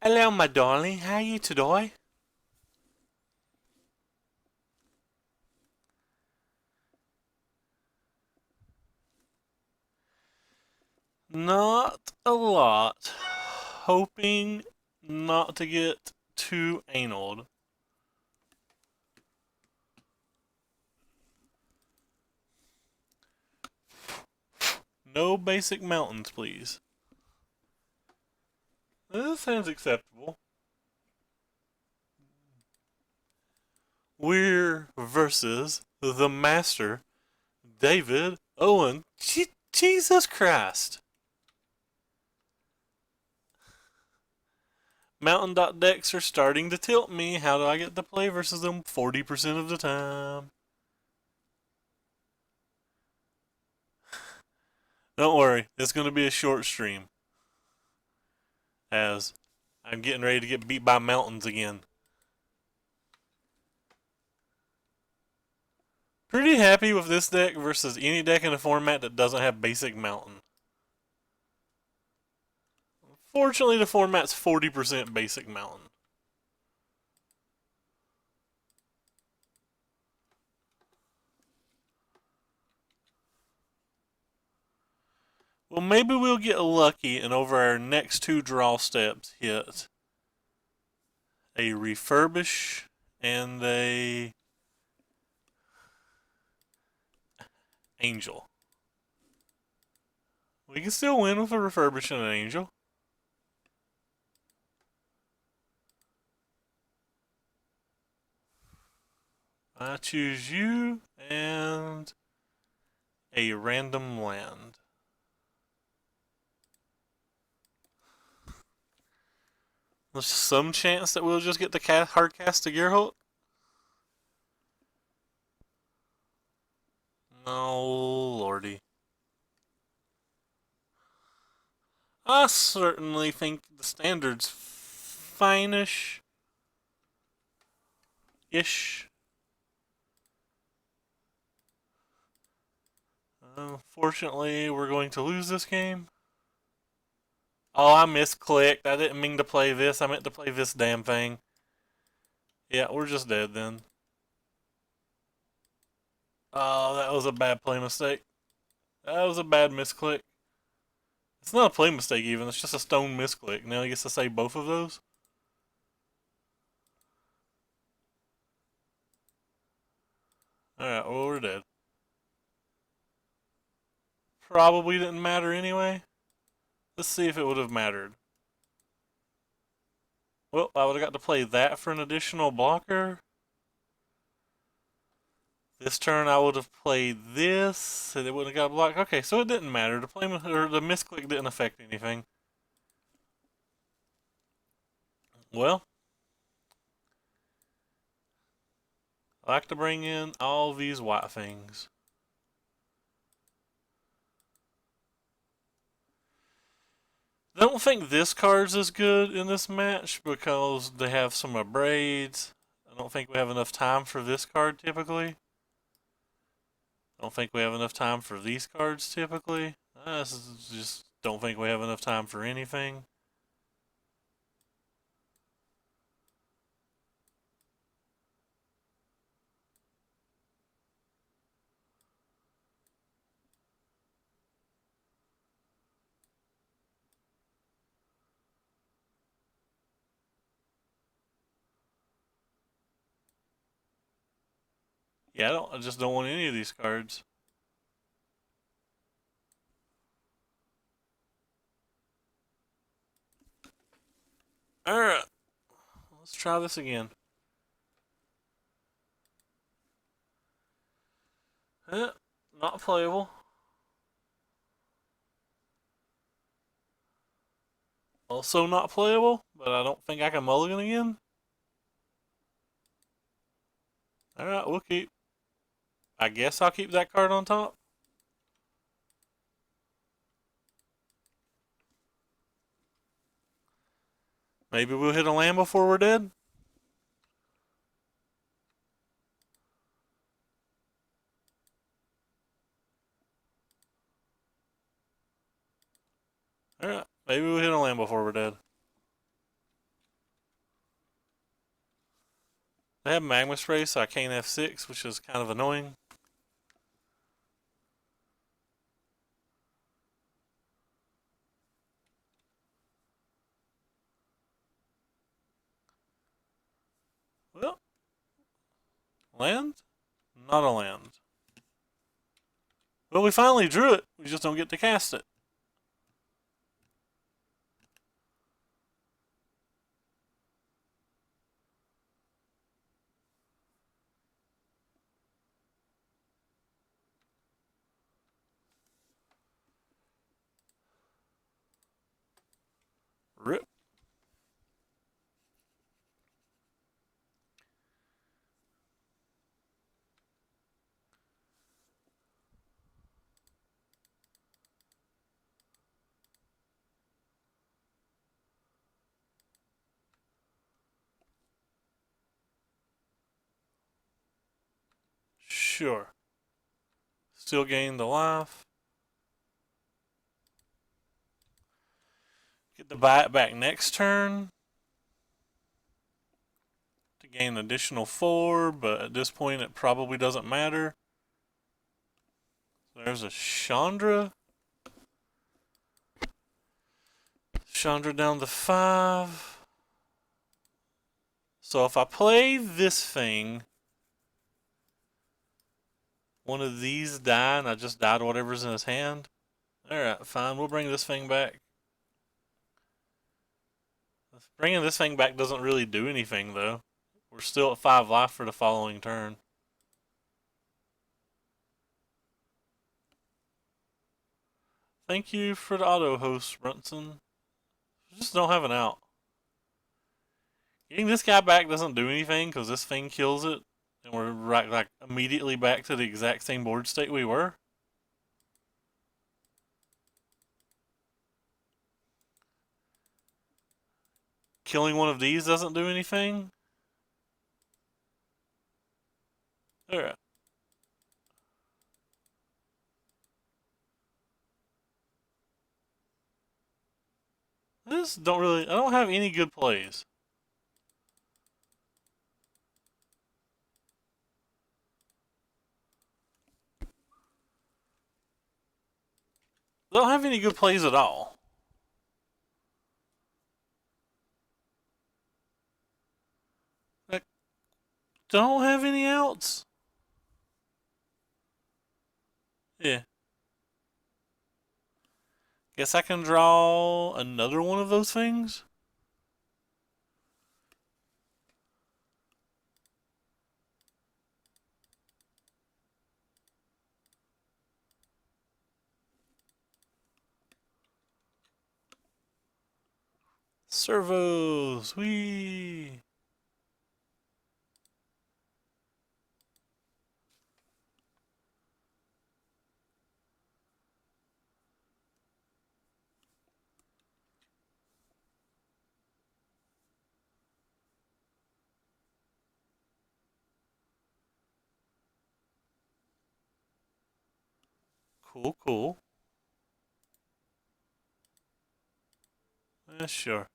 Hello, my darling. How are you today? Not a lot. Hoping not to get too anal. No basic mountains, please. This sounds acceptable. We're versus the master, David Owen. Jesus Christ. Mountain dot decks are starting to tilt me. How do I get to play versus them 40% of the time? Don't worry, it's going to be a short stream. As I'm getting ready to get beat by mountains again. Pretty happy with this deck versus any deck in a format that doesn't have basic mountain. Fortunately, the format's 40% basic mountain. Well, maybe we'll get lucky and over our next two draw steps hit a refurbish and a angel. We can still win with a refurbish and an angel. I choose you and a random land. There's some chance that we'll just get the hard cast to Gearholt. Oh, lordy. I certainly think the standard's fine-ish. Ish. Unfortunately, we're going to lose this game. Oh, I misclicked. I didn't mean to play this. I meant to play this damn thing. Yeah, we're just dead then. Oh, that was a bad play mistake. That was a bad misclick. It's not a play mistake even. It's just a stone misclick. Now he gets to say both of those. Alright, well, we're dead. Probably didn't matter anyway. Let's see if it would have mattered. Well, I would have got to play that for an additional blocker. This turn I would have played this, and it wouldn't have got blocked. Okay, so it didn't matter. The play or the misclick didn't affect anything. Well, I like to bring in all these white things. I don't think this card's as good in this match because they have some braids. I don't think we have enough time for this card typically. I don't think we have enough time for these cards typically. I just don't think we have enough time for anything. Yeah, I just don't want any of these cards. Alright, let's try this again. Not playable. Also not playable, but I don't think I can mulligan again. Alright, we'll keep. I guess I'll keep that card on top. Maybe we'll hit a land before we're dead. Alright, maybe we'll hit a land before we're dead. They have magma spray, so I can't F6, which is kind of annoying. Well, land? Not a land. Well, we finally drew it. We just don't get to cast it. Rip. Sure. Still gain the life. Get to buy it back next turn to gain an additional 4, but at this point it probably doesn't matter. So there's a Chandra. Chandra down to 5. So if I play this thing, one of these die and I just died whatever's in his hand. Alright, fine. We'll bring this thing back. Bringing this thing back doesn't really do anything, though. We're still at 5 life for the following turn. Thank you for the auto host, Brunson. Just don't have an out. Getting this guy back doesn't do anything because this thing kills it, and we're right like immediately back to the exact same board state we were. Killing one of these doesn't do anything. Alright. This don't really. I don't have any good plays. I don't have any good plays at all. I don't have any outs. Yeah. Guess I can draw another one of those things. Servos, wee. Cool, cool. Sure.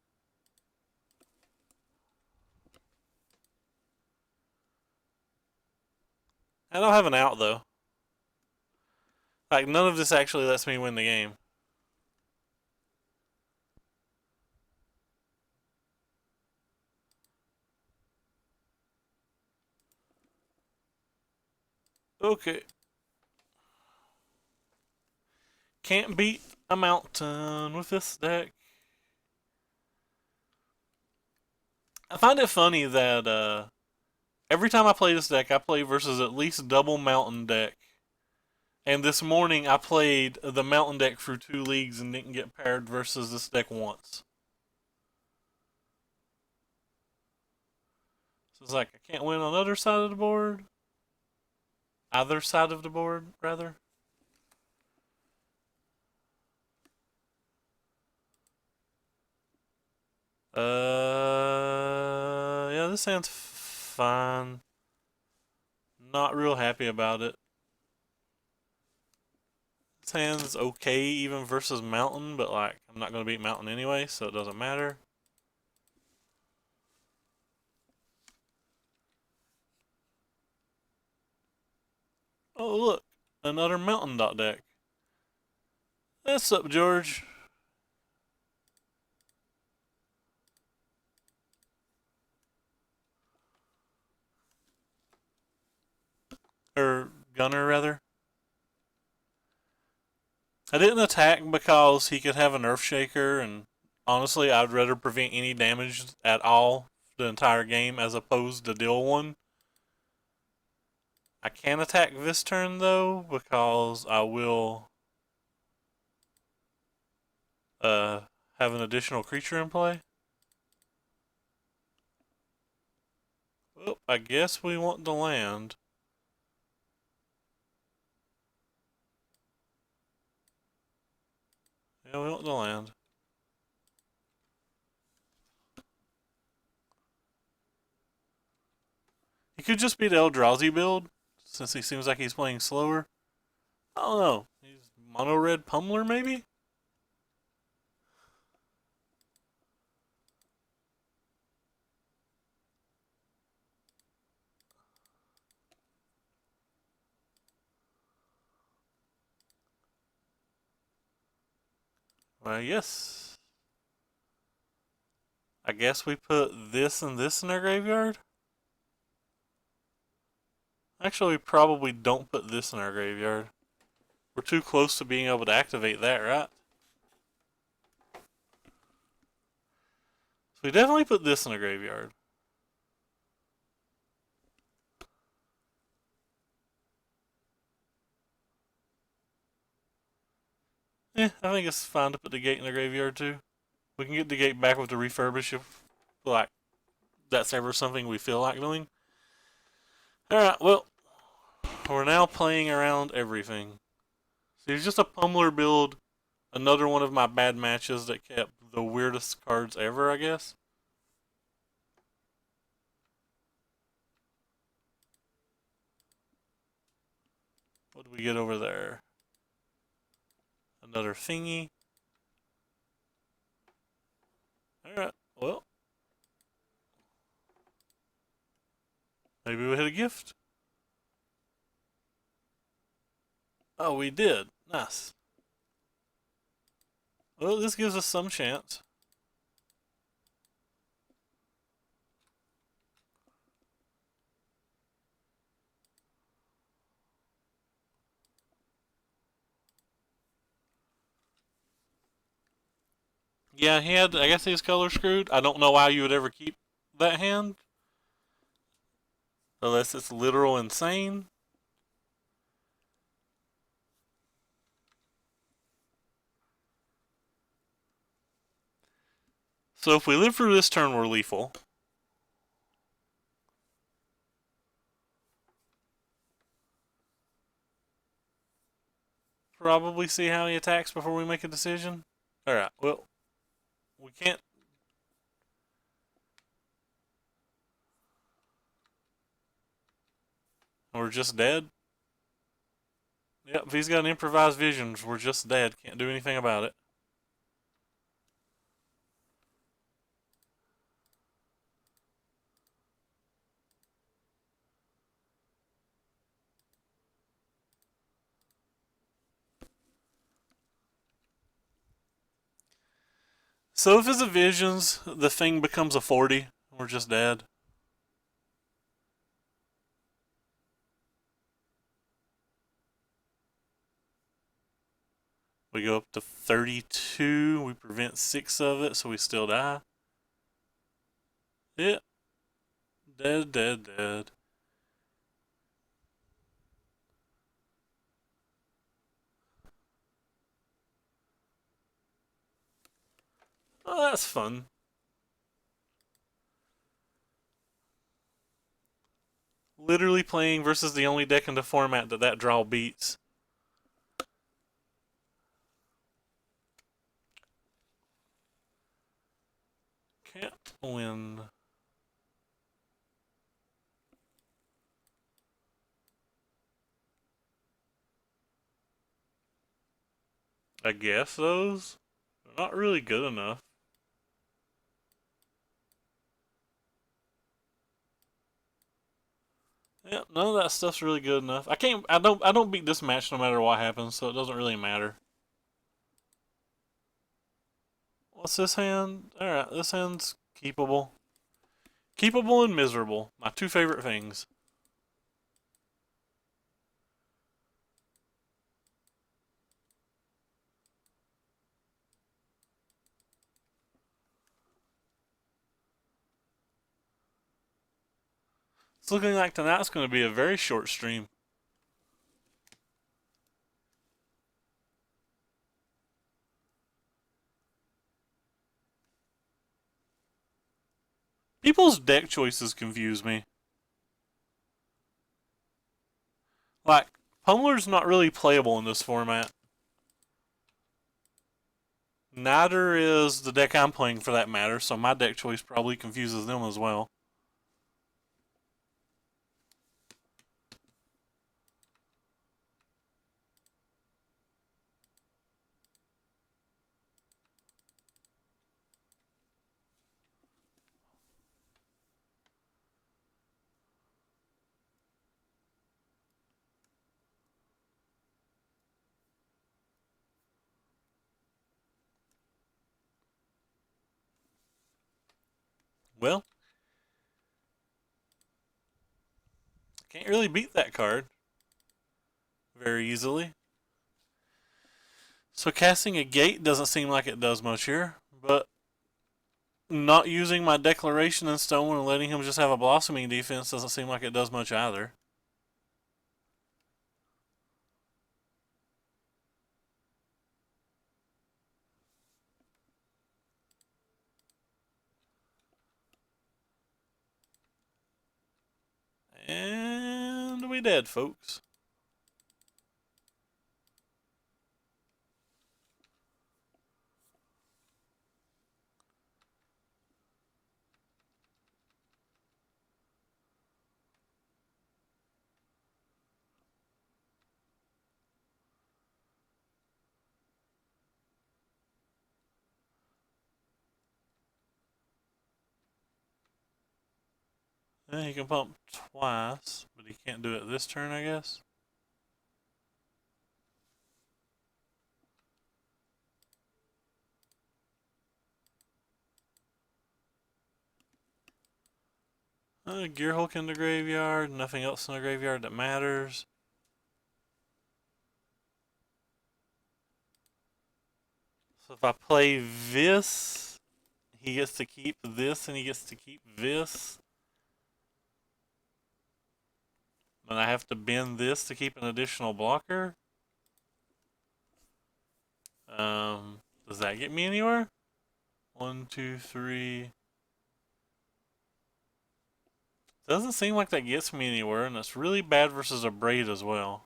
I don't have an out though. Like none of this actually lets me win the game. Okay. Can't beat a mountain with this deck. I find it funny that every time I play this deck, I play versus at least double mountain deck. And this morning I played the mountain deck through 2 leagues and didn't get paired versus this deck once. So it's like I can't win on the other side of the board. Either side of the board, rather. Yeah, this hand's fine. Not real happy about it. This hand's okay even versus Mountain, but like, I'm not going to beat Mountain anyway, so it doesn't matter. Oh, look, another mountain dot deck. What's up, George? Or Gunner, rather. I didn't attack because he could have an Earth Shaker, and honestly, I'd rather prevent any damage at all the entire game as opposed to deal one. I can attack this turn though because I will uh, have an additional creature in play. Well, I guess we want to land. Yeah, we want to land. He could just be the Eldrazi build, since he seems like he's playing slower. I don't know. He's mono red Pummeler, maybe? Yes. I guess we put this and this in our graveyard? Actually, we probably don't put this in our graveyard. We're too close to being able to activate that, right? So we definitely put this in the graveyard. I think it's fine to put the gate in the graveyard too. We can get the gate back with the refurbish if, like, that's ever something we feel like doing. Alright, well, we're now playing around everything. So it's just a pummeler build. Another one of my bad matches that kept the weirdest cards ever, I guess. What do we get over there? Another thingy. Alright, well. Maybe we hit a gift. Oh, we did. Nice. Well, this gives us some chance. Yeah, he had. I guess he was color screwed. I don't know why you would ever keep that hand, unless it's literal insane. So if we live through this turn, we're lethal. Probably see how he attacks before we make a decision. Alright, well, we can't. We're just dead. Yep, if he's got an improvised visions, we're just dead. Can't do anything about it. So if it's a visions, the thing becomes a 40. We're just dead. We go up to 32. We prevent 6 of it, so we still die. Yep. Dead, dead, dead. Oh, that's fun. Literally playing versus the only deck in the format that draw beats. Can't win. I guess those are not really good enough. Yeah, none of that stuff's really good enough. I don't beat this match no matter what happens, so it doesn't really matter. What's this hand? Alright, this hand's keepable. Keepable and miserable. My two favorite things. It's looking like tonight's going to be a very short stream. People's deck choices confuse me. Like, Pummeler's not really playable in this format. Neither is the deck I'm playing for that matter, so my deck choice probably confuses them as well. Well, can't really beat that card very easily. So casting a gate doesn't seem like it does much here, but not using my declaration in stone and letting him just have a blossoming defense doesn't seem like it does much either. And we dead, folks. And he can pump twice, but he can't do it this turn, I guess. Gearhulk in the graveyard, nothing else in the graveyard that matters. So if I play this, he gets to keep this and he gets to keep this. Then I have to bend this to keep an additional blocker. Does that get me anywhere? 1, 2, 3. Doesn't seem like that gets me anywhere, and it's really bad versus a braid as well.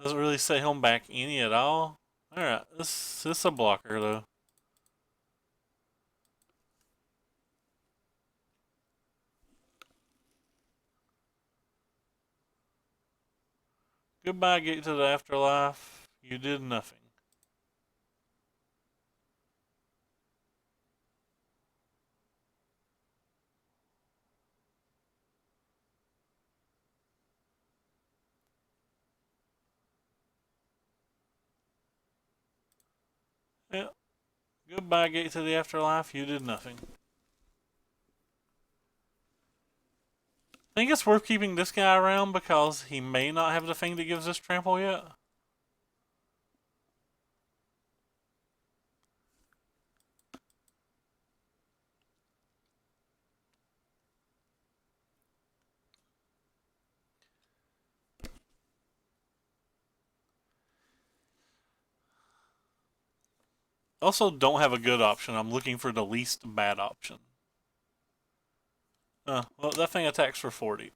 Doesn't really set him back any at all. Alright, this is a blocker though. Goodbye, Gate to the Afterlife. You did nothing. Yep. Goodbye, Gate to the Afterlife. You did nothing. I think it's worth keeping this guy around because he may not have the thing that gives us trample yet. Also, don't have a good option. I'm looking for the least bad option. Well, that thing attacks for 40.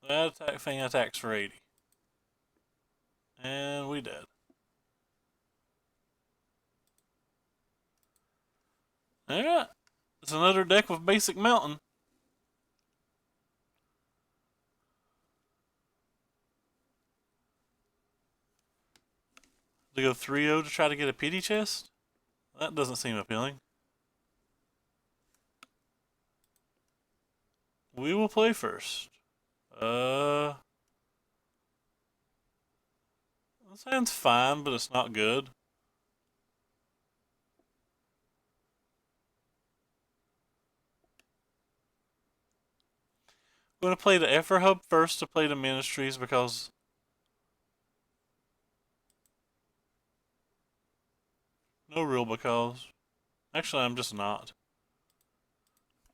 That thing attacks for 80. And we dead. Alright. It's another deck with basic mountain. To go 3-0 to try to get a pity chest? That doesn't seem appealing. We will play first. That sounds fine, but it's not good. I'm going to play the Effort Hub first to play the Ministries because... No real because. Actually, I'm just not.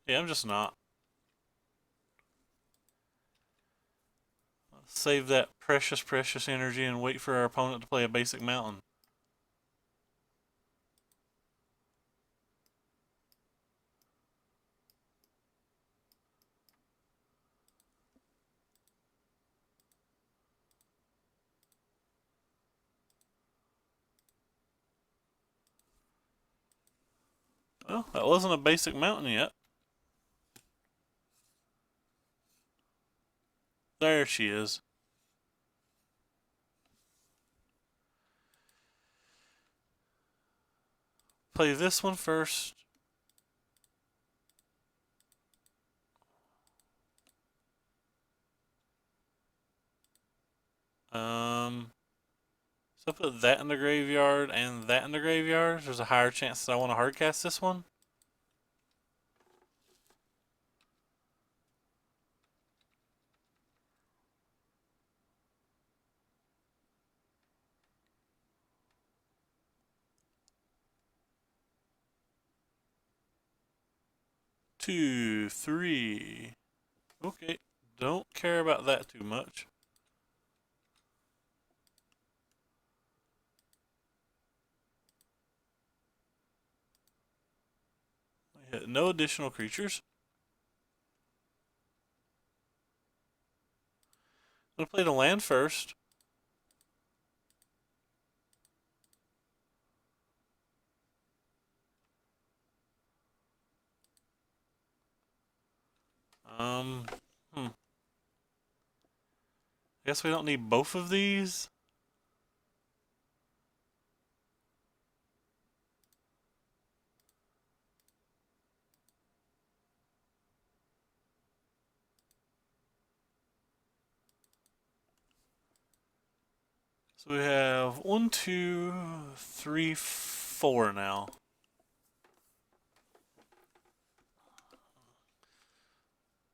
Yeah, I'm just not. Save that precious, precious energy and wait for our opponent to play a basic mountain. Well, that wasn't a basic mountain yet. There she is. Play this one first. So put that in the graveyard and that in the graveyard. There's a higher chance that I want to hardcast this one. Two, three. Okay, don't care about that too much. No additional creatures. I'm gonna play the land first. Um, hmm. Guess we don't need both of these. So we have 1, 2, 3, 4 now.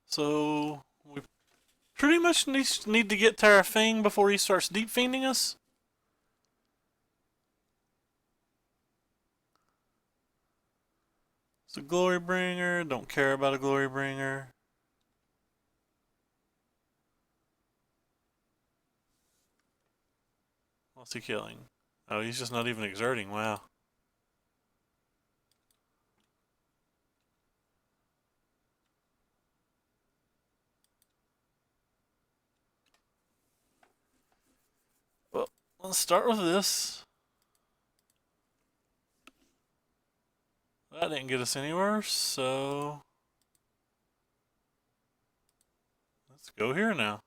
So we pretty much need to get to our thing before he starts deep fiending us. It's a glory bringer. Don't care about a glory bringer. What's he killing? Oh, he's just not even exerting. Wow. Well, let's start with this. That didn't get us anywhere, so let's go here now.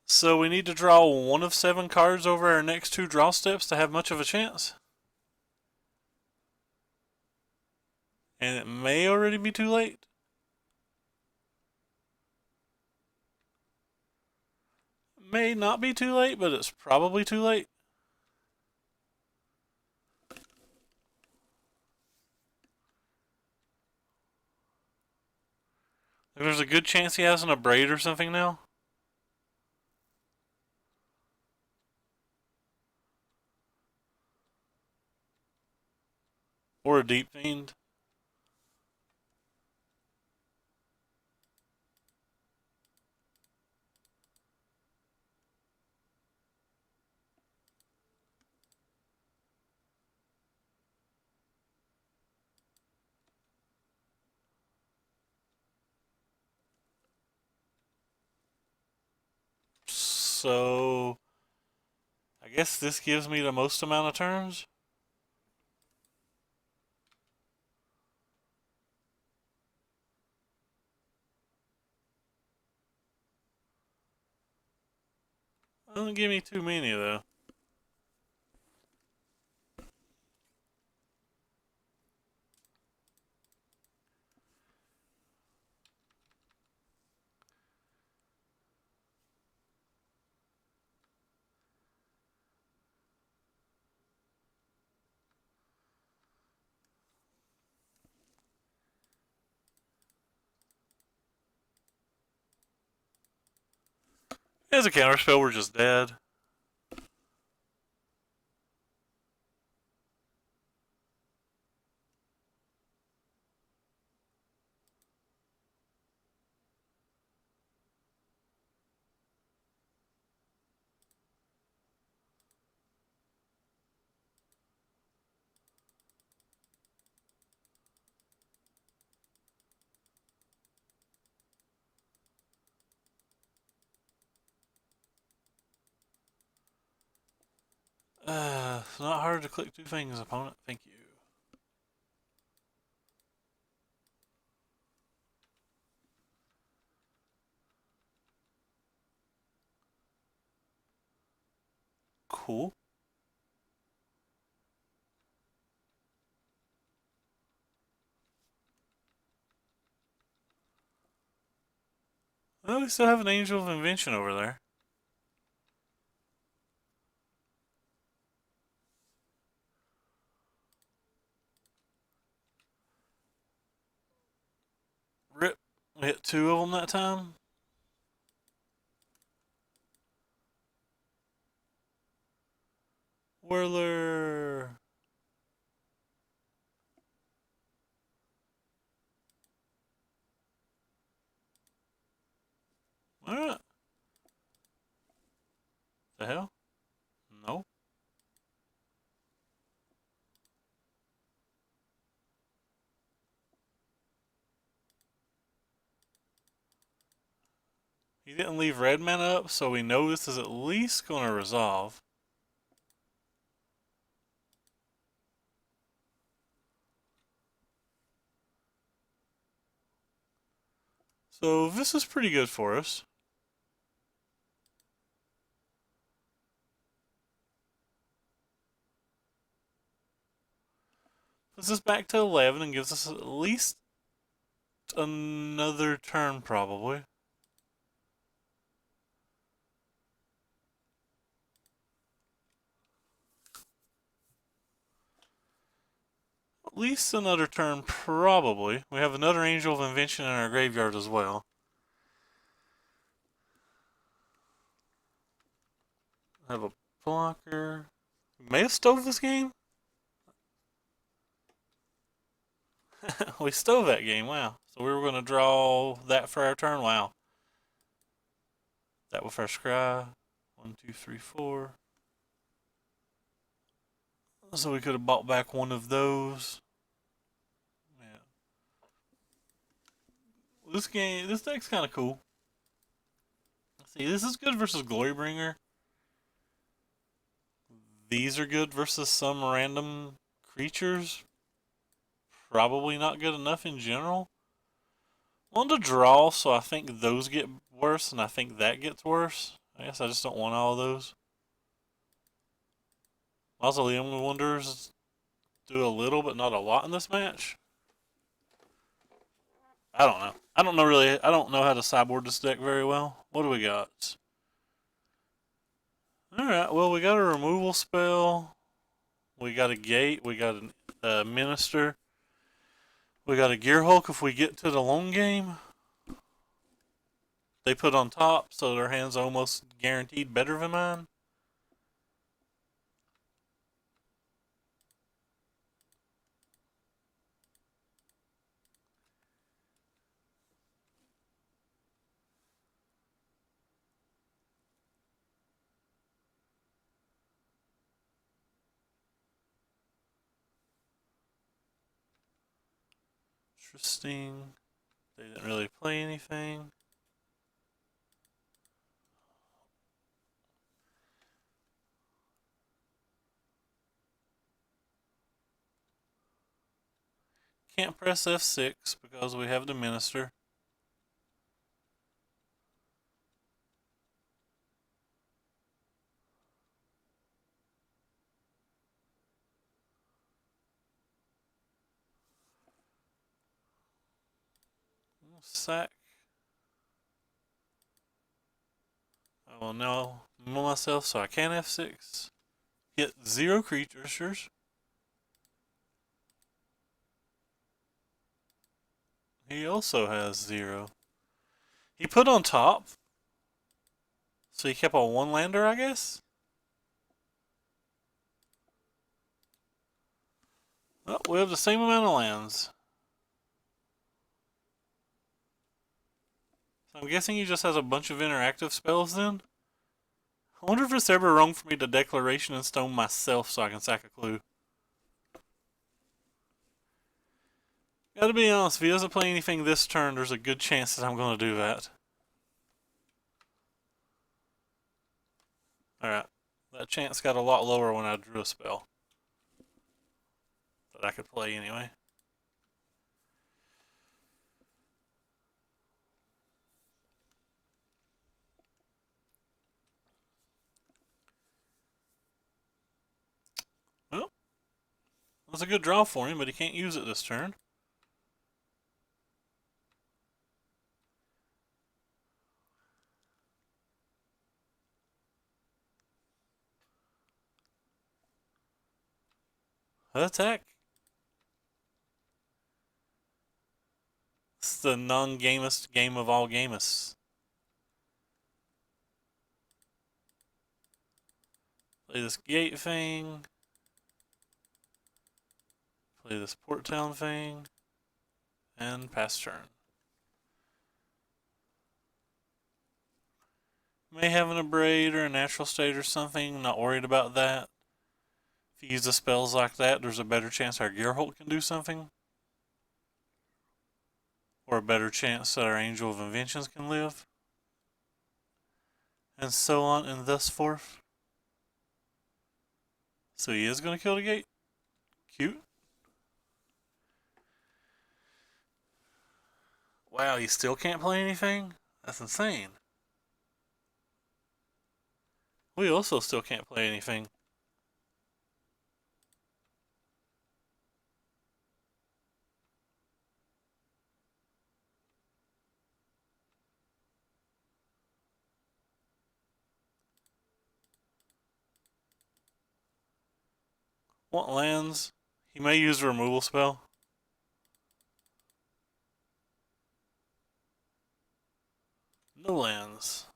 So we need to draw 1 of 7 cards over our next 2 draw steps to have much of a chance. And it may already be too late. It may not be too late, but it's probably too late. There's a good chance he has an Abrade or something now. Or a Deep Fiend. So I guess this gives me the most amount of turns. Doesn't give me too many though. As a counterspell, we're just dead. It's not hard to click two things, opponent. Thank you. Cool. Well, we still have an Angel of Invention over there. Rip. We hit two of them that time. Whirler. Alright. The hell? No. He didn't leave red mana up, so we know this is at least going to resolve. So this is pretty good for us. Puts us back to 11 and gives us at least another turn, probably. At least another turn, probably. We have another Angel of Invention in our graveyard as well. I have a blocker. We may have stove this game. We stove that game, wow. So we were going to draw that for our turn, wow. That with our scry. 1, 2, 3, 4. So we could have bought back one of those. Yeah. This deck's kind of cool. See, this is good versus Glorybringer. These are good versus some random creatures. Probably not good enough in general. One to draw, so I think those get worse, and I think that gets worse. I guess I just don't want all of those. Mausoleum Wonders do a little, but not a lot in this match. I don't know. I don't know really. I don't know how to sideboard this deck very well. What do we got? All right. Well, we got a removal spell. We got a gate. We got a minister. We got a Gear Hulk if we get to the long game. They put on top, so their hand's almost guaranteed better than mine. Interesting. They didn't really play anything. Can't press F6 because we have the minister. Sack. I will now mill myself so I can F6. Hit 0 creatures. He also has 0. He put on top, So he kept a one lander, I guess? Oh, we have the same amount of lands. So I'm guessing he just has a bunch of interactive spells then? I wonder if it's ever wrong for me to Declaration and Stone myself so I can sack a clue. Gotta be honest, if he doesn't play anything this turn, there's a good chance that I'm gonna do that. Alright. That chance got a lot lower when I drew a spell. That I could play anyway. Well, that's a good draw for him, but he can't use it this turn. Attack. It's the non-gamest game of all gamest. Play this gate thing. Play this port town thing. And pass turn. May have an abrade or a natural state or something. Not worried about that. If you use the spells like that, there's a better chance our Gearholt can do something. Or a better chance that our Angel of Inventions can live. And so on and thus forth. So he is going to kill the gate. Cute. Wow, he still can't play anything? That's insane. We also still can't play anything. Want lands? He may use a removal spell. No lands.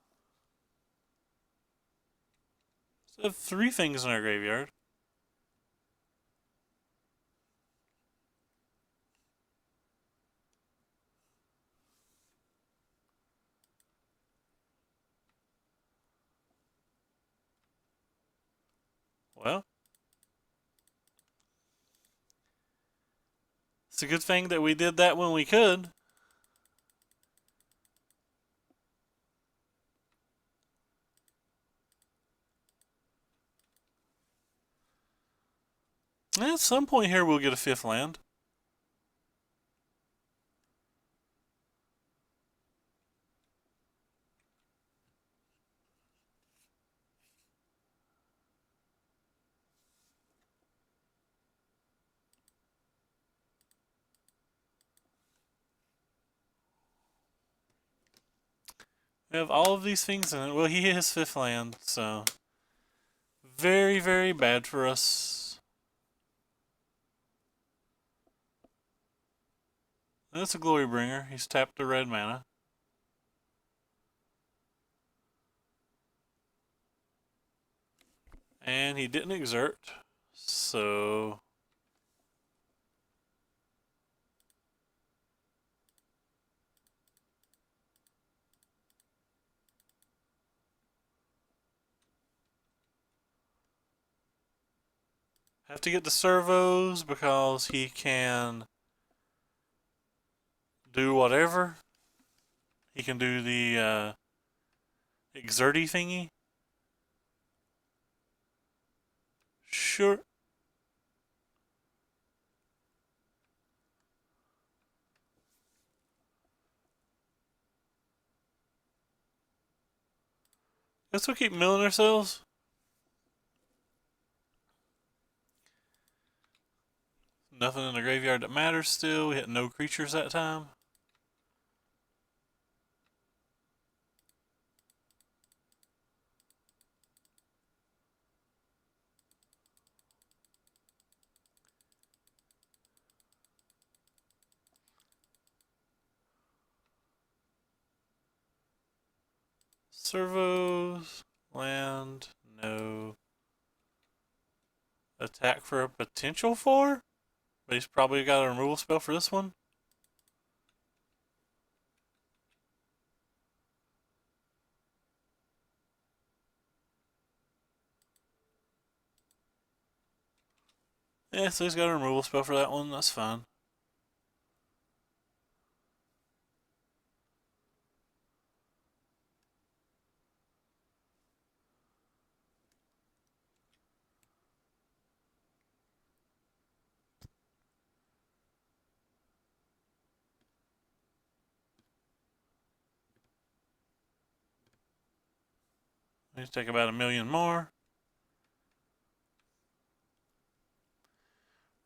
So we have 3 things in our graveyard. Well, it's a good thing that we did that when we could. At some point here, we'll get a 5th land. We have all of these things in it. Well, he hit his 5th land, so very, very bad for us. That's a Glory Bringer. He's tapped the red mana. And he didn't exert, so have to get the servos because he can do whatever. He can do the exerty thingy. Sure. Guess we'll keep milling ourselves. Nothing in the graveyard that matters still. We hit no creatures that time. Servos, land, no. Attack for a potential 4? But he's probably got a removal spell for this one. Yeah, so he's got a removal spell for that one. That's fine. Let's take about 1,000,000 more.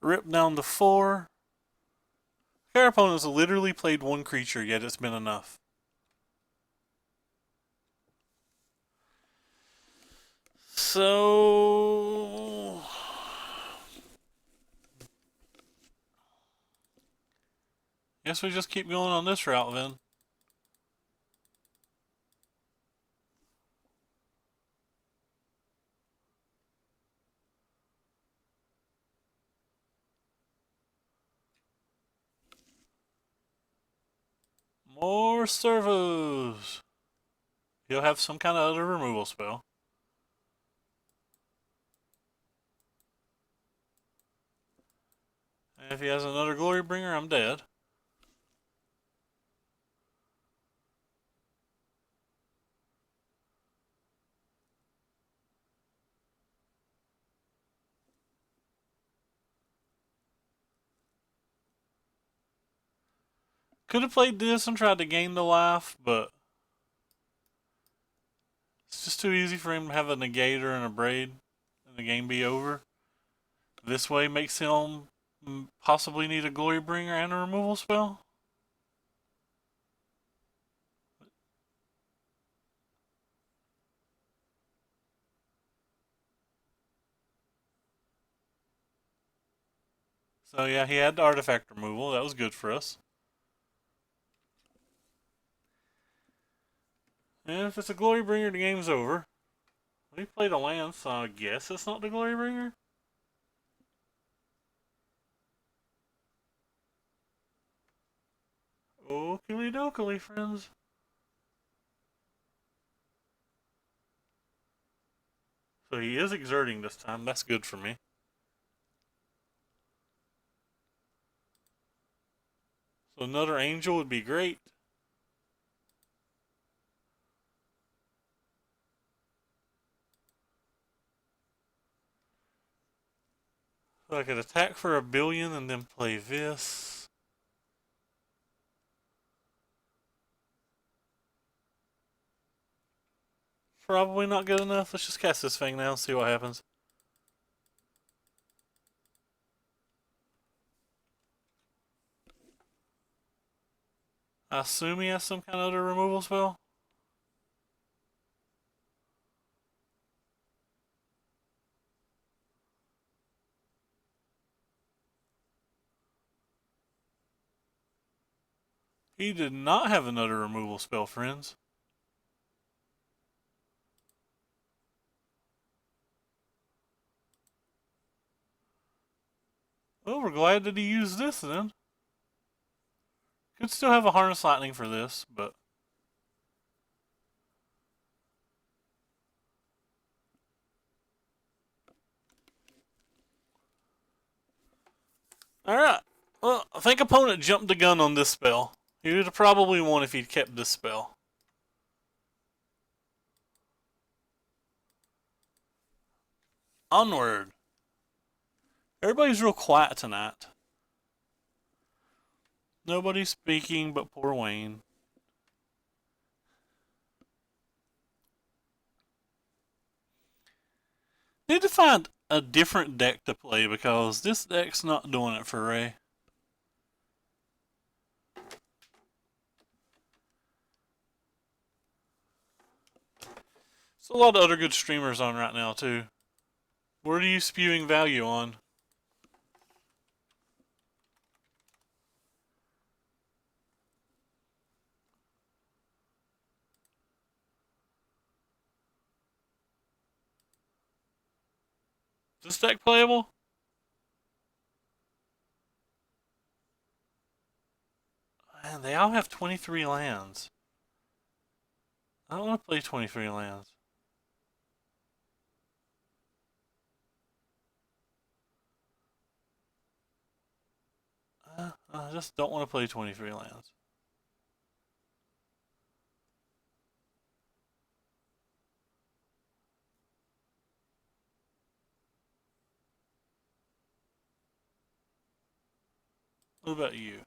Rip down to 4. Our opponent has literally played one creature, yet it's been enough. So... guess we just keep going on this route then. More servos. He'll have some kind of other removal spell. And if he has another Glorybringer, I'm dead. Could have played this and tried to gain the life, but it's just too easy for him to have a negator and a braid and the game be over. This way makes him possibly need a Glorybringer and a removal spell. So yeah, he had the artifact removal. That was good for us. And if it's a Glorybringer, the game's over. We played a land, so I guess it's not the Glorybringer. Oakley dokley, friends. So he is exerting this time. That's good for me. So another angel would be great. So I could attack for 1,000,000,000 and then play this. Probably not good enough. Let's just cast this thing now and see what happens. I assume he has some kind of other removal spell. He did not have another removal spell, friends. Well, we're glad that he used this then. Could still have a Harness Lightning for this, but... alright. Well, I think opponent jumped the gun on this spell. He would have probably won if he'd kept this spell. Onward. Everybody's real quiet tonight. Nobody's speaking but poor Wayne. Need to find a different deck to play because this deck's not doing it for Ray. There's a lot of other good streamers on right now too. What are you spewing value on? Is this deck playable? Man, they all have 23 lands. I don't want to play 23 lands. I just don't want to play 23 lands. What about you?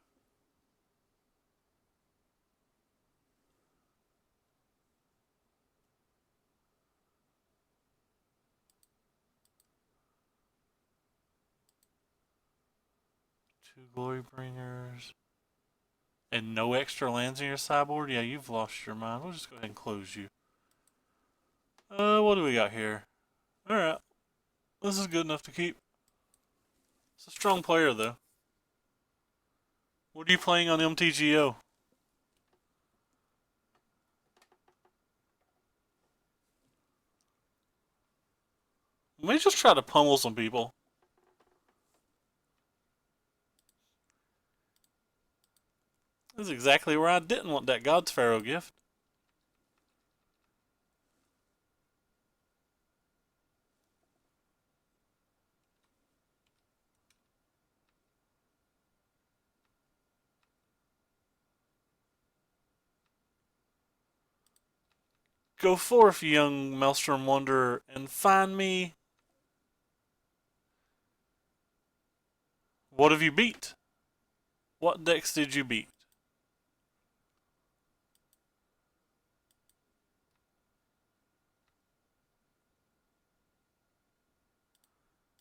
Two Glory Bringers. And no extra lands in your sideboard? Yeah, you've lost your mind. We'll just go ahead and close you. What do we got here? Alright. This is good enough to keep. It's a strong player, though. What are you playing on MTGO? Let me just try to pummel some people. This is exactly where I didn't want that God-Pharaoh gift. Go forth, young Maelstrom Wanderer, and find me. What have you beat? What decks did you beat?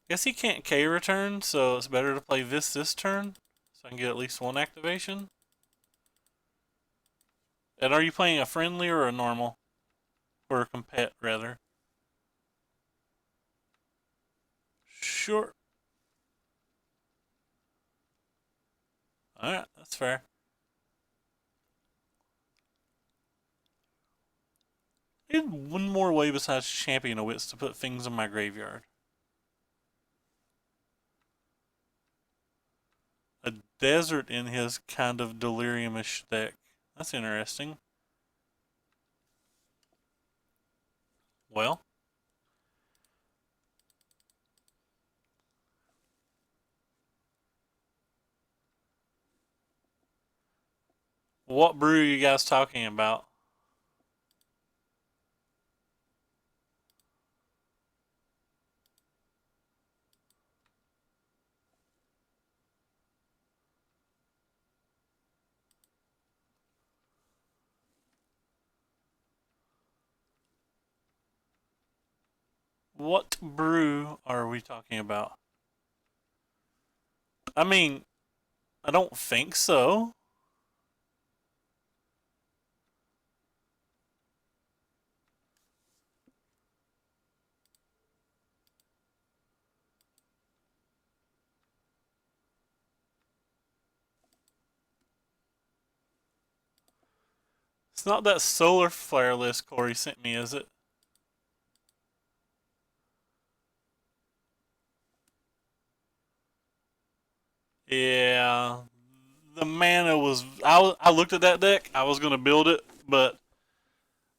Guess he can't K return, so it's better to play this turn, so I can get at least one activation. And are you playing a friendly or a normal? Or a compet, rather? Sure. Alright, that's fair. I need one more way besides Champion of Wits to put things in my graveyard. A desert in his kind of delirium-ish deck. That's interesting. Well, what brew are you guys talking about? What brew are we talking about? I mean, I don't think so. It's not that solar flare list Corey sent me, is it? Yeah. The mana was. I looked at that deck. I was going to build it, but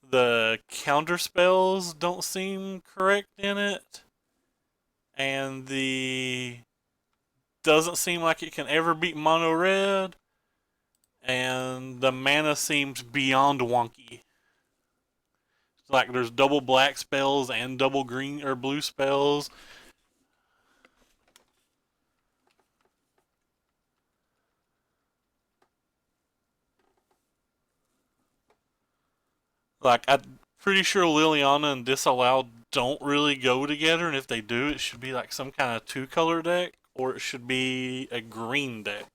the counter spells don't seem correct in it. And the. Doesn't seem like it can ever beat mono red. And the mana seems beyond wonky. Like there's double black spells and double green or blue spells. Like I'm pretty sure Liliana and Disallowed don't really go together, and if they do, it should be like some kind of two-color deck, or it should be a green deck.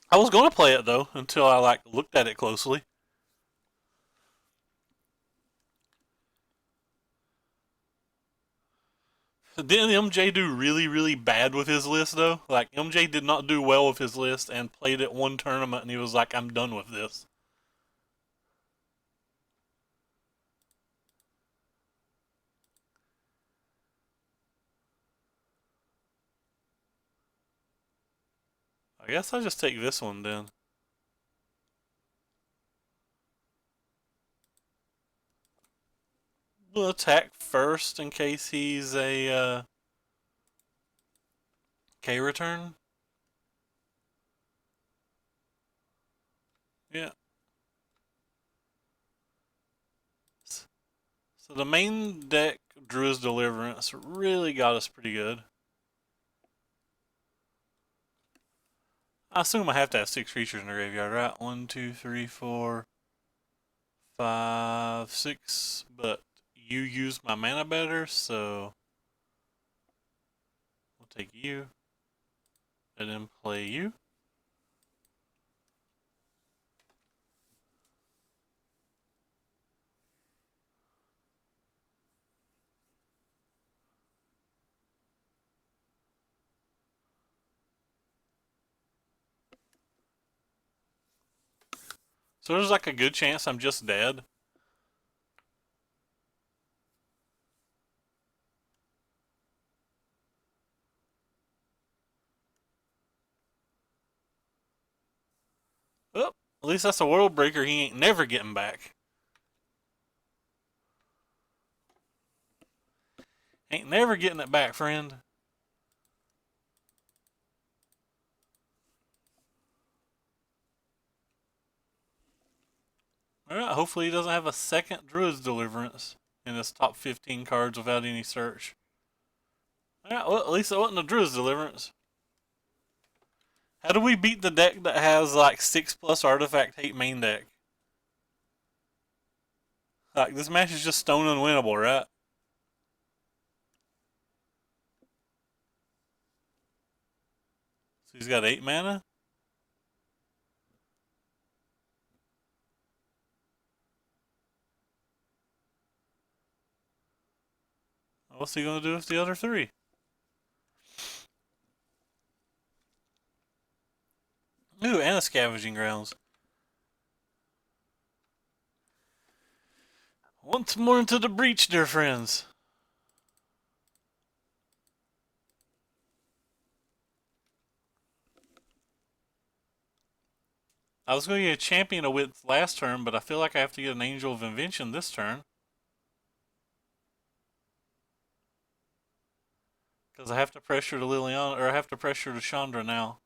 I was gonna play it though until I like looked at it closely. Didn't MJ do really bad with his list though? Like MJ did not do well with his list and played it one tournament and he was like, "I'm done with this." I guess I'll just take this one then. We'll attack first in case he's a K return. Yeah. So the main deck, Druid's Deliverance, really got us pretty good. I assume I have to have 6 creatures in the graveyard, right? 1, 2, 3, 4, 5, 6. But you use my mana better, so we'll take you and then play you. So there's like a good chance I'm just dead. Oh, at least that's a world breaker he ain't never getting back. Ain't never getting it back, friend. Alright, hopefully he doesn't have a second Druid's Deliverance in his top 15 cards without any search. Alright, well, at least it wasn't a Druid's Deliverance. How do we beat the deck that has like 6+ artifact hate main deck? Like, this match is just stone unwinnable, right? So he's got 8 mana? What's he gonna do with the other 3? Ooh, and a Scavenging Grounds. Once more into the breach, dear friends. I was going to get a Champion of Wits last turn, but I feel like I have to get an Angel of Invention this turn. Because I have to pressure to Liliana, or I have to pressure to Chandra now.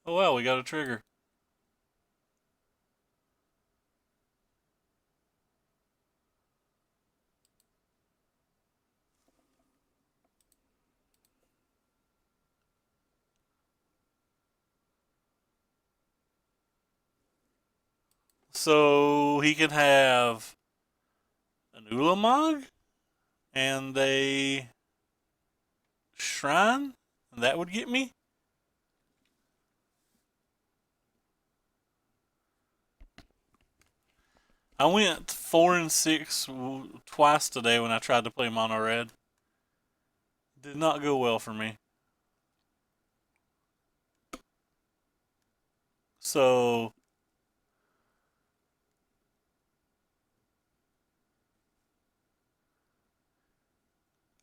Oh well, we got a trigger. So he can have an Ulamog and a Shrine, and that would get me. I went 4 and 6 twice today when I tried to play mono red. Did not go well for me. So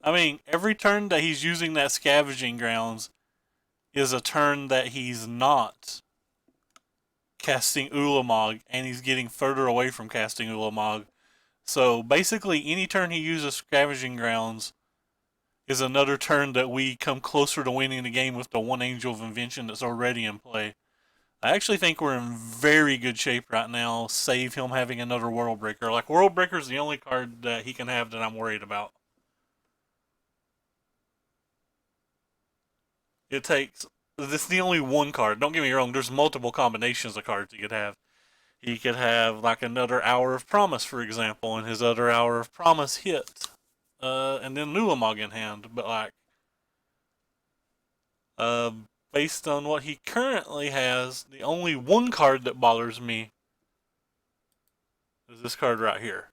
I mean, every turn that he's using that Scavenging Grounds is a turn that he's not casting Ulamog, and he's getting further away from casting Ulamog. So basically, any turn he uses Scavenging Grounds is another turn that we come closer to winning the game with the one Angel of Invention that's already in play. I actually think we're in very good shape right now, save him having another World Breaker. Like, World Breaker is the only card that he can have that I'm worried about. It takes. This is the only one card. Don't get me wrong, there's multiple combinations of cards he could have. He could have, like, another Hour of Promise, for example, and his other Hour of Promise hit. And then Nulamog in hand. But, like, uh, based on what he currently has, the only one card that bothers me is this card right here.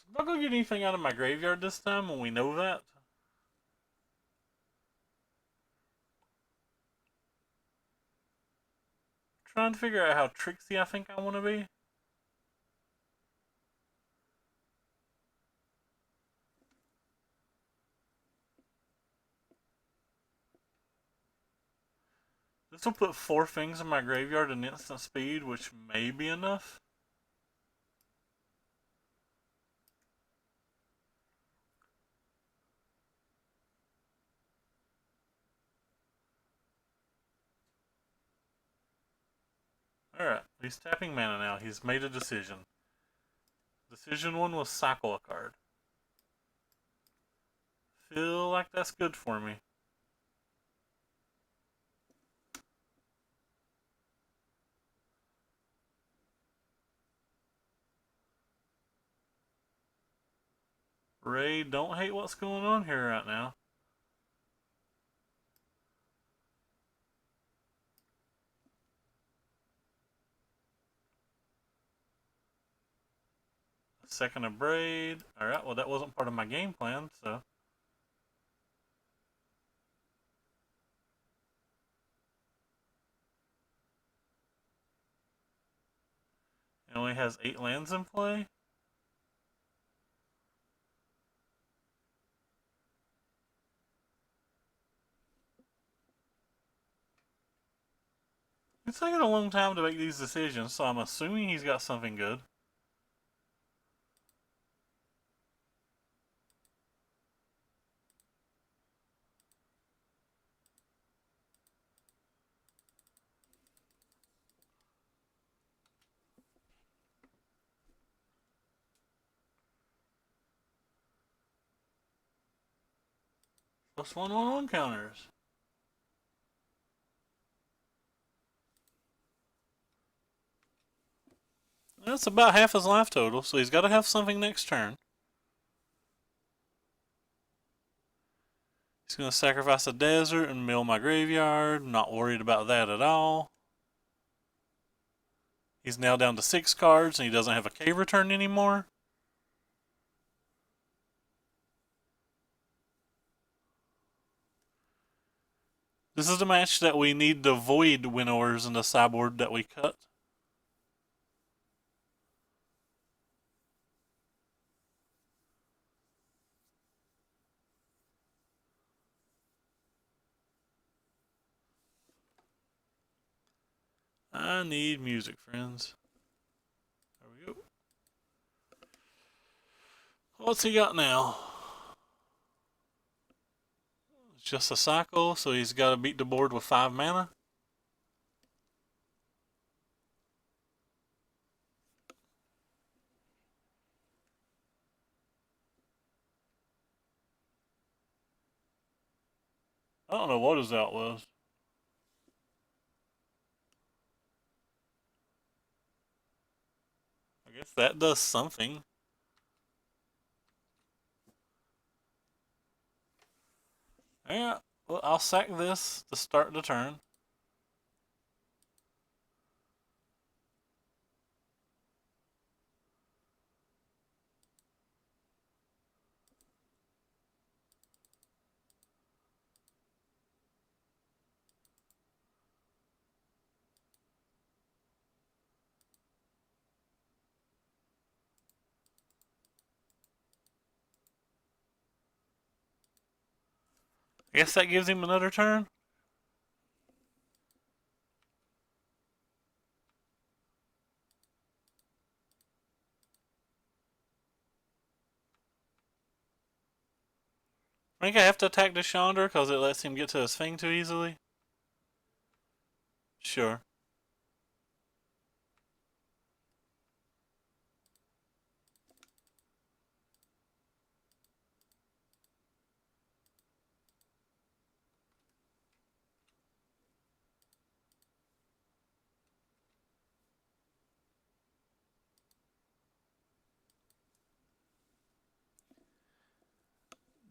I'm not gonna get anything out of my graveyard this time when we know that. Trying to figure out how tricksy I think I want to be. This will put 4 things in my graveyard in instant speed, which may be enough. Alright, he's tapping mana now. He's made a decision. Decision 1 was cycle a card. Feel like that's good for me. Ray, don't hate what's going on here right now. Second of Braid. Alright, well that wasn't part of my game plan, so. It only has 8 lands in play. It's taking a long time to make these decisions, so I'm assuming he's got something good. Plus 1/1 counters. That's about half his life total, so he's got to have something next turn. He's going to sacrifice a desert and mill my graveyard. Not worried about that at all. He's now down to 6 cards and he doesn't have a cave return anymore. This is the match that we need to void winnowers in the sideboard that we cut. I need music, friends. There we go. What's he got now? It's just a cycle, so he's got to beat the board with 5 mana. I don't know what his out was. I guess that does something. Yeah, well, I'll sack this to start the turn. I guess that gives him another turn. I think I have to attack Deshandra because it lets him get to his thing too easily. Sure.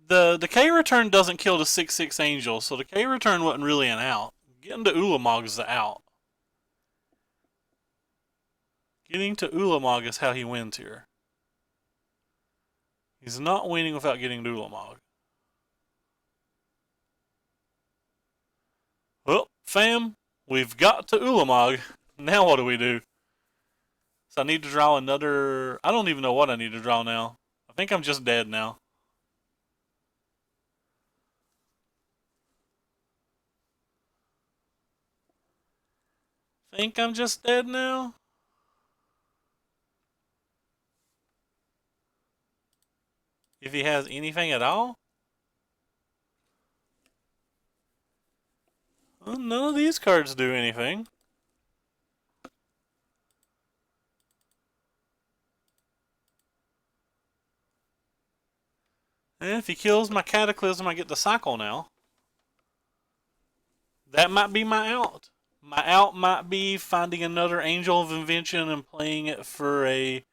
The K return doesn't kill the 6/6 angel, so the K return wasn't really an out. Getting to Ulamog is the out. Getting to Ulamog is how he wins here. He's not winning without getting to Ulamog. Well, fam, we've got to Ulamog. Now what do we do? So I need to draw another... I don't even know what I need to draw now. I think I'm just dead now. Think I'm just dead now? If he has anything at all? Well, none of these cards do anything. And if he kills my Cataclysm, I get the cycle now. That might be my out. My out might be finding another Angel of Invention and playing it for a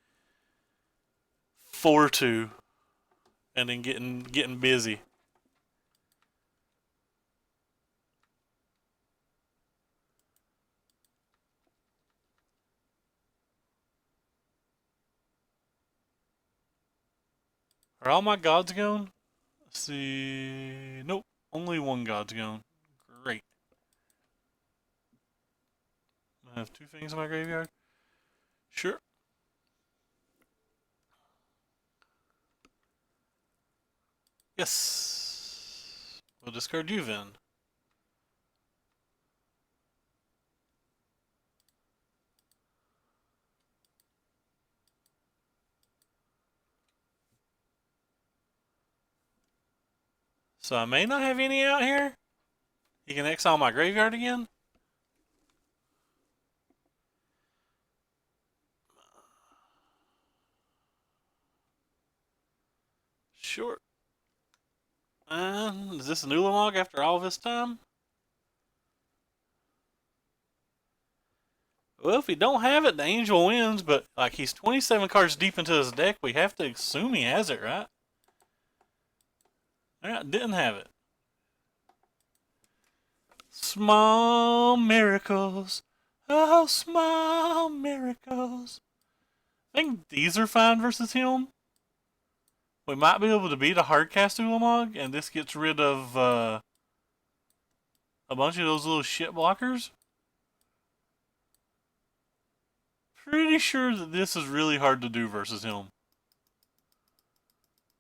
4-2. And then getting busy. Are all my gods gone? Let's see. Nope. Only one god's gone. Great. I have 2 things in my graveyard. Sure. Yes. We'll discard you then. So I may not have any out here. He can exile my graveyard again. Sure. Is this an Ulamog after all this time? Well, if he don't have it, the Angel wins, but like he's 27 cards deep into his deck, we have to assume he has it, right? Alright, didn't have it. Small miracles. Oh, small miracles. I think these are fine versus him. We might be able to beat a hardcast Ulamog, and this gets rid of a bunch of those little shit blockers. Pretty sure that this is really hard to do versus him.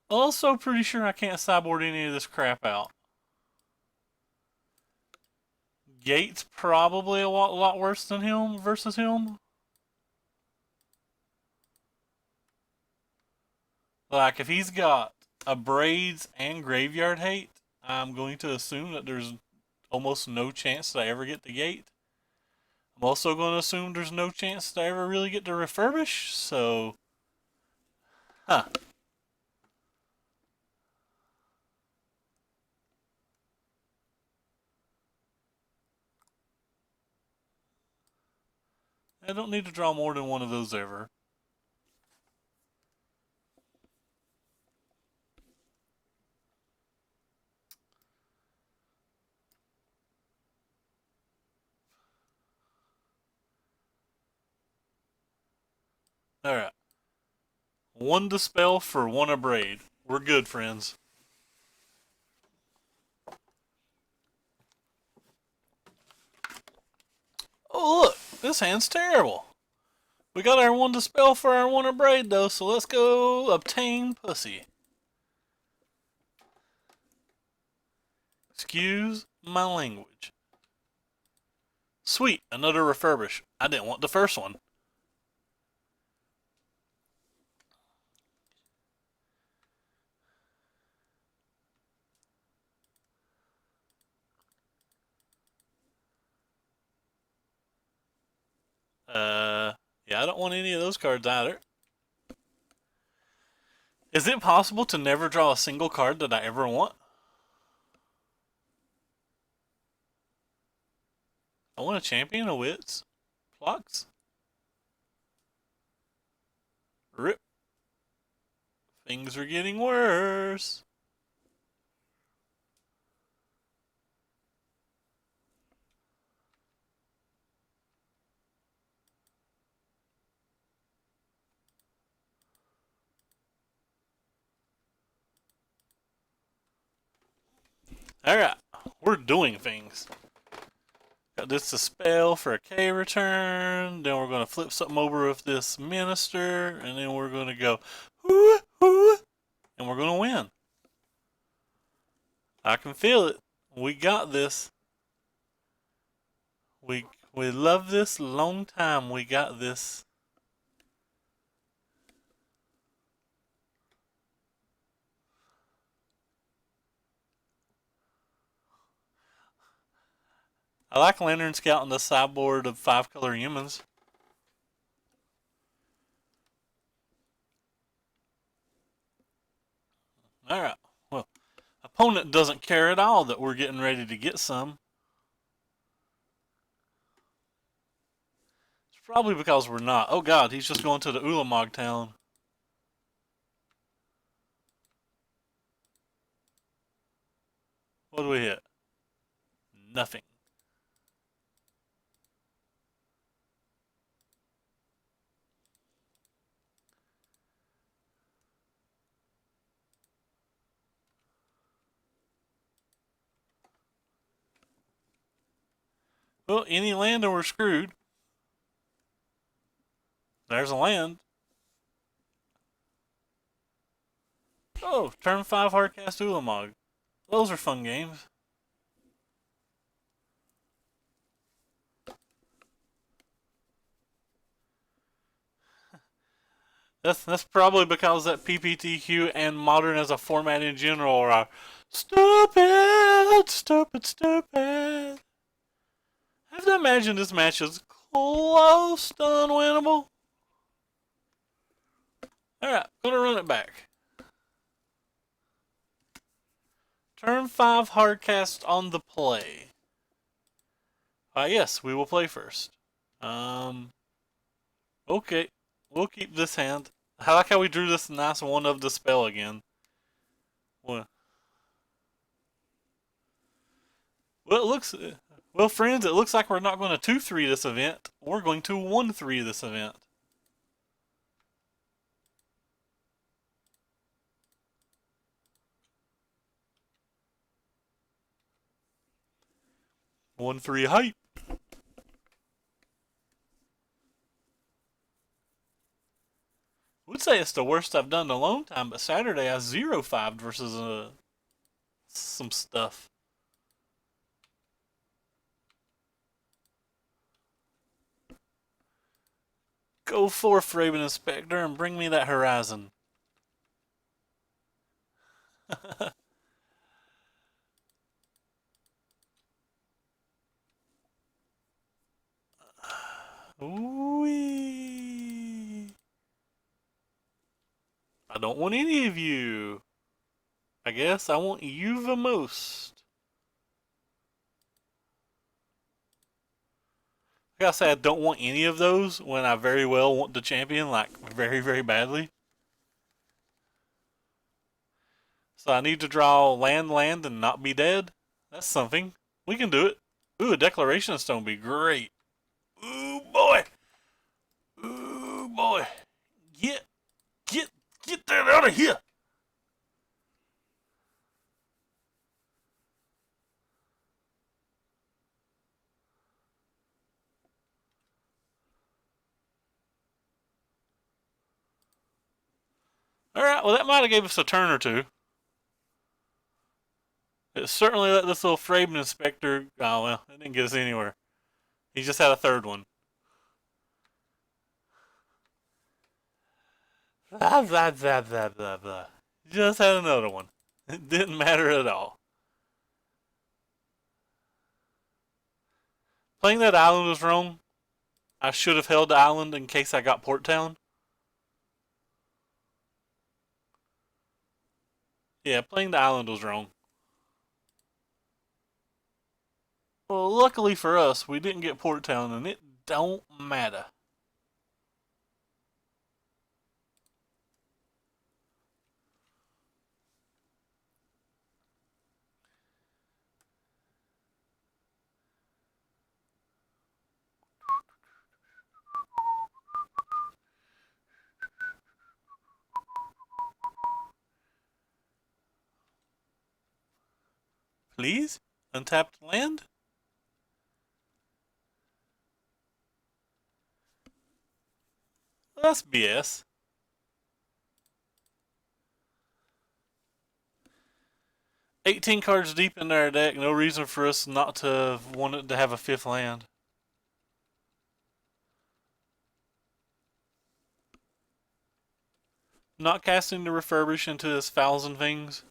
Also pretty sure I can't sideboard any of this crap out. Gate's probably a lot worse than him versus him. Like, if he's got a Braids and Graveyard Hate, I'm going to assume that there's almost no chance that I ever get the Gate. I'm also going to assume there's no chance that I ever really get to Refurbish, so... Huh. I don't need to draw more than one of those ever. Alright. 1 Dispel for 1 Abrade. We're good, friends. Oh, look! This hand's terrible. We got our 1 Dispel for our 1 Abrade, though, so let's go obtain pussy. Excuse my language. Sweet, another refurbish. I didn't want the first one. Yeah, I don't want any of those cards either. Is it possible to never draw a single card that I ever want? I want a champion of wits. Flux. Rip. Things are getting worse. Alright, we're doing things. Got this to spell for a K return. Then we're going to flip something over with this minister. And then we're going to go, hoo, hoo, and we're going to win. I can feel it. We got this. We love this long time. We got this. I like Lantern Scout on the sideboard of 5-color humans. Alright. Well, opponent doesn't care at all that we're getting ready to get some. It's probably because we're not. Oh god, he's just going to the Ulamog town. What do we hit? Nothing. Well, any land and we're screwed. There's a land. Oh, turn 5 hardcast Ulamog. Those are fun games. That's probably because that PPTQ and modern as a format in general are stupid, stupid, stupid. I have to imagine this match is close to unwinnable. Alright, gonna run it back. Turn 5 hardcast on the play. Yes, we will play first. Okay, we'll keep this hand. I like how we drew this nice one of the spell again. Well, it looks. Well, friends, it looks like we're not going to 2-3 this event. We're going to 1-3 this event. One three hype. I would say it's the worst I've done in a long time, but Saturday I 0-5'd versus some stuff. Go forth, Raven Inspector, and bring me that horizon. Ooh-wee. I don't want any of you. I guess I want you the most. I gotta say, I don't want any of those when I very well want the champion, like very, very badly. So I need to draw land, and not be dead. That's something. We can do it. Ooh, a declaration stone would be great. Ooh, boy. Ooh, boy. Get, get, get that out of here. Alright, well, that might have gave us a turn or two. It certainly let this little Fraben Inspector. Oh, well, it didn't get us anywhere. He just had a third one. Blah, blah, blah, blah, blah, blah. Just had another one. It didn't matter at all. Playing that island was wrong. I should have held the island in case I got Port Town. Yeah, playing the island was wrong. Well, luckily for us, we didn't get Port Town, and it don't matter. please? Untapped land? That's BS. 18 cards deep in our deck, no reason for us not to want it to have a fifth land. Not casting to refurbish into his fouls and things.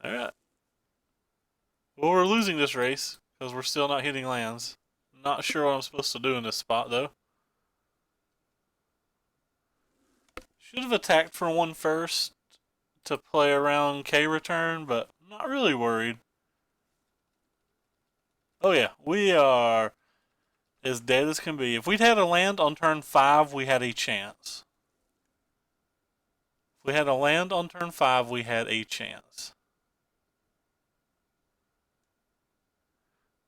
Alright. Well, we're losing this race because we're still not hitting lands. Not sure what I'm supposed to do in this spot, though. Should have attacked for one first to play around K return, but not really worried. Oh yeah, we are as dead as can be. If we'd had a land on turn 5, we had a chance. If we had a land on turn 5, we had a chance.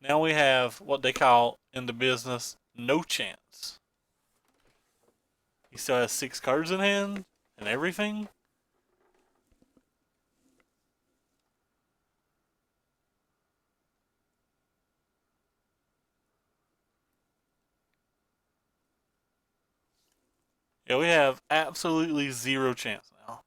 Now we have what they call in the business no chance. He still has 6 cards in hand and everything. Yeah, we have absolutely zero chance now.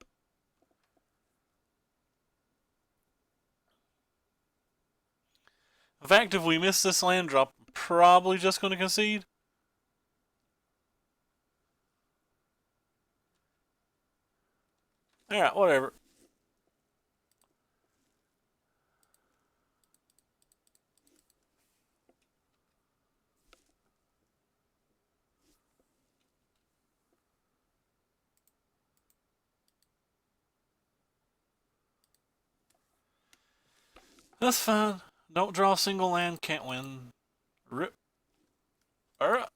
In fact, if we miss this land drop, I'm probably just going to concede. Alright, whatever. That's fine. Don't draw a single land, can't win. Rip. Alright.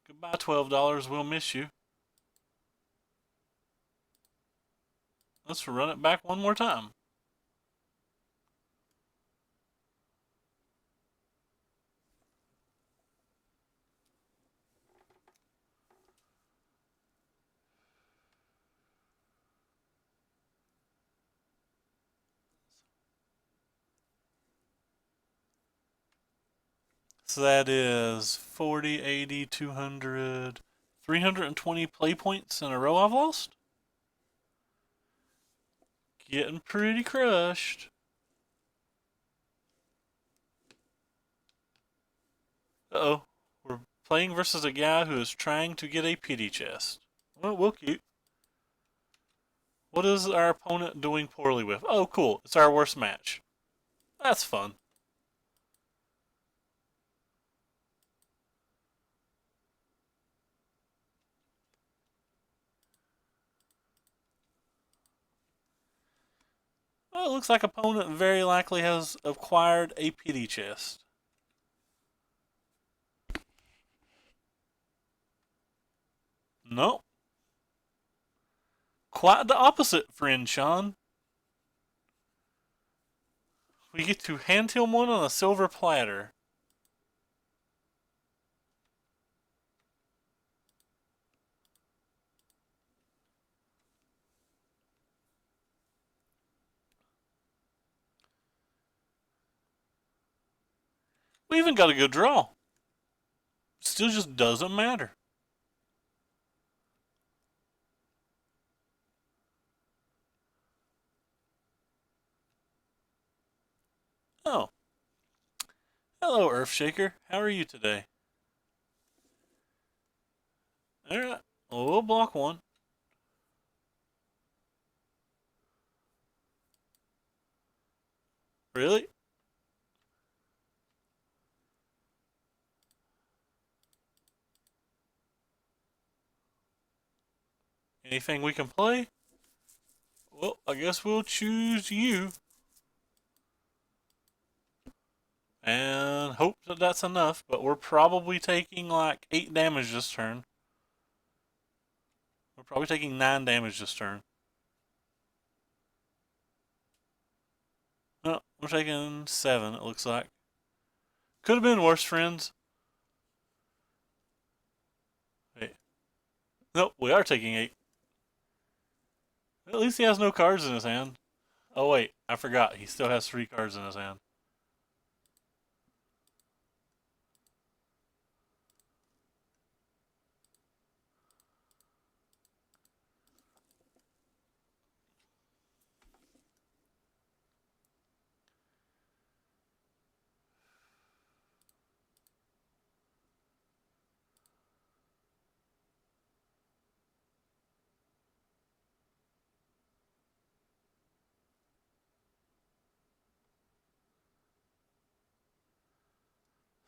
Goodbye, $12. We'll miss you. Let's run it back one more time. So that is 40, 80, 200, 320 play points in a row I've lost. Getting pretty crushed. Uh-oh. We're playing versus a guy who is trying to get a pity chest. Well, we'll keep. What is our opponent doing poorly with? Oh, cool. It's our worst match. That's fun. Well, it looks like opponent very likely has acquired a pity chest. No. Quite the opposite, friend Sean. We get to hand him one on a silver platter. We even got a good draw. Still just doesn't matter. Oh. Hello, Earthshaker. How are you today? Alright. Well, we'll block one. Really? Anything we can play? Well, I guess we'll choose you. And hope that that's enough, but we're probably taking like 8 damage this turn. We're probably taking 9 damage this turn. No, we're taking 7, it looks like. Could have been worse, friends. Wait. Nope, we are taking 8. At least he has no cards in his hand. Oh wait, I forgot. He still has 3 cards in his hand.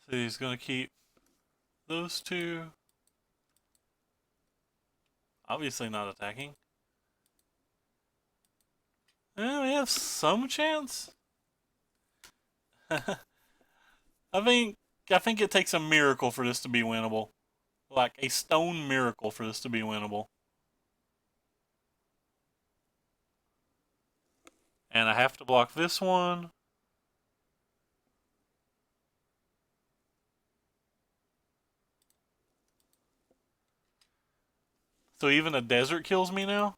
So he's going to keep those 2. Obviously not attacking. We have some chance. I think I think it takes a miracle for this to be winnable. Like a stone miracle for this to be winnable. And I have to block this one. So even a desert kills me now?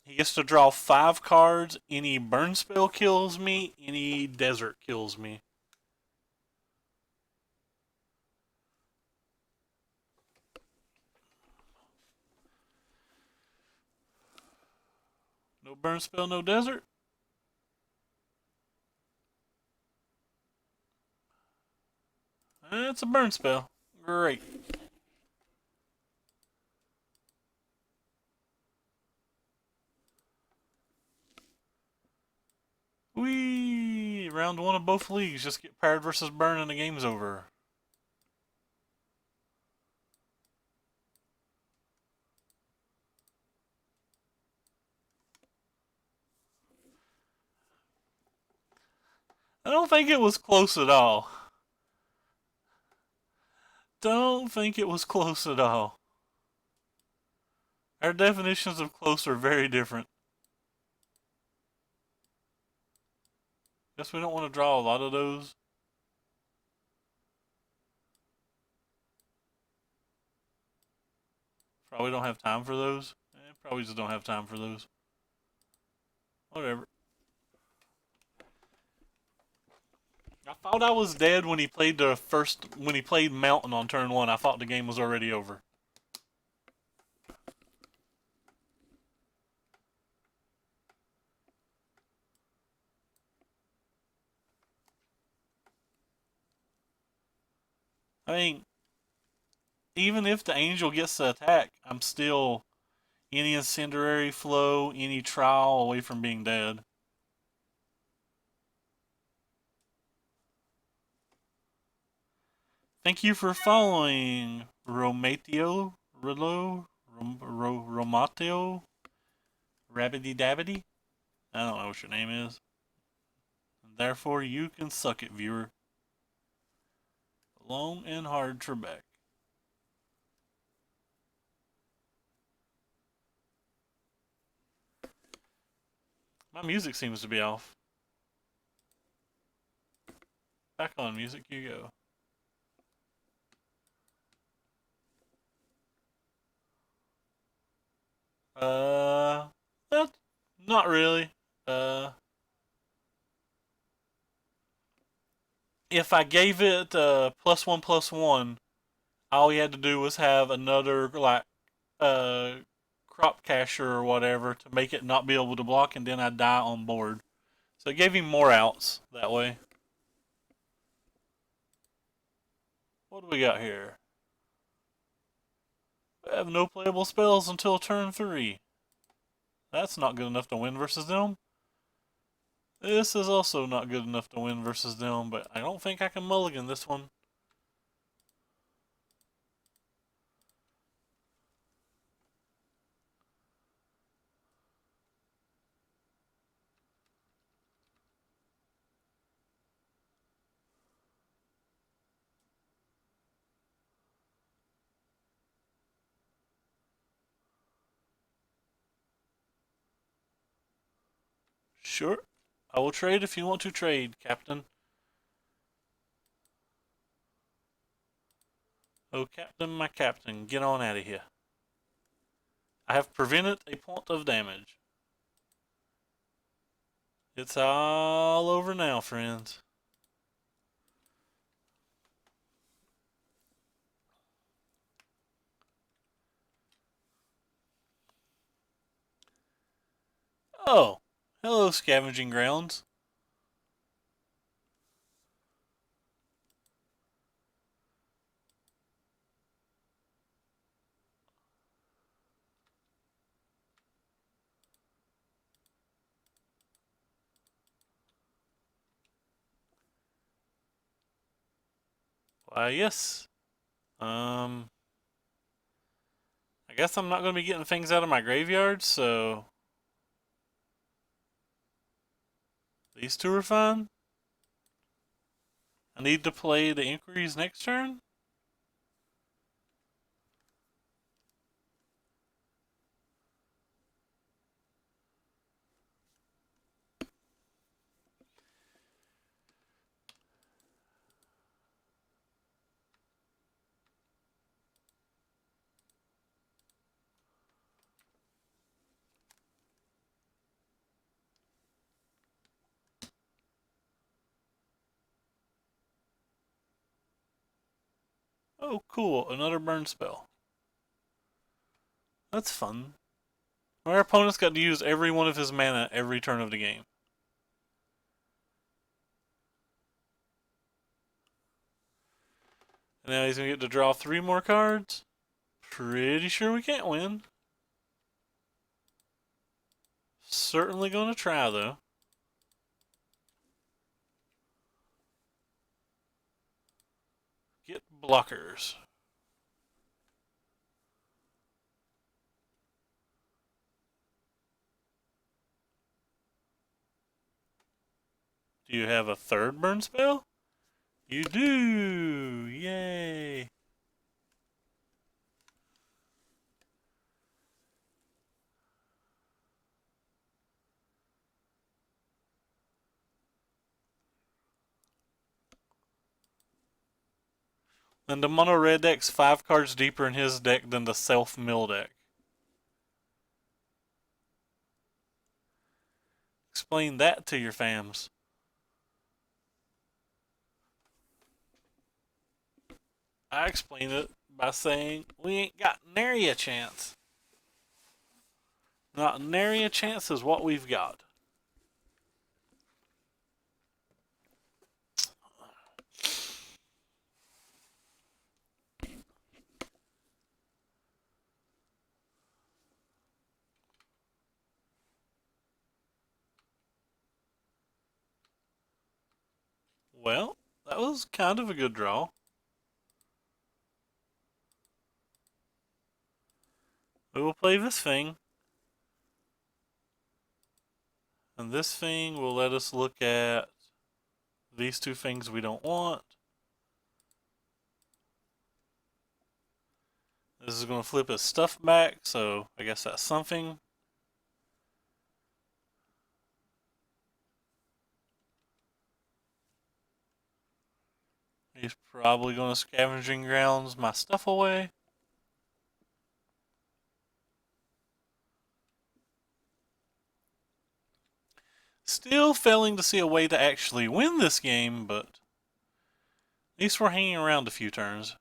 He gets to draw 5 cards. Any burn spell kills me. Any desert kills me. No burn spell, no desert. It's a burn spell. Great. Whee! Round 1 of both leagues. Just get paired versus burn and the game's over. I don't think it was close at all. Don't think it was close at all. Our definitions of close are very different. Guess we don't want to draw a lot of those. Probably don't have time for those. Probably just don't have time for those. Whatever. I thought I was dead when he played when he played Mountain on turn 1. I thought the game was already over. I mean, even if the angel gets to attack, I'm still any incendiary flow, any trial away from being dead. Thank you for following Romatio, Romatio, Rabbity Dabbity. I don't know what your name is. And therefore, you can suck it, viewer. Long and hard Trebek. My music seems to be off. Back on music, you go. That, not really. If I gave it +1/+1, all you had to do was have another like crop cacher or whatever to make it not be able to block, and then I'd die on board. So it gave him more outs that way. What do we got here? We have no playable spells until turn 3. That's not good enough to win versus them. This is also not good enough to win versus them, but I don't think I can mulligan this one. Sure. I will trade if you want to trade, Captain. Oh, Captain, my Captain, get on out of here. I have prevented a point of damage. It's all over now, friends. Oh, hello, scavenging grounds. Why, yes. I guess I'm not going to be getting things out of my graveyard, so these two are fine. I need to play the inquiries next turn. Oh, cool, another burn spell. That's fun. Our opponent's got to use every one of his mana every turn of the game. And now he's going to get to draw 3 more cards. Pretty sure we can't win. Certainly going to try, though. Get blockers. Do you have a third burn spell? You do! Yay! And the mono red deck's 5 cards deeper in his deck than the self mill deck. Explain that to your fams. I explain it by saying we ain't got nary a chance. Not nary a chance is what we've got. Well, that was kind of a good draw. We will play this thing. And this thing will let us look at these 2 things we don't want. This is going to flip his stuff back, so I guess that's something. He's probably going to scavenging grounds my stuff away. Still failing to see a way to actually win this game, but at least we're hanging around a few turns.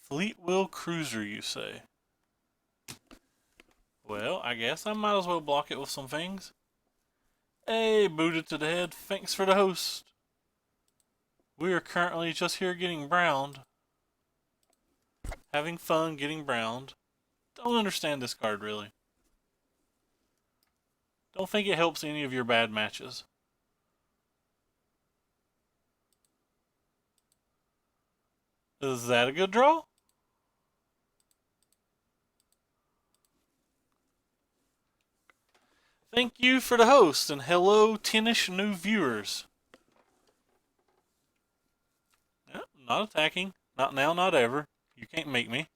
Fleet Wheel Cruiser, you say? Well, I guess I might as well block it with some things. Hey, booted to the head. Thanks for the host. We are currently just here getting browned. Having fun getting browned. Don't understand this card, really. Don't think it helps any of your bad matches. Is that a good draw? Thank you for the host, and hello, 10-ish new viewers. Yep, not attacking. Not now, not ever. You can't make me.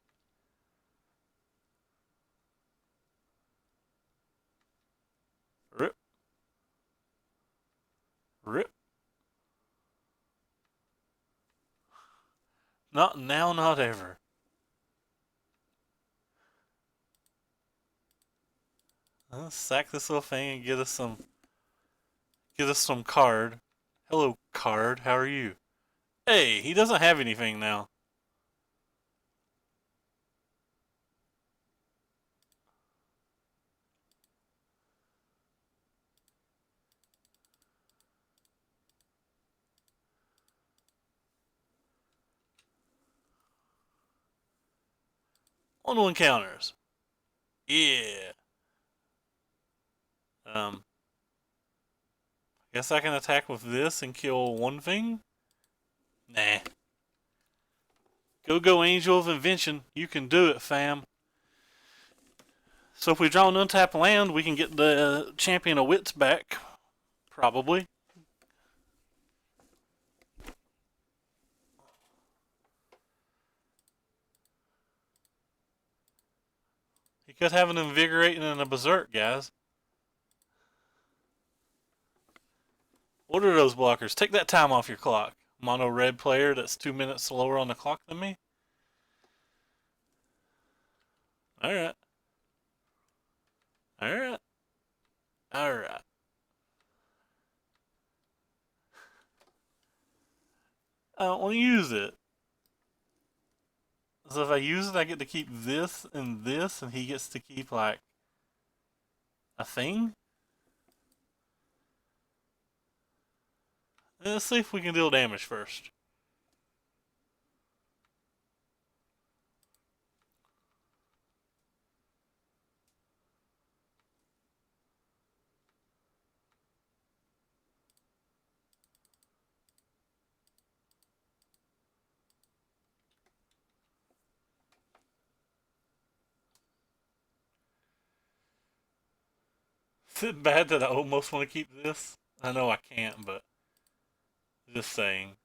Rip. Rip. Not now, not ever. Let's sack this little thing and get us some card. Hello, card. How are you? Hey, he doesn't have anything now. On encounters. Yeah. Guess I can attack with this and kill one thing? Nah. Go, Angel of Invention. You can do it, fam. So if we draw an untapped land, we can get the Champion of Wits back. Probably. He could have an Invigorating and a Berserk, guys. What are those blockers? Take that time off your clock. Mono red player that's 2 minutes slower on the clock than me. Alright. Alright. Alright. I don't want to use it. So if I use it, I get to keep this, and he gets to keep, like, a thing? Let's see if we can deal damage first. Is it bad that I almost want to keep this? I know I can't, but just saying.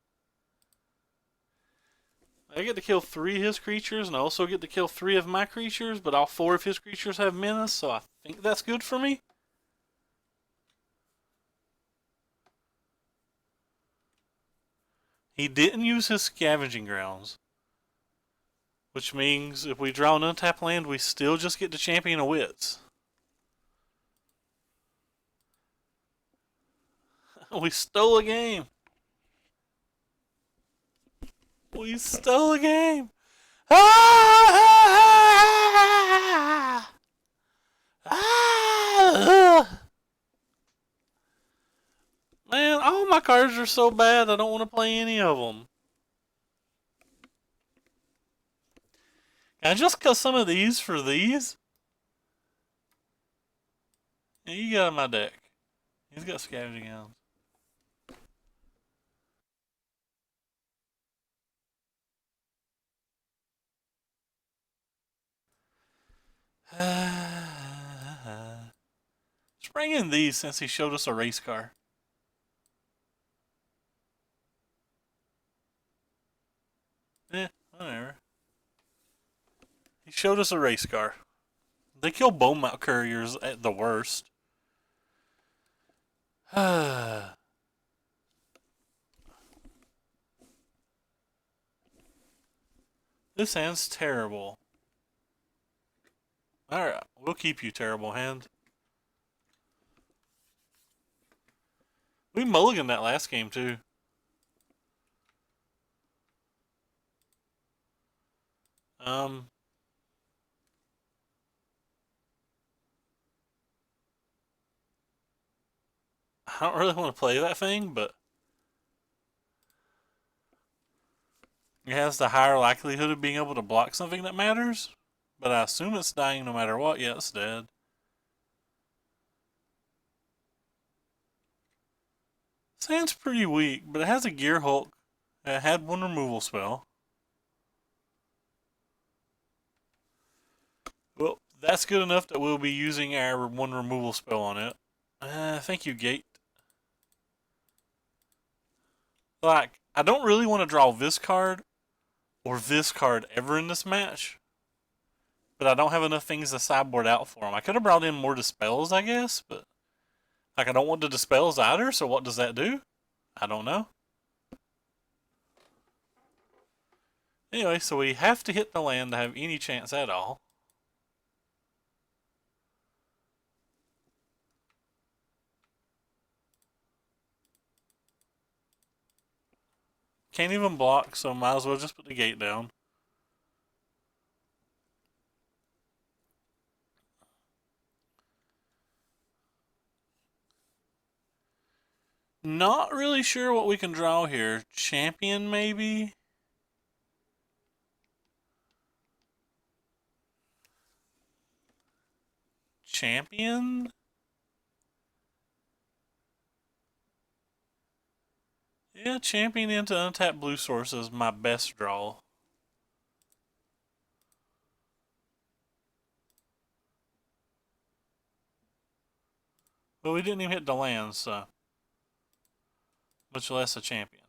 I get to kill 3 of his creatures, and I also get to kill 3 of my creatures, but all 4 of his creatures have menace, so I think that's good for me. He didn't use his Scavenging Grounds, which means if we draw an untapped land, we still just get the Champion of Wits. We stole a game. We stole a game. Ah! Ah! Man, all my cards are so bad, I don't want to play any of them. Can I just cut some of these for these? Yeah, you got in my deck. He's got Scavenging Grounds. Let's bring in these since he showed us a race car. Whatever. He showed us a race car. They kill Bowmount Couriers at the worst. This hand's terrible. Alright, we'll keep you, terrible hand. We mulliganed that last game, too. I don't really want to play that thing, but It has the higher likelihood of being able to block something that matters, but I assume it's dying no matter what. Yeah, it's dead. Sand's pretty weak, but it has a Gear Hulk. It had one removal spell. Well, that's good enough that we'll be using our one removal spell on it. Thank you, Gate. Like, I don't really want to draw this card or this card ever in this match, but I don't have enough things to sideboard out for them. I could have brought in more Dispels, I guess, but like I don't want the Dispels either, so what does that do? I don't know. Anyway, so we have to hit the land to have any chance at all. Can't even block, so might as well just put the gate down. Not really sure what we can draw here. Champion, maybe? Champion? Yeah, champion into untapped blue source is my best draw. But we didn't even hit the land, so. Much less a champion.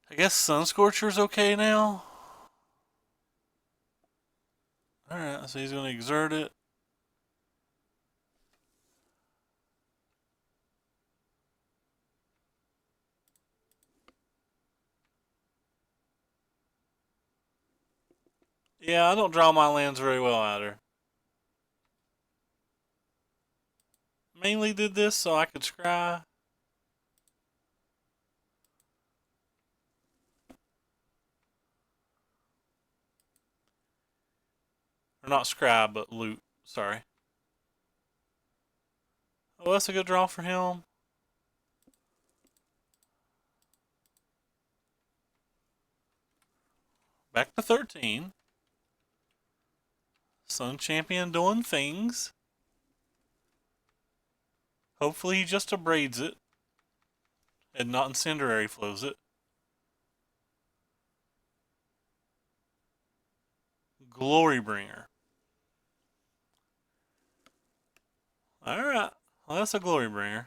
I guess Sunscorcher's okay now. Alright, so he's going to exert it. Yeah, I don't draw my lands very well either. Mainly did this so I could scry. Or not scry, but loot. Sorry. Oh, that's a good draw for him. Back to 13. Sun Champion doing things. Hopefully he just abrades it. And not incendiary flows it. Glorybringer. Alright. Well, that's a Glorybringer.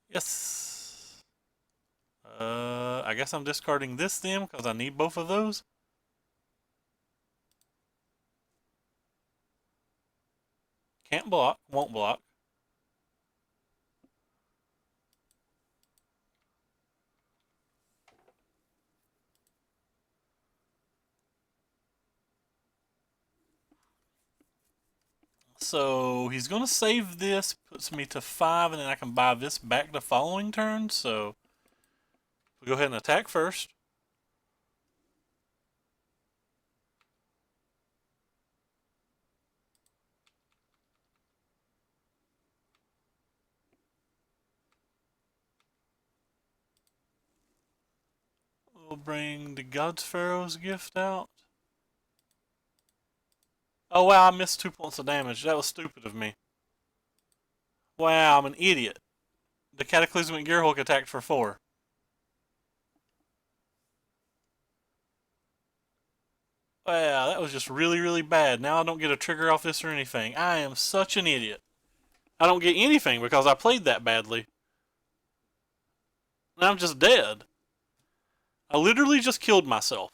Yes. I guess I'm discarding this then because I need both of those. Can't block, won't block. So he's going to save this, puts me to 5, and then I can buy this back the following turn. So we'll go ahead and attack first. We'll bring the God-Pharaoh's gift out. Oh wow, I missed 2 points of damage. That was stupid of me. Wow, I'm an idiot. The Cataclysmic Gearhulk attacked for 4. Wow, that was just really, really bad. Now I don't get a trigger off this or anything. I am such an idiot. I don't get anything because I played that badly. And I'm just dead. I literally just killed myself.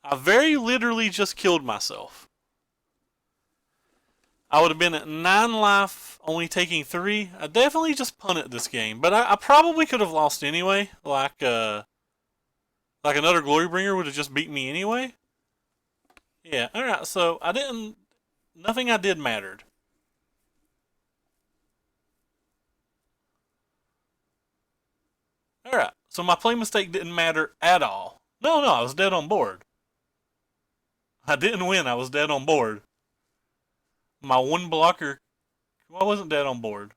I very literally just killed myself. I would have been at 9 life, only taking 3. I definitely just punted this game, but I probably could have lost anyway. Like another Glory Bringer would have just beat me anyway. Yeah, alright, so I didn't. Nothing I did mattered. Alright, so my play mistake didn't matter at all. No, I was dead on board. I didn't win, I was dead on board. My one blocker, well, I wasn't dead on board.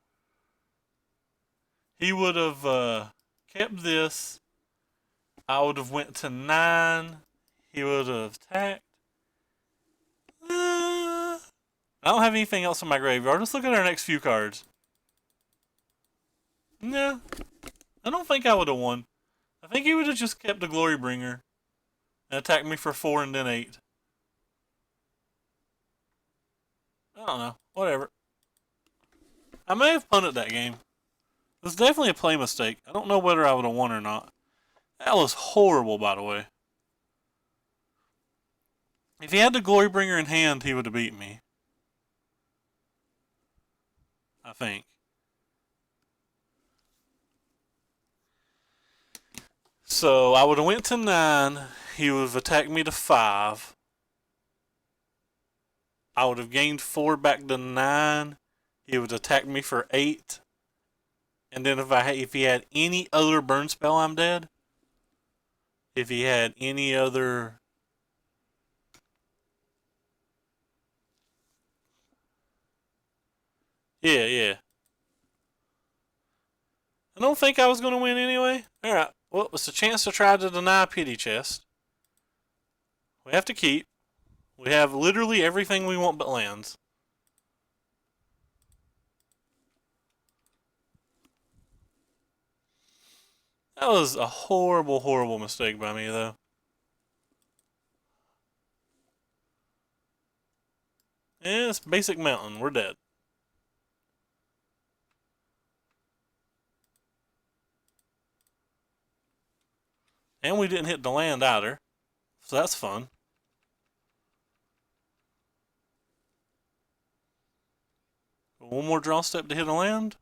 He would have kept this. I would have went to 9. He would have attacked. I don't have anything else in my graveyard. Let's look at our next few cards. Nah, I don't think I would have won. I think he would have just kept the Glory Bringer and attacked me for 4 and then 8. I don't know. Whatever. I may have punted that game. It was definitely a play mistake. I don't know whether I would have won or not. That was horrible, by the way. If he had the Glory Bringer in hand, he would have beat me. I think. So I would have went to 9. He would have attacked me to 5. I would have gained 4 back to 9. He would attack me for 8. And then if he had any other burn spell, I'm dead. If he had any other... Yeah. I don't think I was going to win anyway. Alright, well, it's a chance to try to deny Pity Chest. We have to keep. We have literally everything we want but lands. That was a horrible, horrible mistake by me, though. Yeah, it's basic mountain. We're dead. And we didn't hit the land either. So that's fun. One more draw step to hit a land.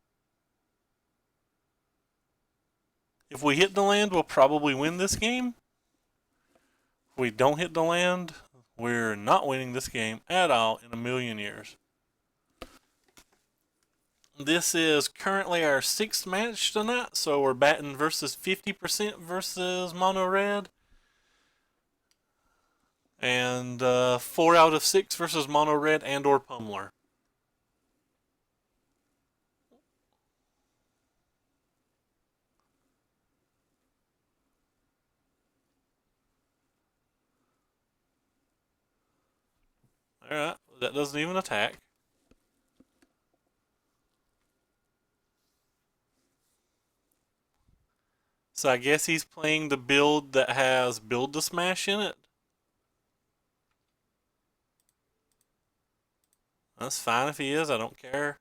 If we hit the land, we'll probably win this game. If we don't hit the land, we're not winning this game at all in a million years. This is currently our 6th match tonight, so we're batting versus 50% versus Mono Red. And 4 out of 6 versus Mono Red and or Pummeler. Alright, that doesn't even attack. So I guess he's playing the build that has Build to Smash in it. That's fine if he is, I don't care.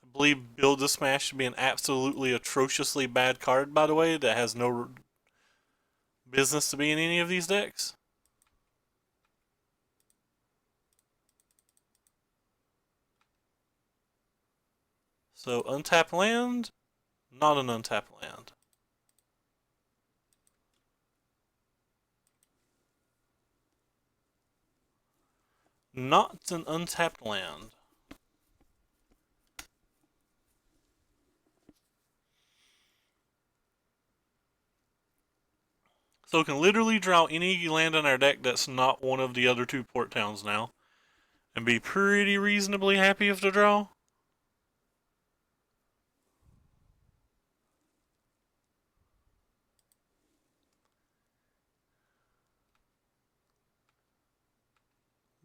I believe Build to Smash should be an absolutely atrociously bad card, by the way, that has no business to be in any of these decks. So untap land, not an untapped land. Not an untapped land. So it can literally draw any land in our deck that's not one of the other 2 port towns now. And be pretty reasonably happy with the draw.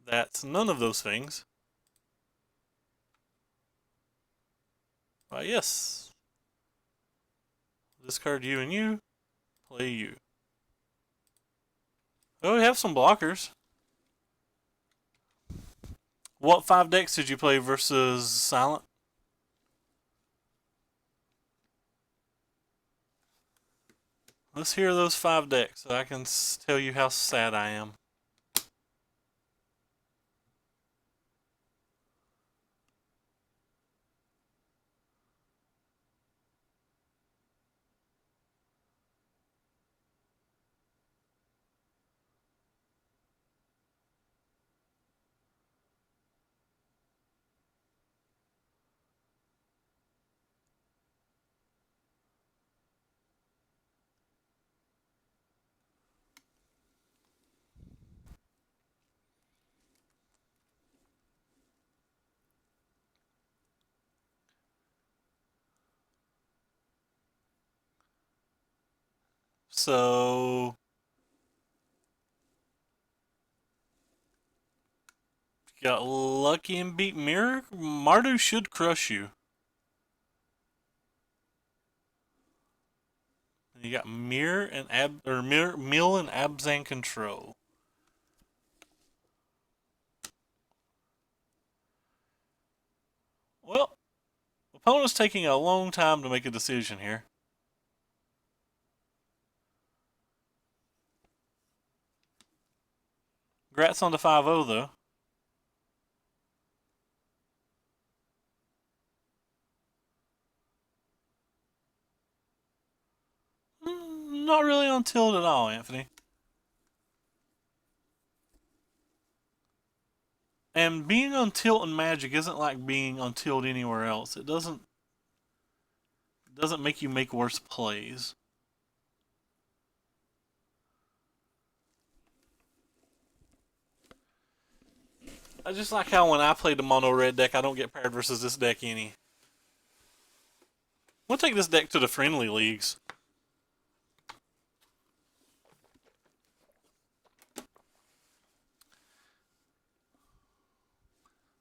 That's none of those things. Why, yes. Discard you and you. Play you. Oh, we have some blockers. What 5 decks did you play versus Silent? Let's hear those 5 decks so I can tell you how sad I am. So, got lucky and beat Mirror? Mardu should crush you. You got Mirror and Mill and Abzan control. Well, opponent's taking a long time to make a decision here. Congrats on the 5-0 though. Not really on tilt at all, Anthony. And being on tilt in Magic isn't like being on tilt anywhere else. It doesn't make you make worse plays. I just like how when I play the mono red deck, I don't get paired versus this deck any. We'll take this deck to the friendly leagues.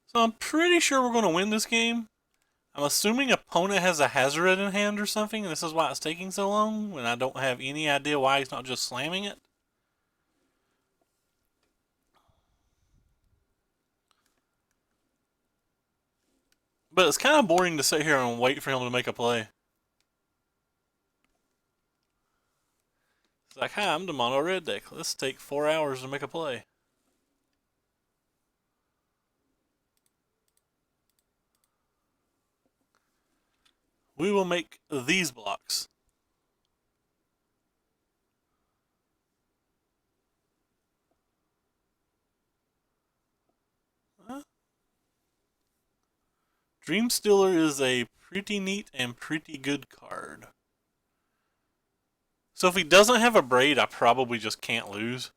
So I'm pretty sure we're going to win this game. I'm assuming opponent has a Hazoret in hand or something, and this is why it's taking so long, and I don't have any idea why he's not just slamming it. But it's kind of boring to sit here and wait for him to make a play. It's like, hi, I'm the mono red deck. Let's take 4 hours to make a play. We will make these blocks. Dream Stealer is a pretty neat and pretty good card. So if he doesn't have a braid, I probably just can't lose.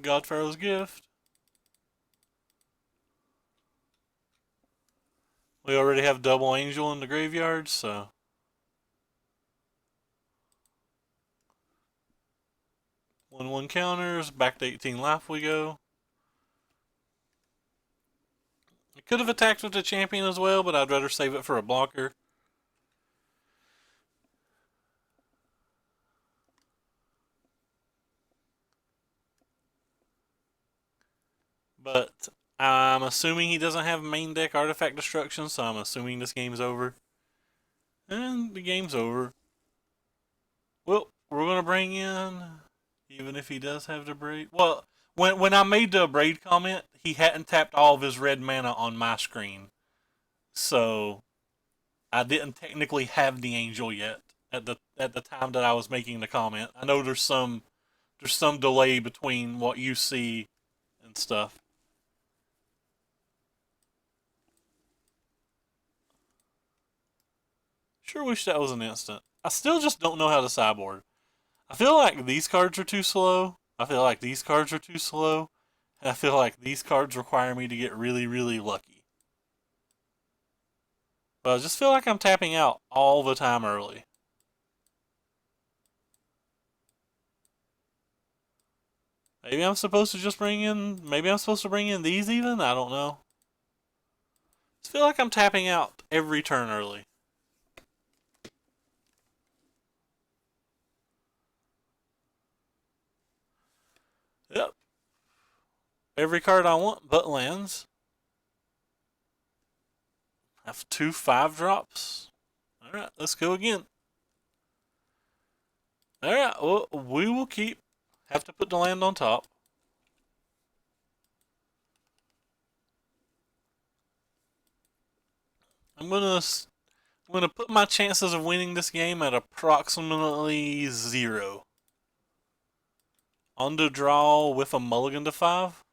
God-Pharaoh's Gift. We already have Double Angel in the graveyard, so 1/1 counters, back to 18 life we go. I could have attacked with the champion as well, but I'd rather save it for a blocker. But I'm assuming he doesn't have main deck artifact destruction, so I'm assuming this game's over. And the game's over. Well, we're gonna bring in, even if he does have the braid. Well, when I made the braid comment, he hadn't tapped all of his red mana on my screen, so I didn't technically have the angel yet at the time that I was making the comment. I know there's some delay between what you see and stuff. Sure wish that was an instant. I still just don't know how to sideboard. I feel like these cards are too slow. I feel like these cards are too slow. And I feel like these cards require me to get really, really lucky. But I just feel like I'm tapping out all the time early. Maybe I'm supposed to just bring in. Maybe I'm supposed to bring in these even? I don't know. I just feel like I'm tapping out every turn early. Yep. Every card I want but lands. Have 2 5-drops. Alright, let's go again. Alright, well, we will keep. Have to put the land on top. I'm gonna put my chances of winning this game at approximately 0. On the draw with a mulligan to 5.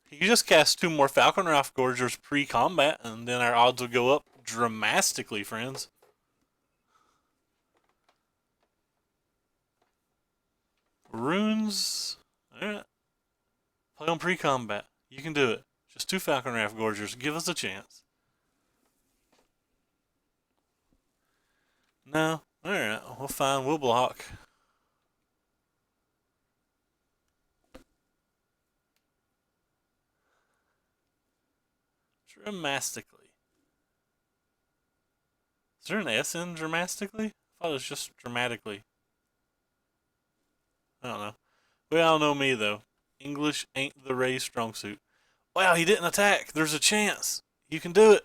You just cast 2 more Falconrath Gorgers pre-combat, and then our odds will go up dramatically, friends. Runes. Alright. Play on pre-combat. You can do it. Just 2 Falconrath Gorgers. Give us a chance. No. Alright. Well, fine. We'll block. Dramatically. Is there an S in dramatically? I thought it was just dramatically. I don't know. We all know me, though. English ain't the Ray's strong suit. Wow, he didn't attack. There's a chance. You can do it.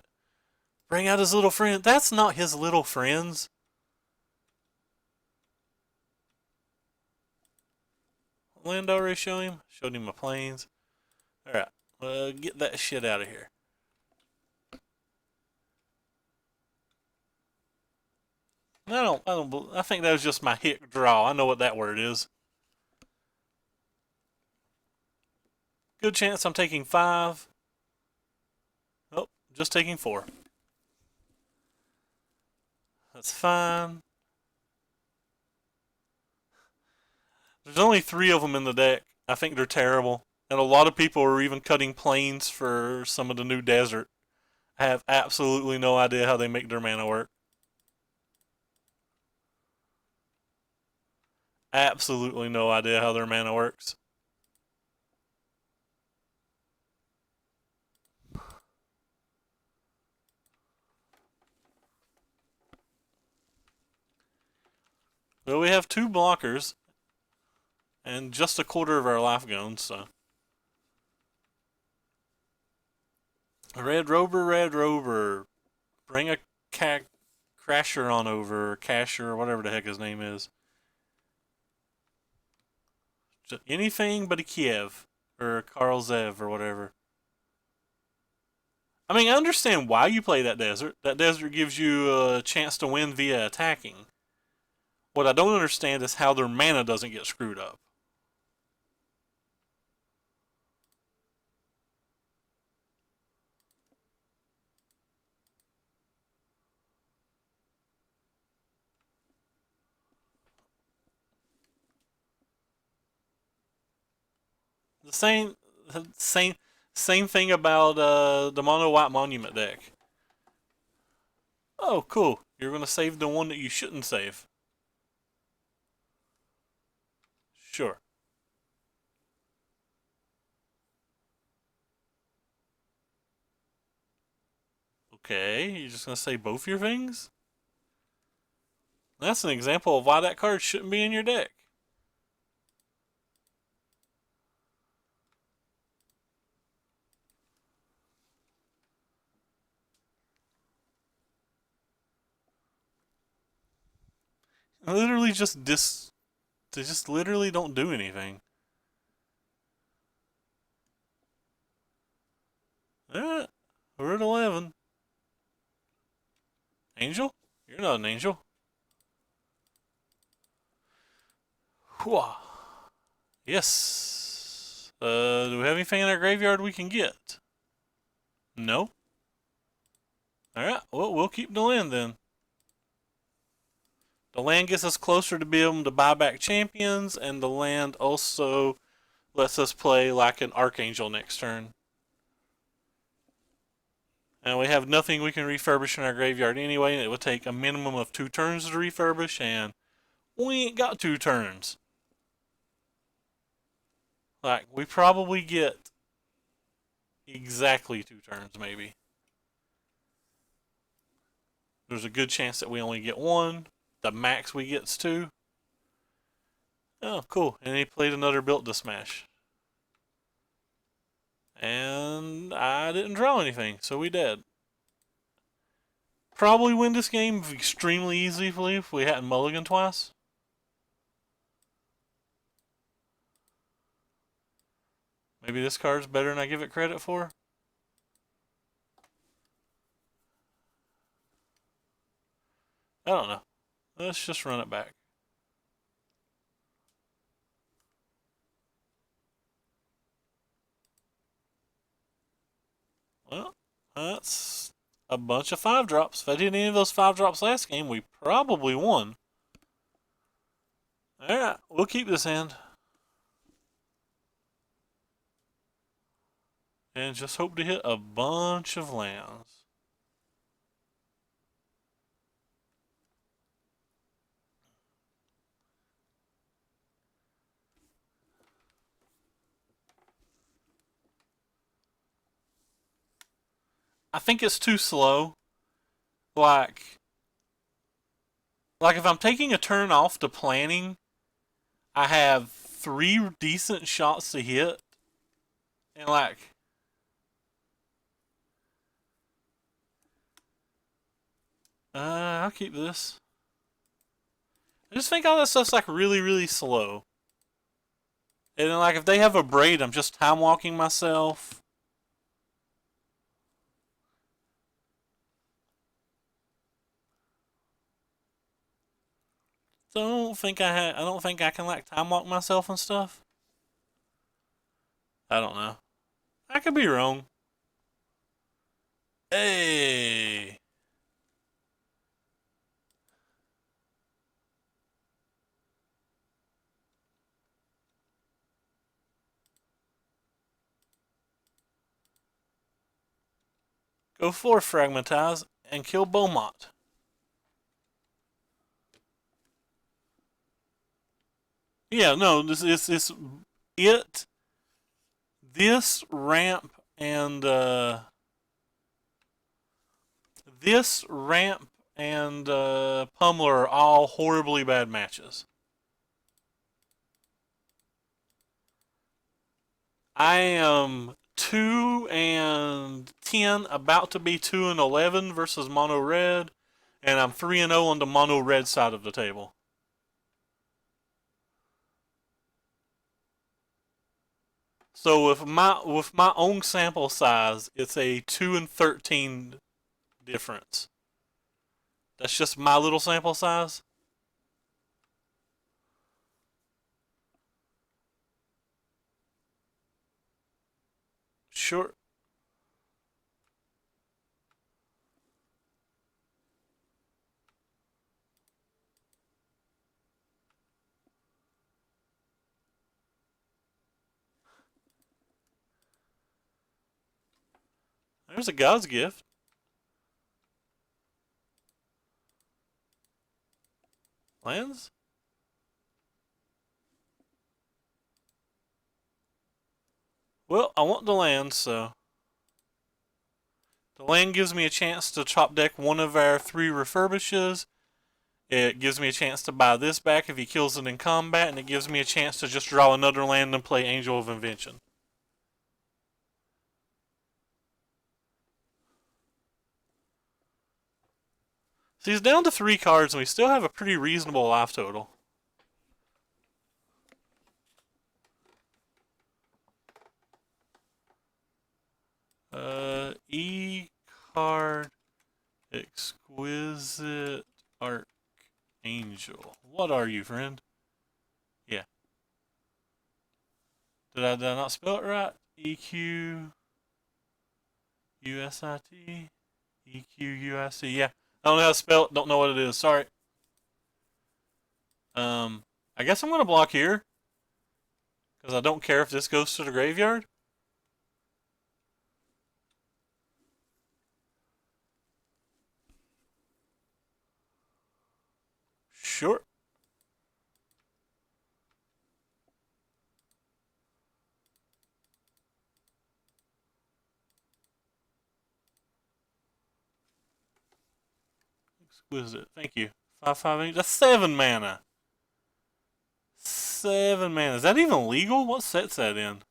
Bring out his little friend. That's not his little friends. Land already show him? Showed him my planes. Alright. Get that shit out of here. I think that was just my hick draw. I know what that word is. Good chance I'm taking 5. Oh, just taking 4. That's fine. There's only 3 of them in the deck. I think they're terrible. And a lot of people are even cutting planes for some of the new desert. I have absolutely no idea how they make their mana work. Absolutely no idea how their mana works. Well, we have 2 blockers. And just a quarter of our life gone, so. Red Rover. Bring a Crasher on over, Casher, whatever the heck his name is. Just anything but a Kiev, or Karl Zev, or whatever. I mean, I understand why you play that desert. That desert gives you a chance to win via attacking. What I don't understand is how their mana doesn't get screwed up. The same thing about the Mono White Monument deck. Oh, cool. You're gonna save the one that you shouldn't save. Sure. Okay, you're just gonna say both your things? That's an example of why that card shouldn't be in your deck. Literally they just literally don't do anything. Alright, we're at 11. Angel? You're not an angel. Whoa. Yes. Do we have anything in our graveyard we can get? No. Alright, well, we'll keep the land then. The land gets us closer to be able to buy back champions, and the land also lets us play like an Archangel next turn. And we have nothing we can refurbish in our graveyard anyway. It would take a minimum of 2 turns to refurbish, and we ain't got 2 turns. Like, we probably get exactly 2 turns, maybe. There's a good chance that we only get 1. The max we get's 2. Oh, cool. And he played another Built to Smash. And I didn't draw anything, so we dead. Probably win this game extremely easily if we hadn't mulliganed twice. Maybe this card's better than I give it credit for. I don't know. Let's just run it back. Well, that's a bunch of 5-drops. If I did any of those 5-drops last game, we probably won. Alright, we'll keep this hand. And just hope to hit a bunch of lands. I think it's too slow. Like if I'm taking a turn off to planning, I have 3 decent shots to hit. And I'll keep this. I just think all that stuff's really, really slow. And then if they have a braid, I'm just time walking myself. So I don't think I can time walk myself and stuff. I don't know. I could be wrong. Hey. Go for Fragmentize and kill Beaumont. Yeah, no, this is it. This ramp and Pummeler are all horribly bad matches. I am 2-10, about to be 2-11 versus Mono Red, and I'm 3-0 on the Mono Red side of the table. So with my own sample size, it's a 2-13 difference. That's just my little sample size. Sure. There's a God's gift. Lands? Well, I want the land, so. The land gives me a chance to top deck one of our 3 refurbishes. It gives me a chance to buy this back if he kills it in combat, and it gives me a chance to just draw another land and play Angel of Invention. So he's down to 3 cards, and we still have a pretty reasonable life total. E-card, Exquisite Archangel. What are you, friend? Yeah. Did I not spell it right? E-Q-U-S-I-T? E-Q-U-I-C. Yeah. I don't know how to spell it. Don't know what it is. Sorry. I guess I'm going to block here. Because I don't care if this goes to the graveyard. Sure. Exquisite. Thank you. 5/5. That's 7 mana. 7 mana. Is that even legal? What set's that in?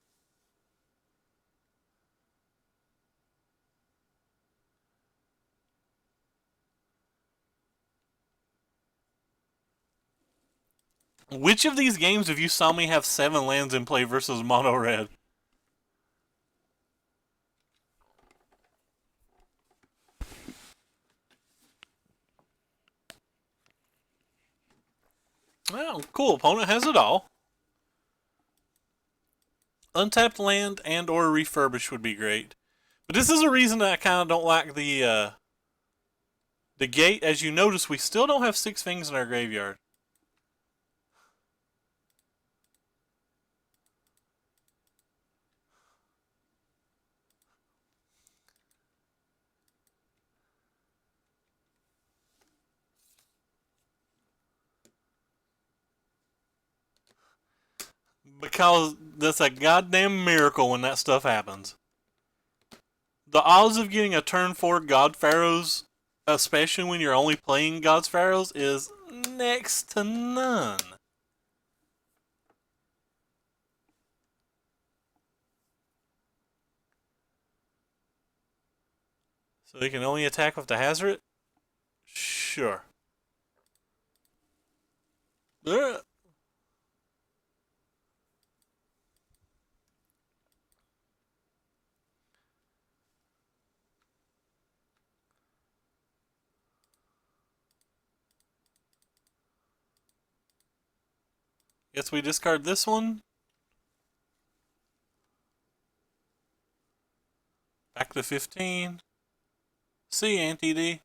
Which of these games have you saw me have 7 lands in play versus mono red? Well, cool. Opponent has it all. Untapped land and or refurbish would be great. But this is a reason that I kind of don't like the gate. As you notice, we still don't have 6 things in our graveyard. Because that's a goddamn miracle when that stuff happens. The odds of getting a turn 4 God-Pharaohs, especially when you're only playing God-Pharaohs, is next to none. So they can only attack with the Hazard? Sure. Guess we discard this one. Back to 15. See, Auntie D.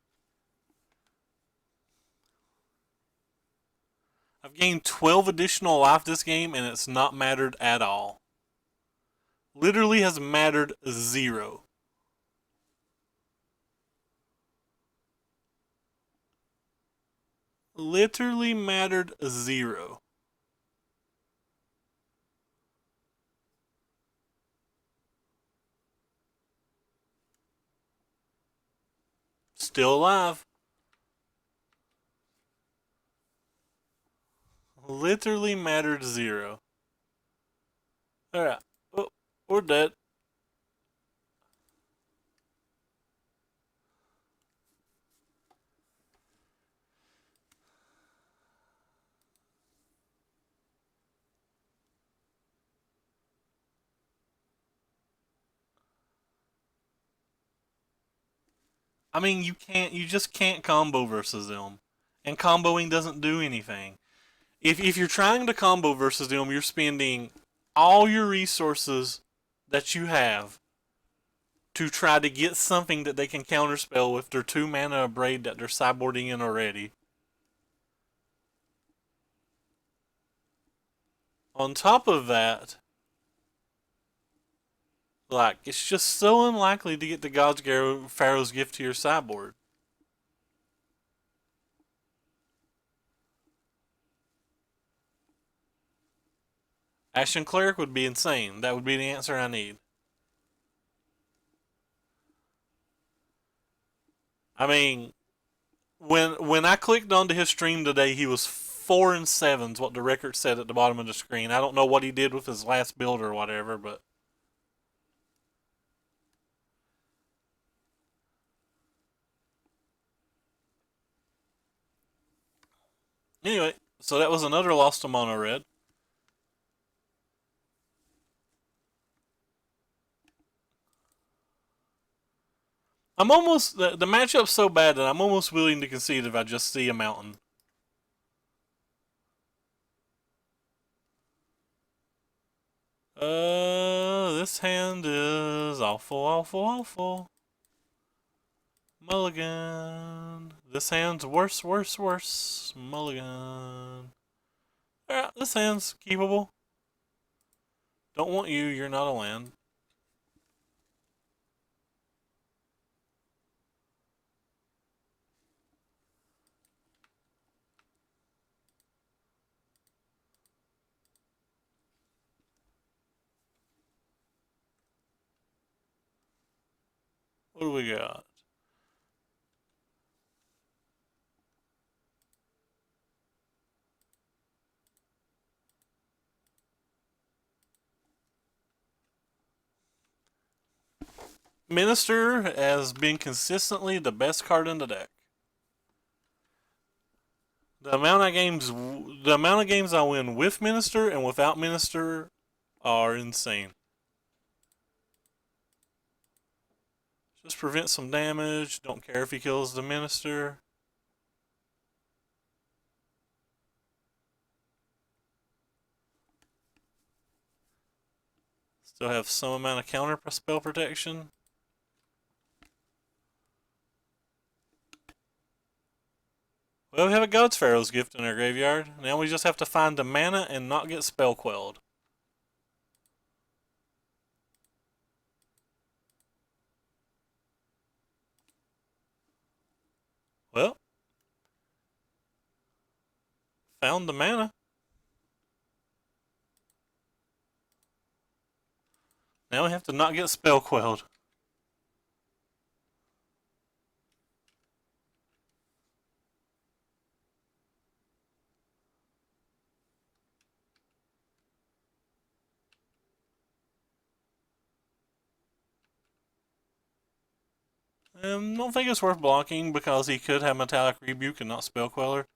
I've gained 12 additional life this game, and it's not mattered at all. Literally has mattered 0. Literally mattered 0. Still alive. Literally mattered 0. Alright. Oh, we're dead. I mean, you just can't combo versus them. And comboing doesn't do anything. If you're trying to combo versus them, you're spending all your resources that you have to try to get something that they can counterspell with their 2 mana Abrade that they're sideboarding in already. On top of that, like, it's just so unlikely to get the God-Pharaoh's Gift to your sideboard. Ashen Cleric would be insane. That would be the answer I need. I mean, when I clicked onto his stream today, he was 4 and 7's what the record said at the bottom of the screen. I don't know what he did with his last build or whatever, but anyway, so that was another loss to mono red. I'm almost the matchup's so bad that I'm almost willing to concede if I just see a mountain. This hand is awful, awful, awful. Mulligan. This hand's worse, worse, worse. Mulligan. Alright, this hand's keepable. Don't want you, you're not a land. What do we got? Minister has been consistently the best card in the deck. The amount of games I win with Minister and without Minister are insane. Just prevent some damage. Don't care if he kills the Minister. Still have some amount of counter spell protection. Well, we have a God-Pharaoh's gift in our graveyard. Now we just have to find the mana and not get spell quelled. Well, found the mana. Now we have to not get spell quelled. Don't think it's worth blocking because he could have Metallic Rebuke and not Spell Queller.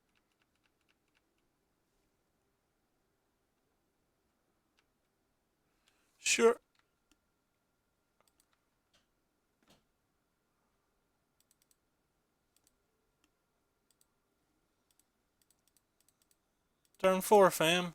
Sure. Turn 4, fam.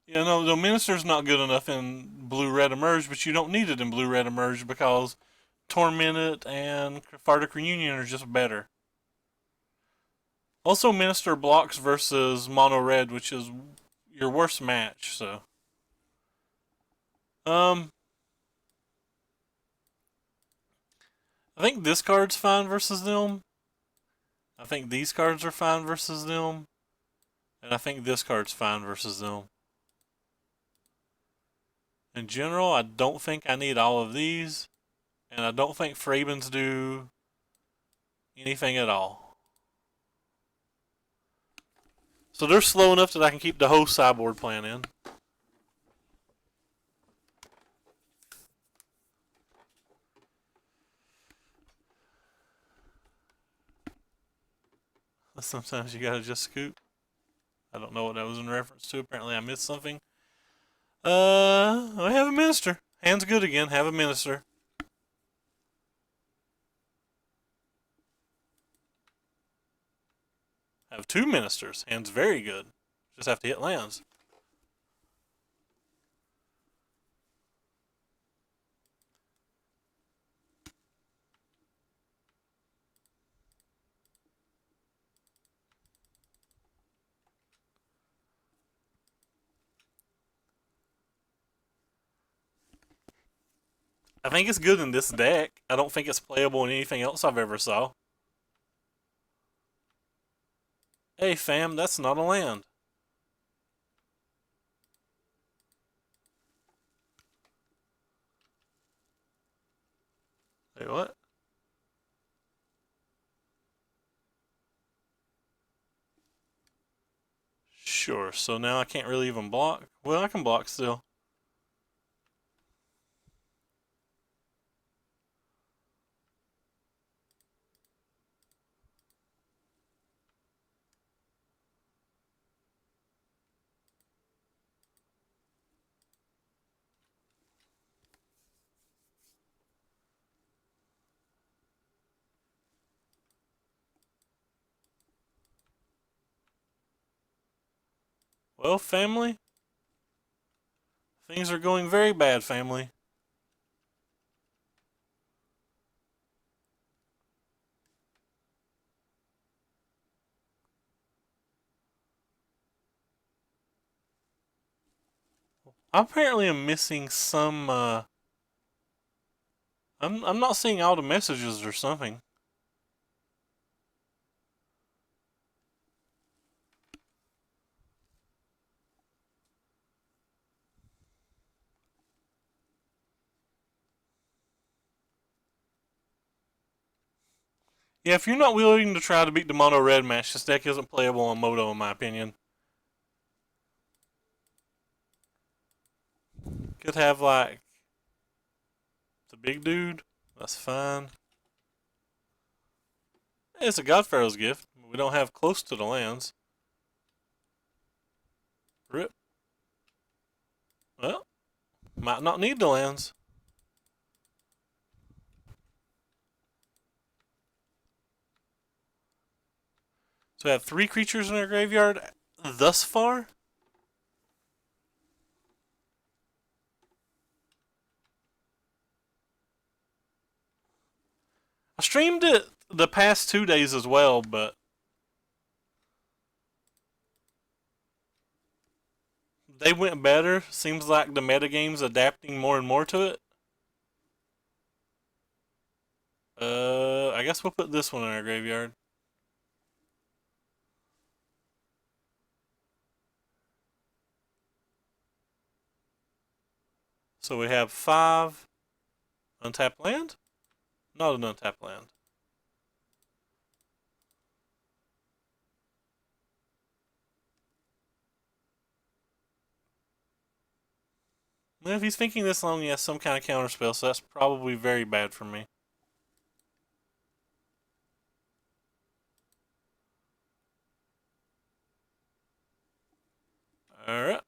Yeah, no, the Minister's not good enough in Blue-Red Emerge, but you don't need it in Blue-Red Emerge because Tormented and Cathartic Reunion are just better. Also, Minister blocks versus Mono Red, which is your worst match, so. I think this card's fine versus them. I think these cards are fine versus them. And I think this card's fine versus them. In general, I don't think I need all of these. And I don't think Frabens do anything at all. So they're slow enough that I can keep the whole sideboard plan in. Sometimes you gotta just scoop. I don't know what that was in reference to. Apparently I missed something. I have a Minister. Hand's good again. Have a Minister. Have 2 Ministers. Hand's very good. Just have to hit lands. I think it's good in this deck. I don't think it's playable in anything else I've ever saw. Hey fam, that's not a land. Wait, what? Sure, so now I can't really even block. Well, I can block still. Well, family, things are going very bad, family. I apparently am missing some, I'm not seeing all the messages or something. Yeah, if you're not willing to try to beat the mono red match, this deck isn't playable on Moto, in my opinion. Could have like the big dude. That's fine. It's a God-Pharaoh's gift. We don't have close to the lands. Rip. Well, might not need the lands. So we have 3 creatures in our graveyard thus far. I streamed it the past 2 days as well, but they went better. Seems like the metagame's adapting more and more to it. I guess we'll put this one in our graveyard. So we have 5 untapped land? Not an untapped land. Well, if he's thinking this long, he has some kind of counterspell, so that's probably very bad for me. Alright.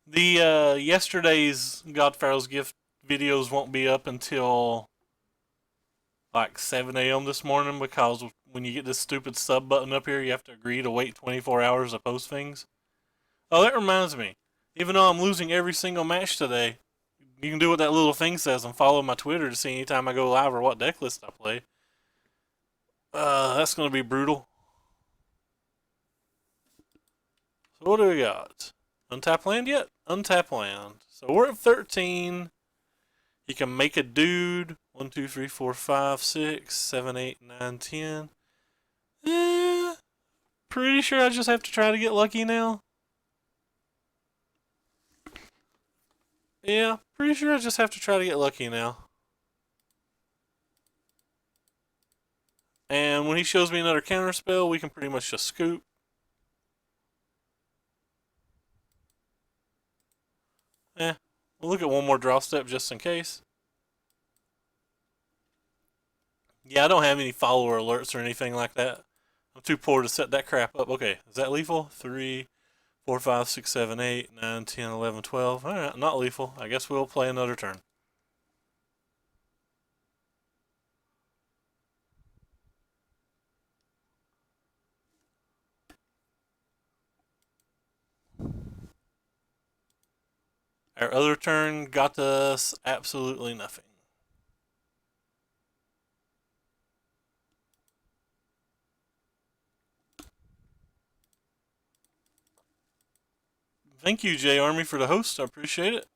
The yesterday's God-Pharaoh's gift videos won't be up until like 7 a.m. this morning because when you get this stupid sub button up here, you have to agree to wait 24 hours to post things. Oh, that reminds me. Even though I'm losing every single match today, you can do what that little thing says and follow my Twitter to see anytime I go live or what deck list I play. That's going to be brutal. So what do we got? Untap land yet? Untap land. So we're at 13. He can make a dude. 1, 2, 3, 4, 5, 6, 7, 8, 9, 10. Pretty sure I just have to try to get lucky now. Yeah, pretty sure I just have to try to get lucky now. And when he shows me another counter spell, we can pretty much just scoop. We'll look at one more draw step just in case. Yeah, I don't have any follower alerts or anything like that. I'm too poor to set that crap up. Okay, is that lethal? 3, 4, 5, 6, 7, 8, 9, 10, 11, 12. Alright, not lethal. I guess we'll play another turn. Our other turn got us absolutely nothing. Thank you, J Army, for the host. I appreciate it.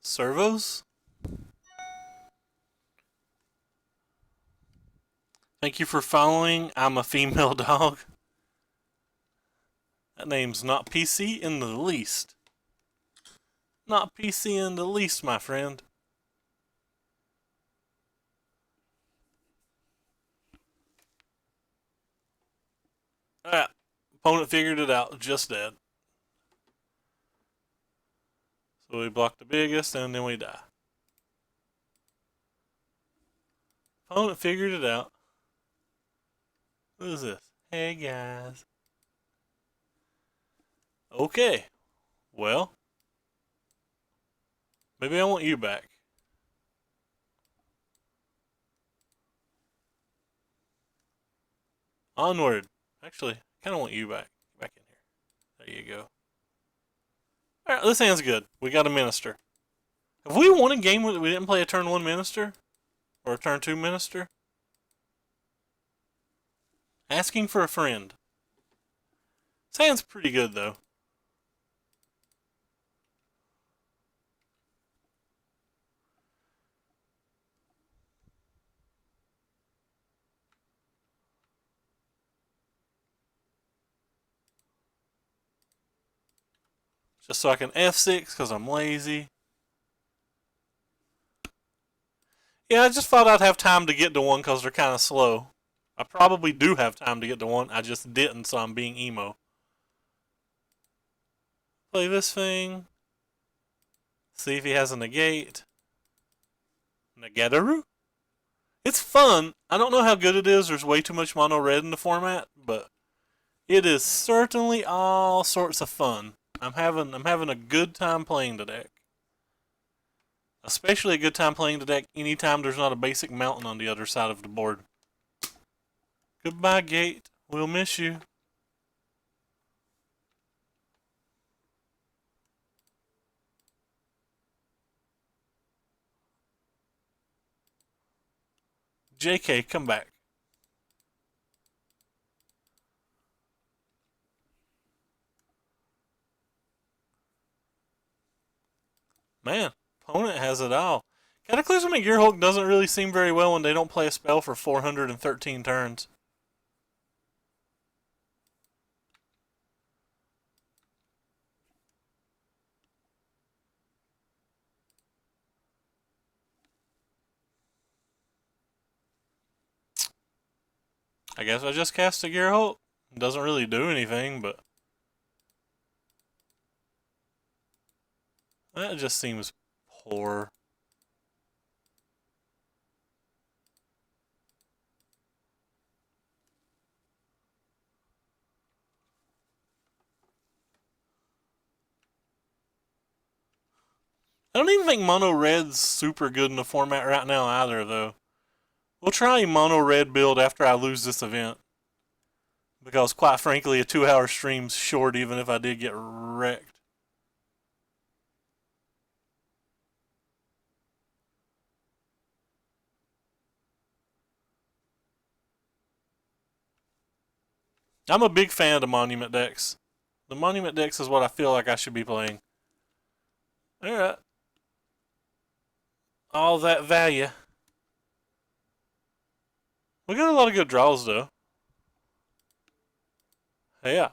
Servos? Thank you for following. I'm a female dog. That name's not PC in the least. Not PC in the least, my friend. Alright. Opponent figured it out. Just dead. So we block the biggest and then we die. Opponent figured it out. What is this? Hey guys. Okay. Well. Maybe I want you back. Onward. Actually, I kind of want you back. Back in here. There you go. Alright, this hand's good. We got a minister. Have we won a game where we didn't play a turn 1 minister? Or a turn 2 minister? Asking for a friend. This hand's pretty good, though. Just so I can F6 because I'm lazy. Yeah, I just thought I'd have time to get to one because they're kind of slow. I probably do have time to get to one. I just didn't, so I'm being emo. Play this thing. See if he has a negate. Negataru? It's fun. I don't know how good it is. There's way too much mono red in the format, but it is certainly all sorts of fun. I'm having a good time playing the deck. Especially a good time playing the deck anytime there's not a basic mountain on the other side of the board. Goodbye, Gate. We'll miss you. JK, come back. Man, opponent has it all. Cataclysmic Gearhulk doesn't really seem very well when they don't play a spell for 413 turns. I guess I just cast a Gearhulk. It doesn't really do anything, but that just seems poor. I don't even think Mono Red's super good in the format right now either, though. We'll try a Mono Red build after I lose this event. Because, quite frankly, a 2-hour stream's short even if I did get wrecked. I'm a big fan of the Monument decks. The Monument decks is what I feel like I should be playing. Alright. All that value. We got a lot of good draws, though. Yeah.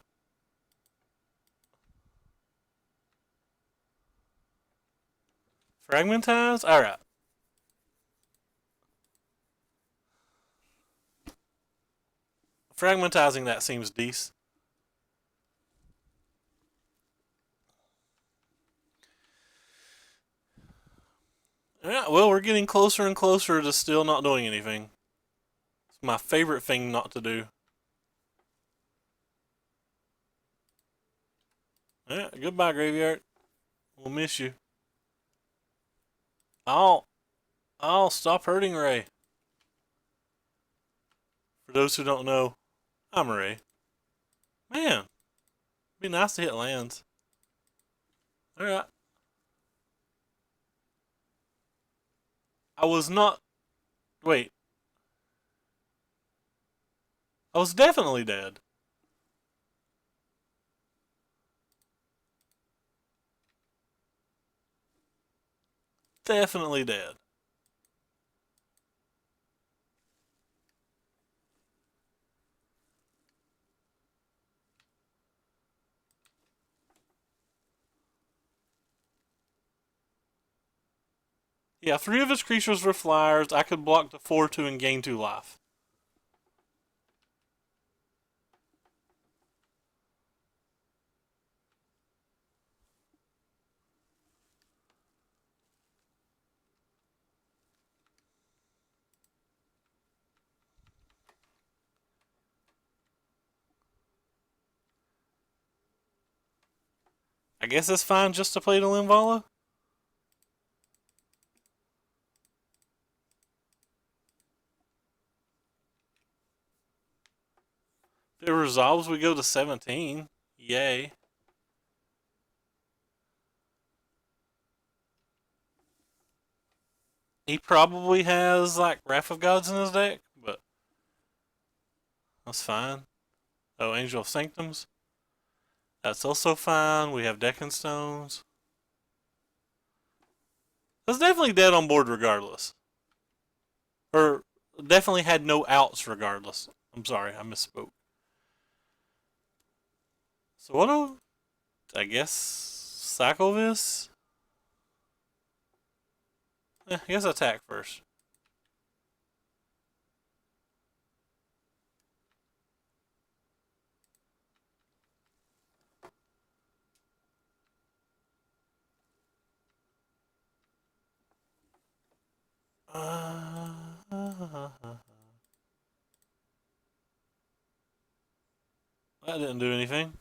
Fragmentize? Alright. Fragmentizing that seems decent. Yeah, well, we're getting closer and closer to still not doing anything. It's my favorite thing not to do. Yeah, goodbye, Graveyard. We'll miss you. Oh, stop hurting Ray. For those who don't know, I'm Ray. Man, it'd be nice to hit lands. Alright. I was not. Wait. I was definitely dead. Definitely dead. Yeah, 3 of his creatures were flyers. I could block the 4-2 and gain 2 life. I guess it's fine just to play the Linvala. If it resolves, we go to 17. Yay. He probably has, like, Wrath of Gods in his deck, but that's fine. Oh, Angel of Sanctums. That's also fine. We have Deccan Stones. That's definitely dead on board regardless. Or definitely had no outs regardless. I'm sorry, I misspoke. So what do I guess cycle this? I guess attack first. That didn't do anything.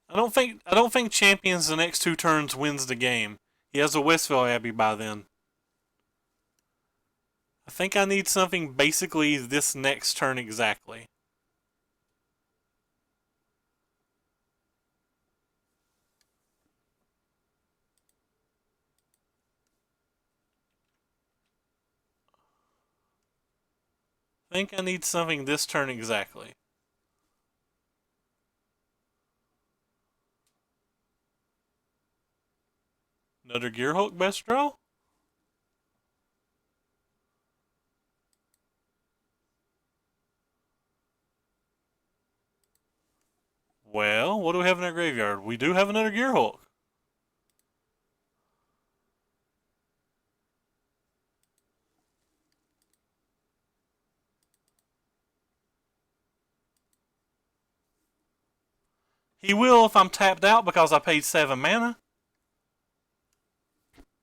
I don't think champions the next 2 turns wins the game. He has a Westville Abbey by then. I think I need something basically this next turn exactly. I think I need something this turn exactly. Another Gearhulk best draw? Well, what do we have in our graveyard? We do have another Gearhulk. He will if I'm tapped out because I paid 7 mana.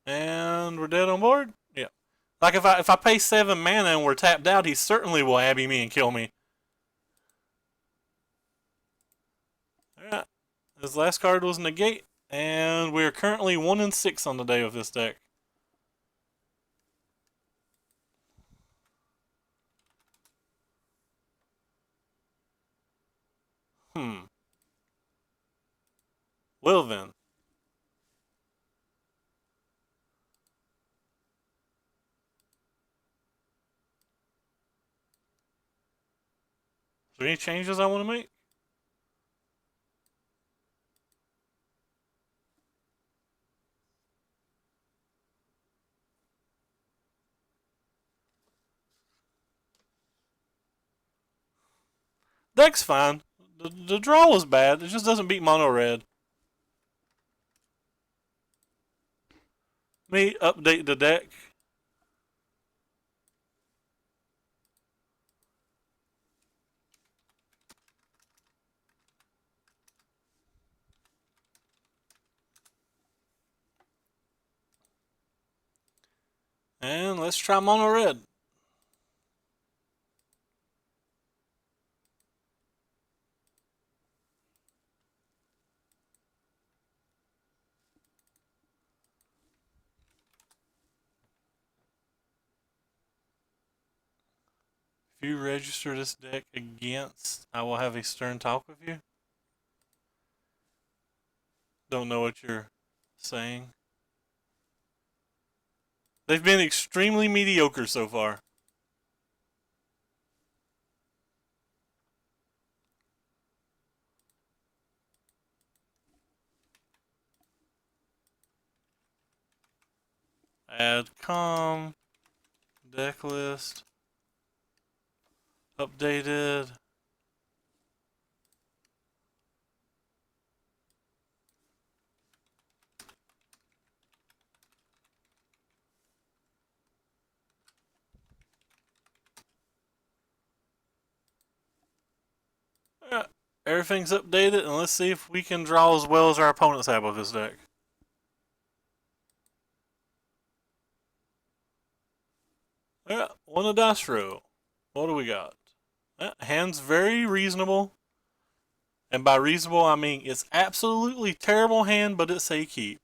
And we're dead on board? Yeah. Like if I pay 7 mana and we're tapped out, he certainly will Abbey me and kill me. Alright. His last card was Negate, and we're currently 1-6 on the day with this deck. Well then. Is there any changes I want to make? Deck's fine. The draw was bad. It just doesn't beat mono red. Let me update the deck. And let's try mono red. If you register this deck against, I will have a stern talk with you. Don't know what you're saying. They've been extremely mediocre so far. Add com, deck list, updated. Yeah, everything's updated, and let's see if we can draw as well as our opponents have with this deck. Yeah, one a dice roll. What do we got? Hand's very reasonable. And by reasonable, I mean it's absolutely terrible hand, but it's a keep.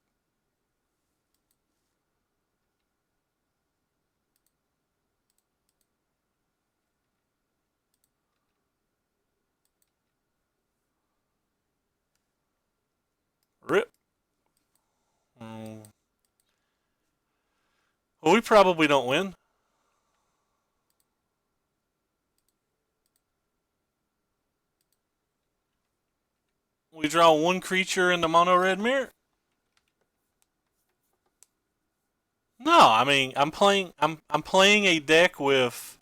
Rip. Well, we probably don't win. We draw one creature in the mono red mirror. No, I mean I'm playing a deck with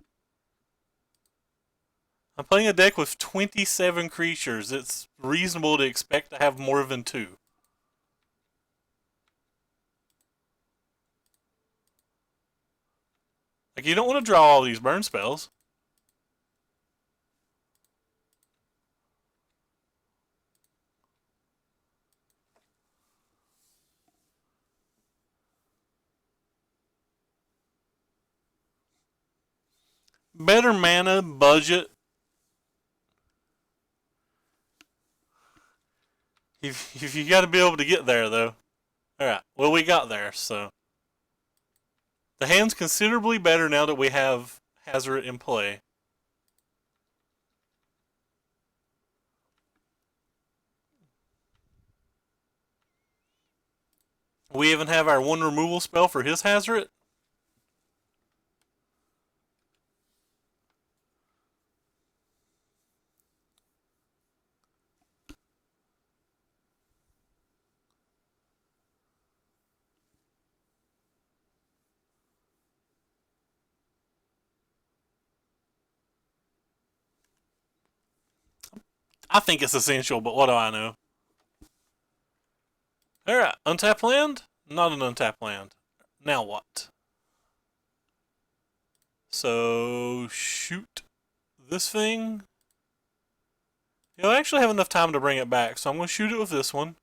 27 creatures. It's reasonable to expect to have more than 2. Like you don't want to draw all these burn spells. better mana budget. If you got to be able to get there though. All right. Well, we got there, so the hand's considerably better now that we have Hazoret in play. We even have our one removal spell for his Hazoret. I think it's essential, but what do I know? Alright, untap land? Not an untap land. Now what? So, shoot this thing. You'll actually have enough time to bring it back, so I'm going to shoot it with this one.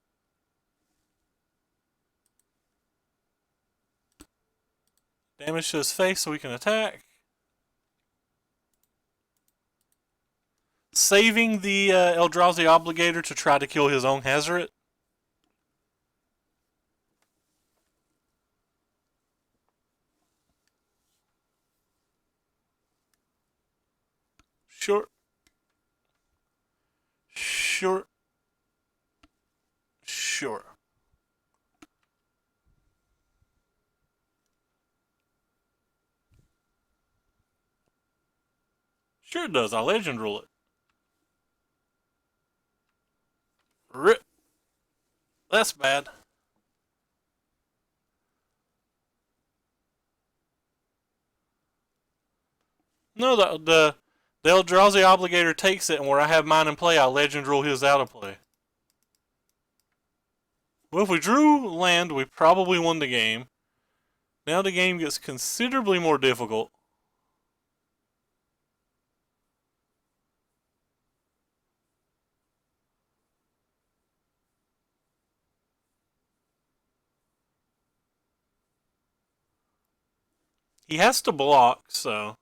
Damage to his face so we can attack. Saving the Eldrazi Obligator to try to kill his own Hazoret. Sure. Sure. Sure. Sure it does. I'll legend rule it. Rip. That's bad. No, the Eldrazi Obligator takes it, and where I have mine in play, I legend rule his out of play. Well, if we drew land, we probably won the game. Now the game gets considerably more difficult. He has to block, so...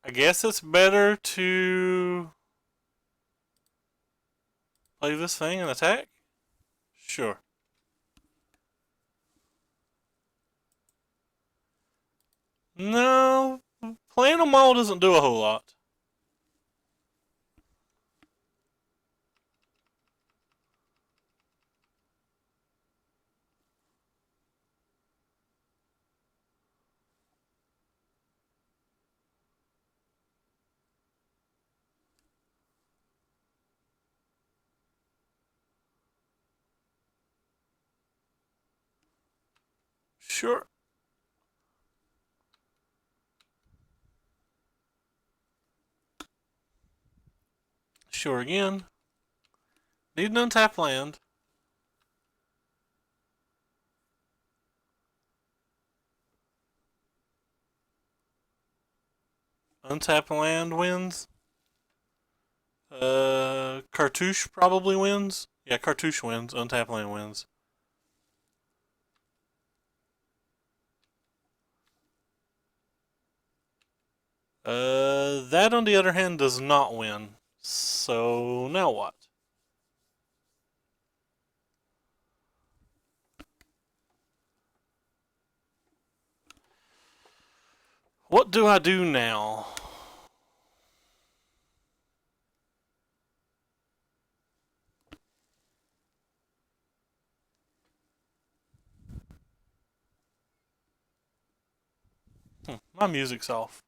I guess it's better to play this thing and attack? Sure. No, playing them all doesn't do a whole lot. Sure. Sure again. Need an untap land. Untap land wins. Cartouche probably wins. Yeah, Cartouche wins. Untap land wins. That on the other hand does not win. So now what? What do I do now? My music's off.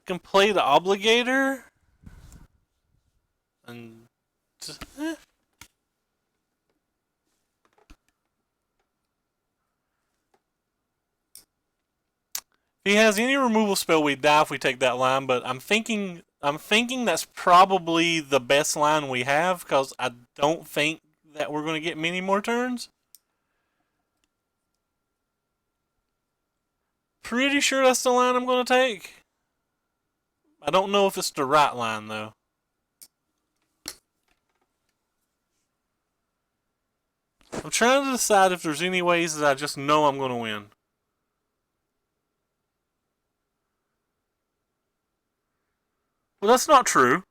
Can play the Obligator and just, if he has any removal spell, we die if we take that line. But I'm thinking that's probably the best line we have because I don't think that we're going to get many more turns. pretty sure that's the line I'm going to take. I don't know if it's the right line, though. I'm trying to decide if there's any ways that I just know I'm going to win. Well, that's not true.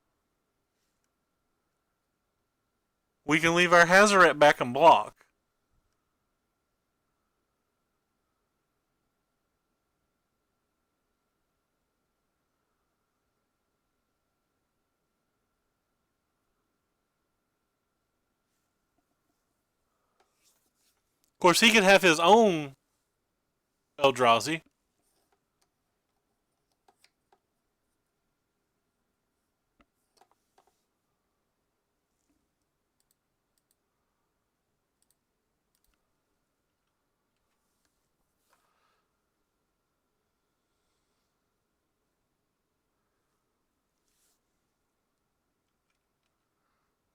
We can leave our Hazoret back and block. Of course, he could have his own Eldrazi.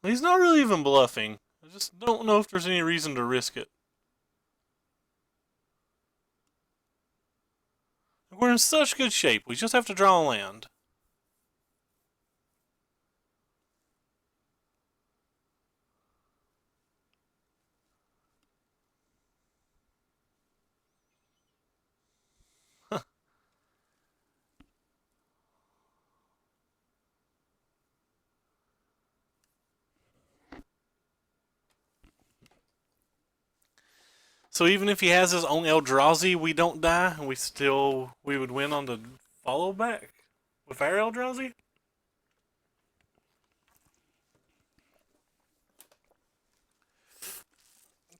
He's not really even bluffing. I just don't know if there's any reason to risk it. We're in such good shape. We just have to draw a land. So even if he has his own Eldrazi, we don't die, and we would win on the follow back with our Eldrazi.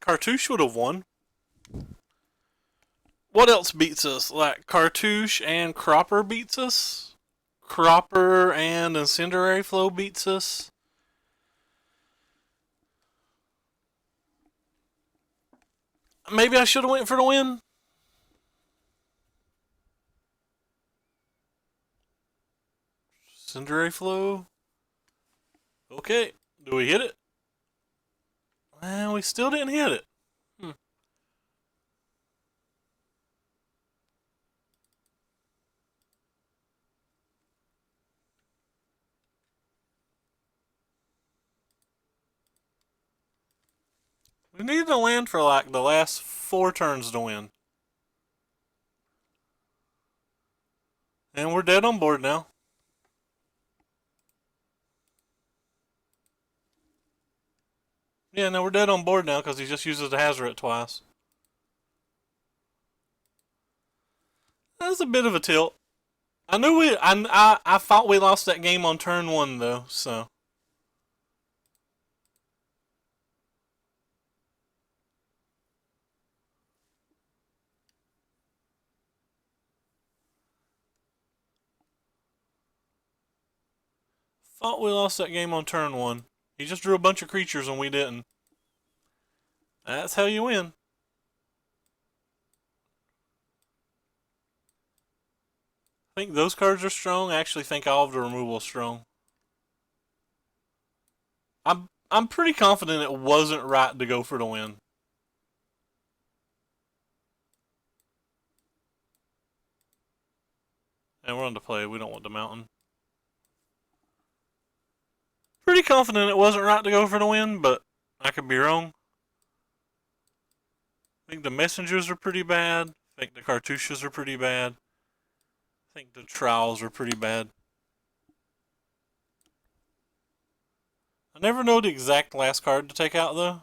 Cartouche would have won. What else beats us? Like Cartouche and Cropper beats us. Cropper and Incendiary Flow beats us. Maybe I should have went for the win. Incendiary Flow. Okay. Do we hit it? Well, we still didn't hit it. We needed to land for like the last 4 turns to win. And we're dead on board now. Yeah, no, we're dead on board now because he just uses the Hazoret twice. That's a bit of a tilt. I knew I thought we lost that game on turn 1 though, so. Thought we lost that game on turn 1. He just drew a bunch of creatures and we didn't. That's how you win. I think those cards are strong. I actually think all of the removal is strong. I'm pretty confident it wasn't right to go for the win. And we're on to play. We don't want the mountain. Pretty confident it wasn't right to go for the win, but I could be wrong. I think the messengers are pretty bad. I think the cartouches are pretty bad. I think the trials are pretty bad. I never know the exact last card to take out though.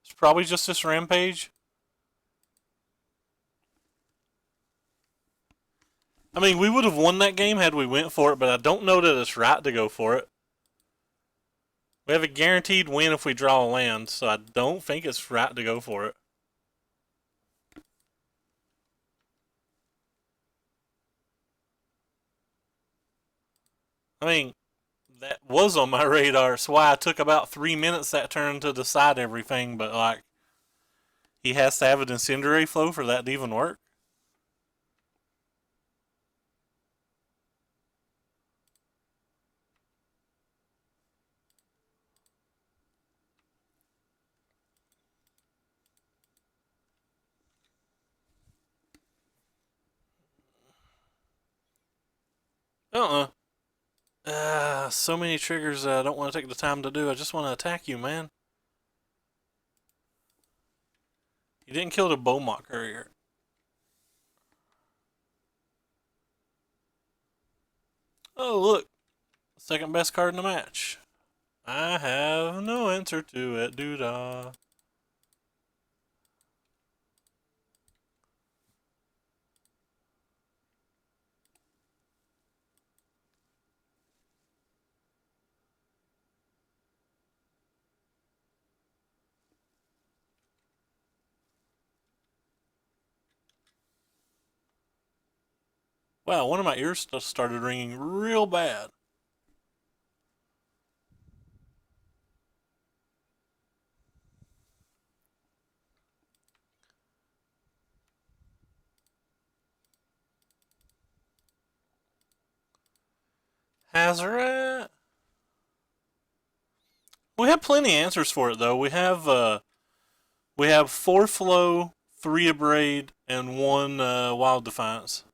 It's probably just this rampage. I mean, we would have won that game had we went for it, but I don't know that it's right to go for it. We have a guaranteed win if we draw a land, so I don't think it's right to go for it. I mean, that was on my radar. It's why I took about 3 minutes that turn to decide everything, but like, he has to have an Incendiary Flow for that to even work. Uh-uh. So many triggers I don't want to take the time to do. I just want to attack you, man. You didn't kill the Beaumont courier. Oh, look. Second best card in the match. I have no answer to it, doo-dah. Wow, one of my ears started ringing real bad. Hazaret. We have plenty of answers for it though. We have 4 flow, 3 abrade, and 1 wild defiance.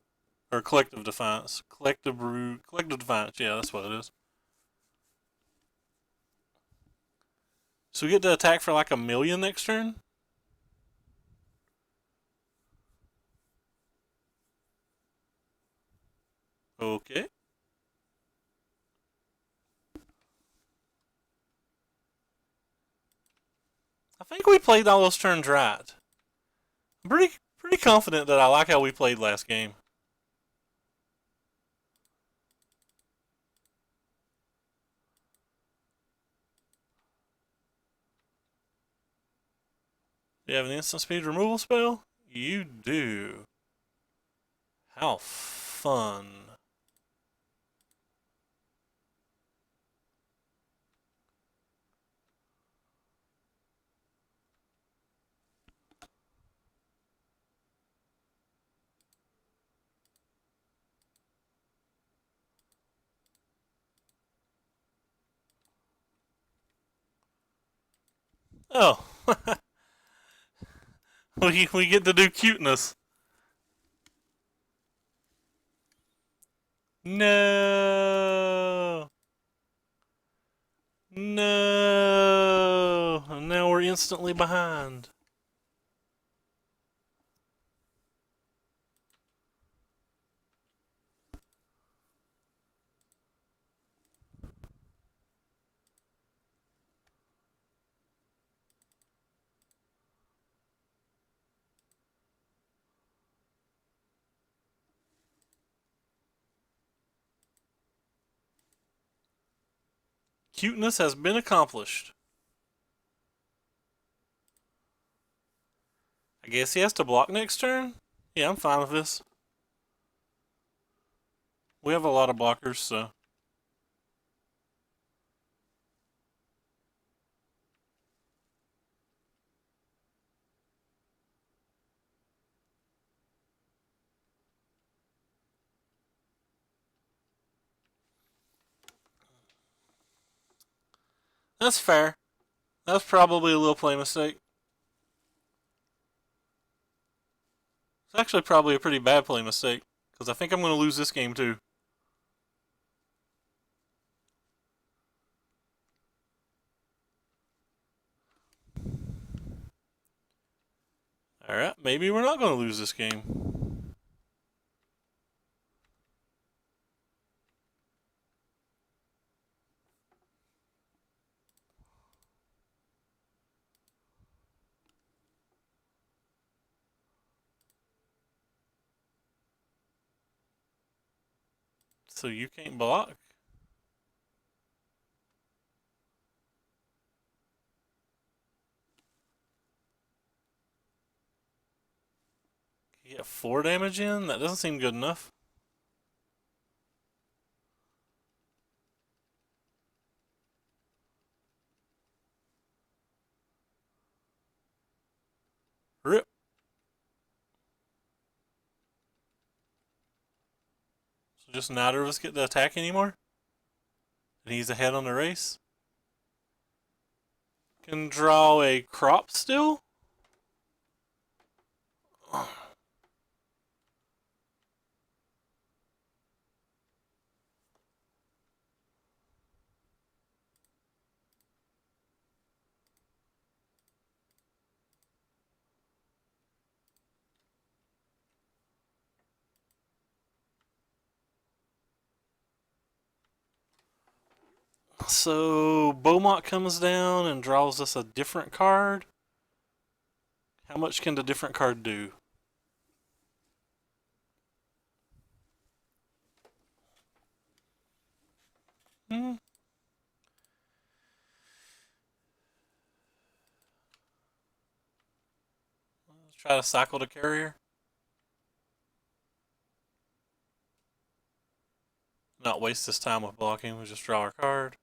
Or collective defiance. Collective defiance, yeah, that's what it is. So we get to attack for like 1,000,000 next turn? Okay. I think we played all those turns right. I'm pretty confident that I like how we played last game. Do you have an instant speed removal spell? You do. How fun. Oh, we get to do cuteness. No. No. And now we're instantly behind. Cuteness has been accomplished. I guess he has to block next turn? Yeah, I'm fine with this. We have a lot of blockers, so. That's fair. That's probably a little play mistake. It's actually probably a pretty bad play mistake, because I think I'm going to lose this game too. Alright, maybe we're not going to lose this game. So you can't block? You get 4 damage in? That doesn't seem good enough. Rip. So just neither of us get to attack anymore? And he's ahead on the race? Can draw a crop still? So Beaumont comes down and draws us a different card. How much can the different card do? Hmm. Let's try to cycle the carrier. Not waste this time with blocking. We'll just draw our card.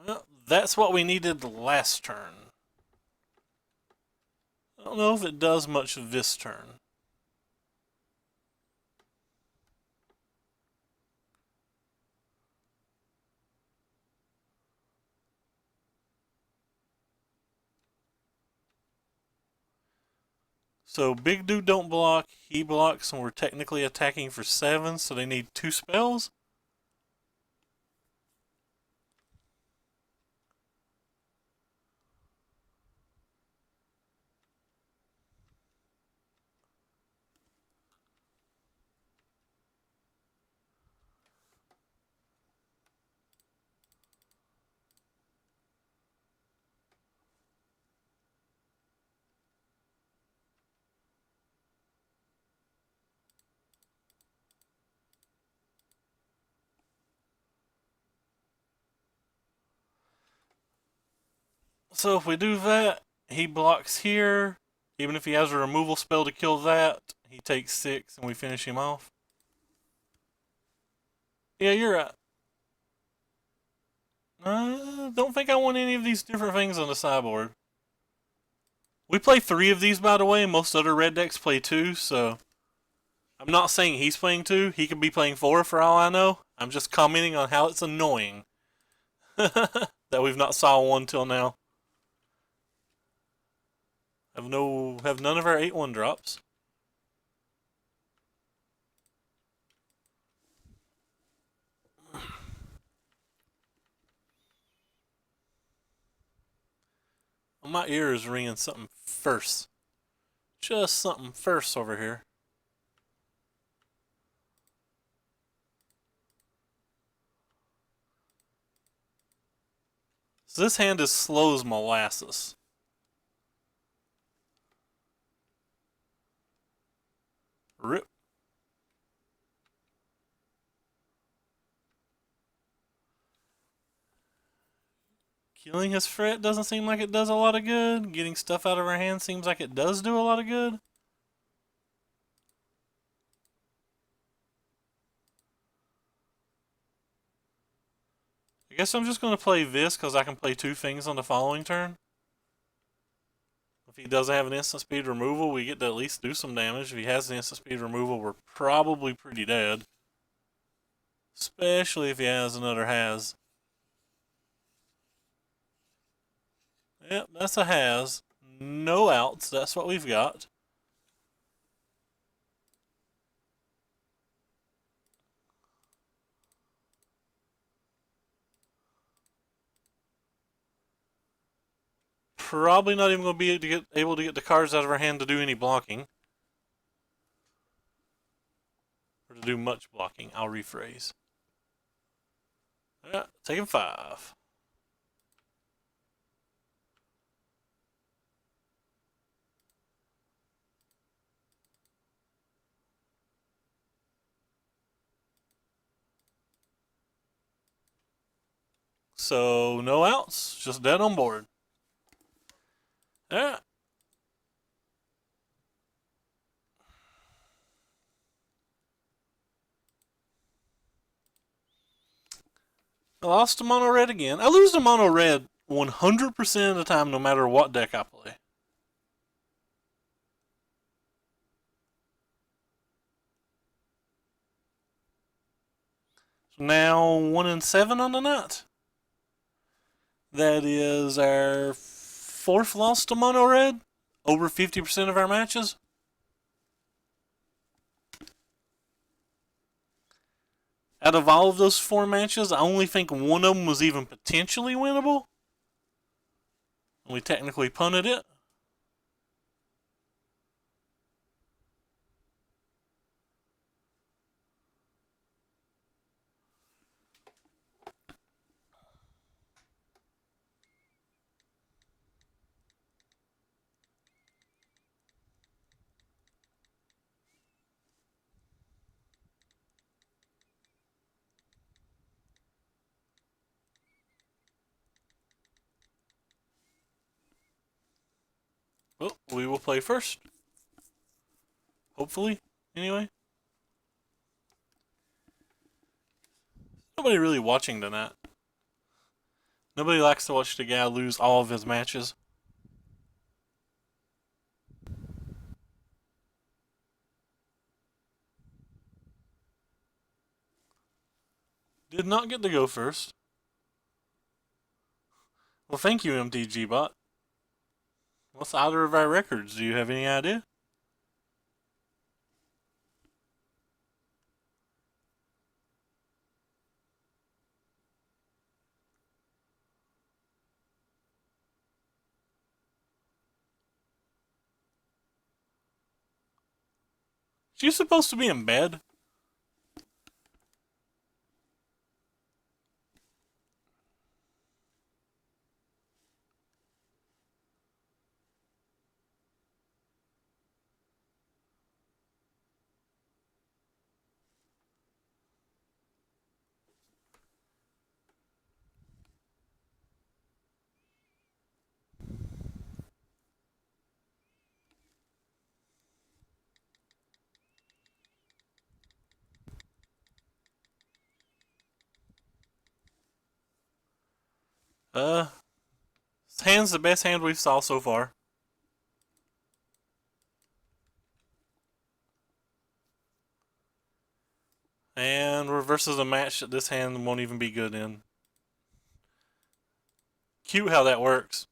Well, that's what we needed last turn. I don't know if it does much this turn. So big dude don't block, he blocks, and we're technically attacking for 7, so they need 2 spells. So if we do that, he blocks here. Even if he has a removal spell to kill that, he takes 6 and we finish him off. Yeah, you're right. Don't think I want any of these different things on the sideboard. We play 3 of these, by the way, and most other red decks play 2, so I'm not saying he's playing 2. He could be playing 4 for all I know. I'm just commenting on how it's annoying that we've not saw one till now. Have none of our 8/1 drops. My ear is ringing something first. Just something first over here. So this hand is slow as molasses. Rip. Killing his threat doesn't seem like it does a lot of good. Getting stuff out of our hand seems like it does do a lot of good. I guess I'm just going to play this because I can play 2 things on the following turn. If he doesn't have an instant speed removal, we get to at least do some damage. If he has an instant speed removal, we're probably pretty dead. Especially if he has another has. Yep, that's a has. No outs, that's what we've got. Probably not even going to be able to get the cards out of our hand to do any blocking. Or to do much blocking, I'll rephrase. Yeah, taking 5. So, no outs, just dead on board. Yeah. I lost to mono red again. I lose to mono red 100% of the time, no matter what deck I play. So now 1-7 on the night. That is our 4th loss to mono red. Over 50% of our matches. Out of all of those 4 matches, I only think one of them was even potentially winnable. We technically punted it. Well, we will play first. Hopefully, anyway. Nobody really watching tonight. Nobody likes to watch the guy lose all of his matches. Did not get to go first. Well, thank you, MTG bot. What's either of our records? Do you have any idea? She's supposed to be in bed. This hand's the best hand we've saw so far. And reverses a match that this hand won't even be good in. Cute how that works.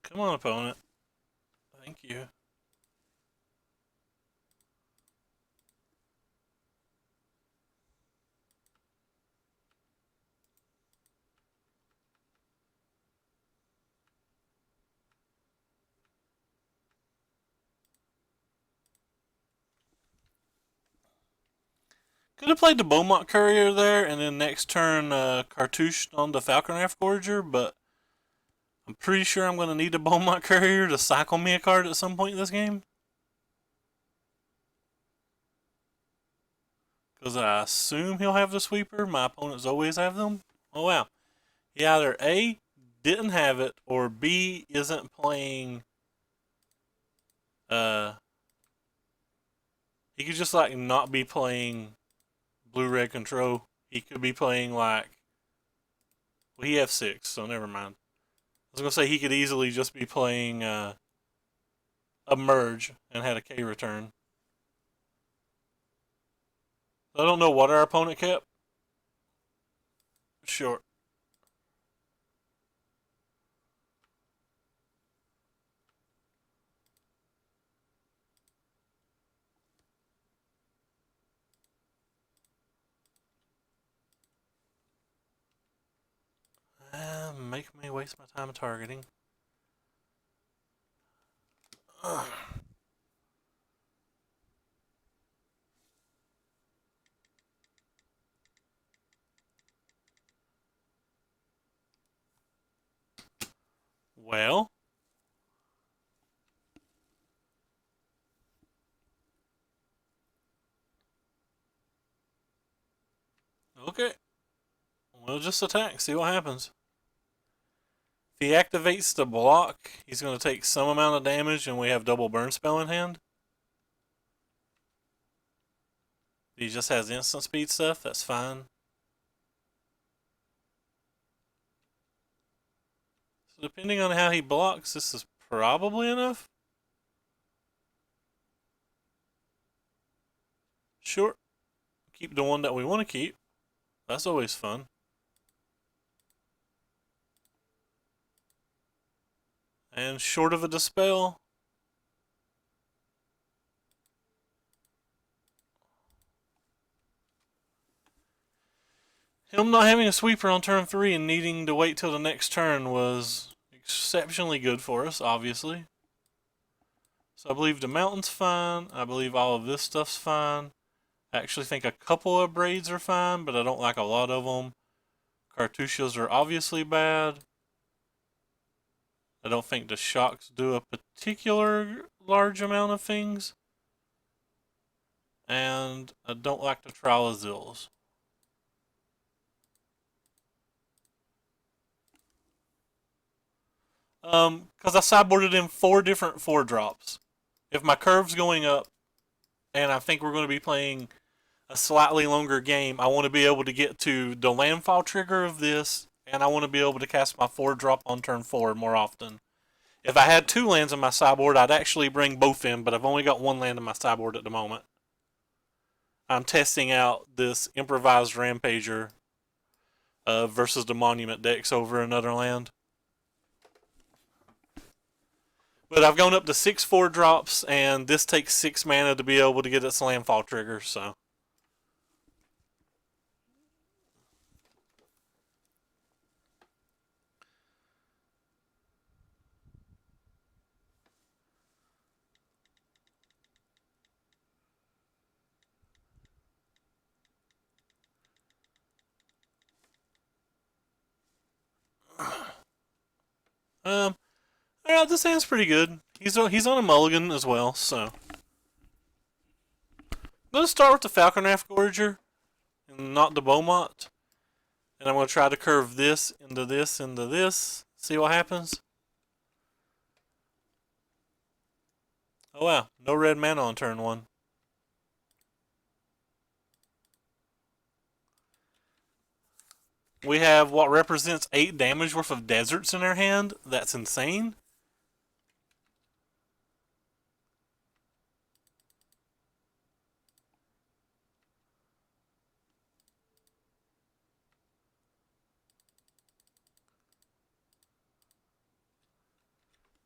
Come on, opponent. Thank you. Could have played the Beaumont Courier there, and then next turn cartouche on the Falconer Forger, but I'm pretty sure I'm going to need a Beaumont Courier to cycle me a card at some point in this game. Because I assume he'll have the sweeper. My opponents always have them. Oh, wow. He either A, didn't have it, or B, isn't playing... He could just, like, not be playing blue-red control. He could be playing, like... Well, he F6, so never mind. I was going to say he could easily just be playing a merge and had a K return. I don't know what our opponent kept. Sure. Make me waste my time targeting. Well. Okay. We'll just attack, see what happens. If he activates the block, he's going to take some amount of damage, and we have double burn spell in hand. If he just has instant speed stuff, that's fine. So depending on how he blocks, this is probably enough. Sure. Keep the one that we want to keep. That's always fun. And short of a dispel. Him not having a sweeper on turn 3 and needing to wait till the next turn was exceptionally good for us, obviously. So I believe the mountain's fine. I believe all of this stuff's fine. I actually think a couple of braids are fine, but I don't like a lot of them. Cartouches are obviously bad. I don't think the shocks do a particular large amount of things. And I don't like the Trial-a-Zills. Because I sideboarded in 4 different 4-drops. If my curve's going up, and I think we're going to be playing a slightly longer game, I want to be able to get to the landfall trigger of this, and I want to be able to cast my 4-drop on turn 4 more often. If I had 2 lands in my sideboard, I'd actually bring both in, but I've only got 1 land in my sideboard at the moment. I'm testing out this improvised Rampager versus the Monument decks over another land. But I've gone up to 6 4-drops, and this takes 6 mana to be able to get its landfall trigger, so. Yeah, this hand's pretty good. He's on a mulligan as well, so. Let's start with the Falconrath Gorger, and not the Beaumont. And I'm going to try to curve this into this into this. See what happens. Oh wow, no red mana on turn 1. We have what represents 8 damage worth of deserts in our hand. That's insane.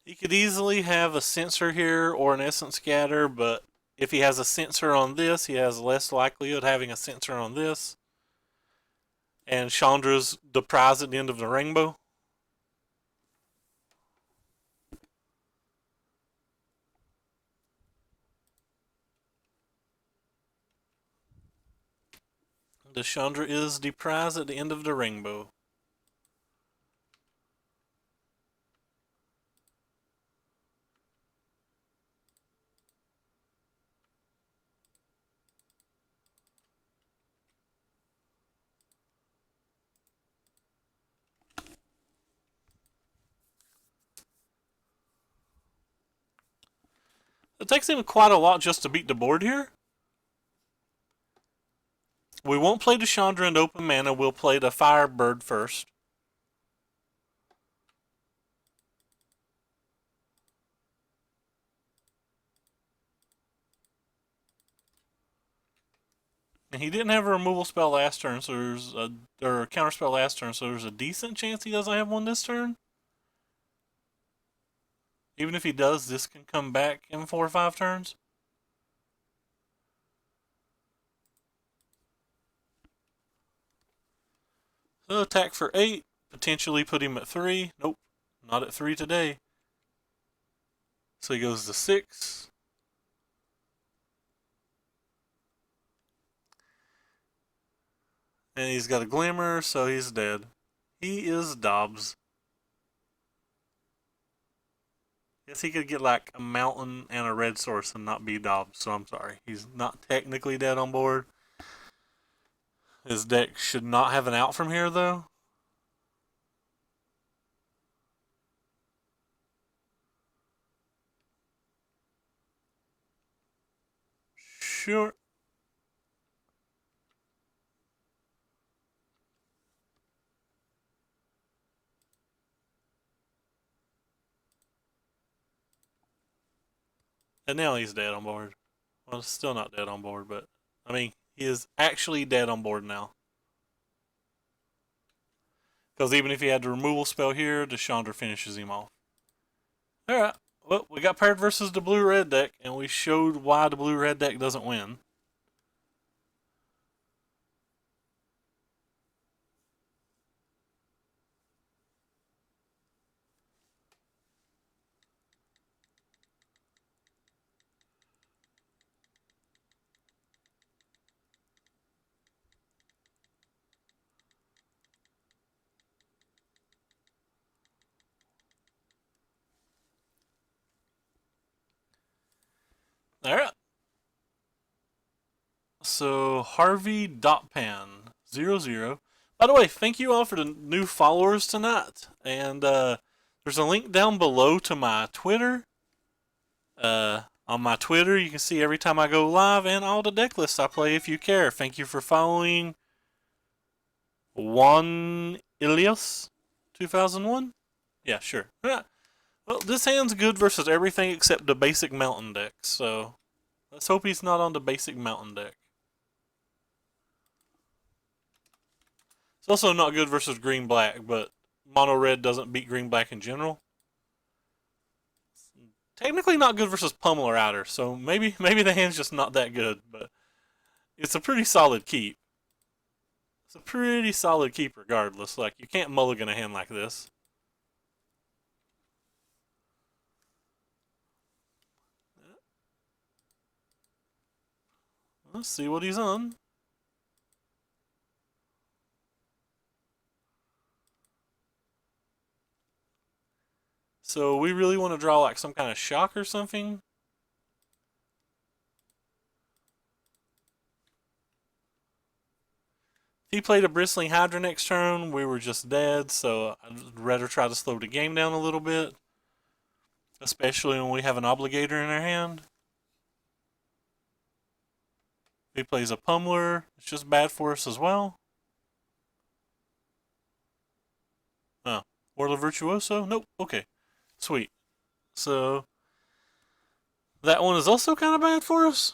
He could easily have a Censor here or an Essence Scatter, but if he has a Censor on this, he has less likelihood of having a Censor on this. And Chandra's the prize at the end of the rainbow. The Chandra is the prize at the end of the rainbow. It takes him quite a lot just to beat the board here. We won't play the Chandra and open mana. We'll play the Firebird first. And he didn't have a removal spell last turn, so or a counter spell last turn, so there's a decent chance he doesn't have one this turn. Even if he does, this can come back in 4 or 5 turns. So attack for 8, potentially put him at 3. Nope, not at 3 today. So he goes to 6. And he's got a Glimmer, so he's dead. He is Dobbs. Guess he could get like a mountain and a red source and not be Dobbs, so I'm sorry. He's not technically dead on board. His deck should not have an out from here, though. Sure. And now he's dead on board. Well, still not dead on board, but I mean, he is actually dead on board now. Because even if he had the removal spell here, the Chandra finishes him off. Alright, well, we got paired versus the blue-red deck, and we showed why the blue-red deck doesn't win. Alright. So, Harvey Dotpan 00. By the way, thank you all for the new followers tonight. And there's a link down below to my Twitter. On my Twitter, you can see every time I go live and all the deck lists I play if you care. Thank you for following Juan Ilias 2001. Yeah, sure. Yeah. Well, this hand's good versus everything except the basic mountain deck, so let's hope he's not on the basic mountain deck. It's also not good versus green-black, but mono-red doesn't beat green-black in general. Technically not good versus pummel or outer, so maybe the hand's just not that good, but it's a pretty solid keep. It's a pretty solid keep regardless. Like, you can't mulligan a hand like this. Let's see what he's on. So we really want to draw like some kind of shock or something. If he played a Bristling Hydra next turn, we were just dead, so I'd rather try to slow the game down a little bit. Especially when we have an Obligator in our hand. If he plays a Pummeler, it's just bad for us as well. Oh, Orla Virtuoso? Nope, okay. Sweet. So, that one is also kind of bad for us.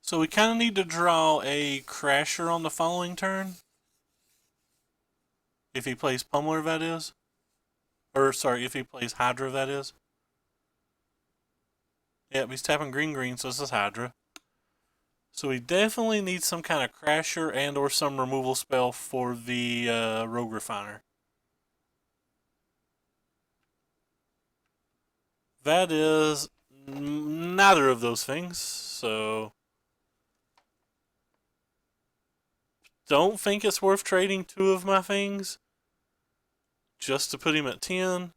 So we kind of need to draw a Crasher on the following turn. If he plays Pummeler, that is. Or, sorry, if he plays Hydra, that is. Yep, he's tapping green, so this is Hydra. So we definitely need some kind of Crasher and or some removal spell for the Rogue Refiner. That is neither of those things, so don't think it's worth trading two of my things just to put him at 10.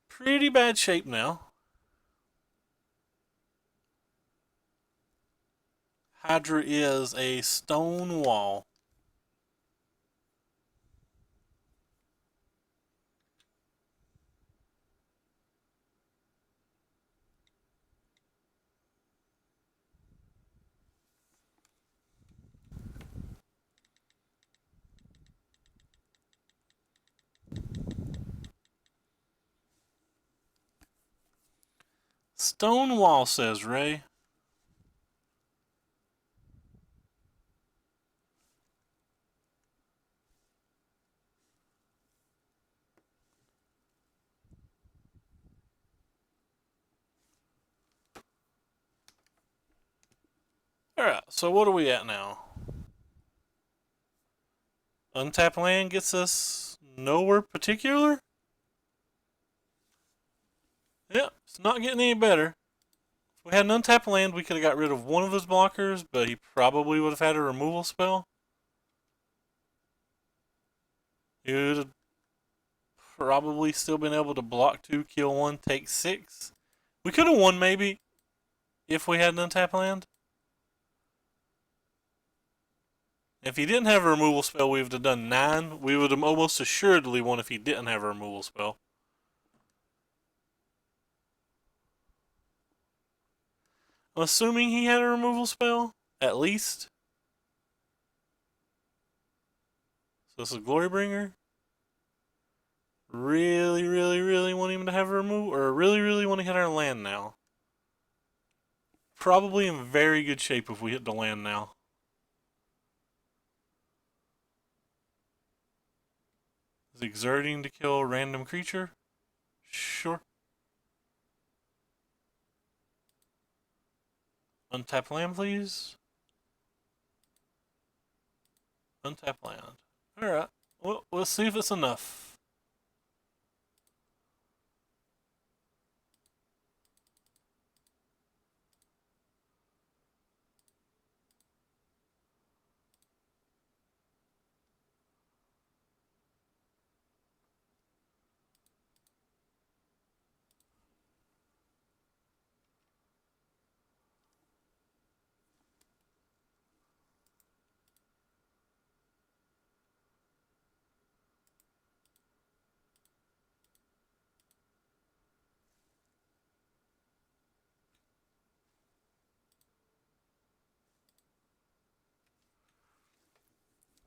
Pretty bad shape now. Hydra is a stone wall. Stone wall, says Ray. Alright, so what are we at now? Untap land gets us nowhere particular? Yep, it's not getting any better. If we had an untap land, we could have got rid of one of his blockers, but he probably would have had a removal spell. He would have probably still been able to block 2, kill 1, take 6. We could have won maybe if we had an untap land. If he didn't have a removal spell, we would have done 9. We would have almost assuredly won if he didn't have a removal spell. I'm assuming he had a removal spell, at least. So this is Glorybringer. Really, really, really want him to have a remove, or really, really want to hit our land now. Probably in very good shape if we hit the land now. Is exerting to kill a random creature? Sure. Untap land, please. Untap land. Alright. Well, let's see if it's enough.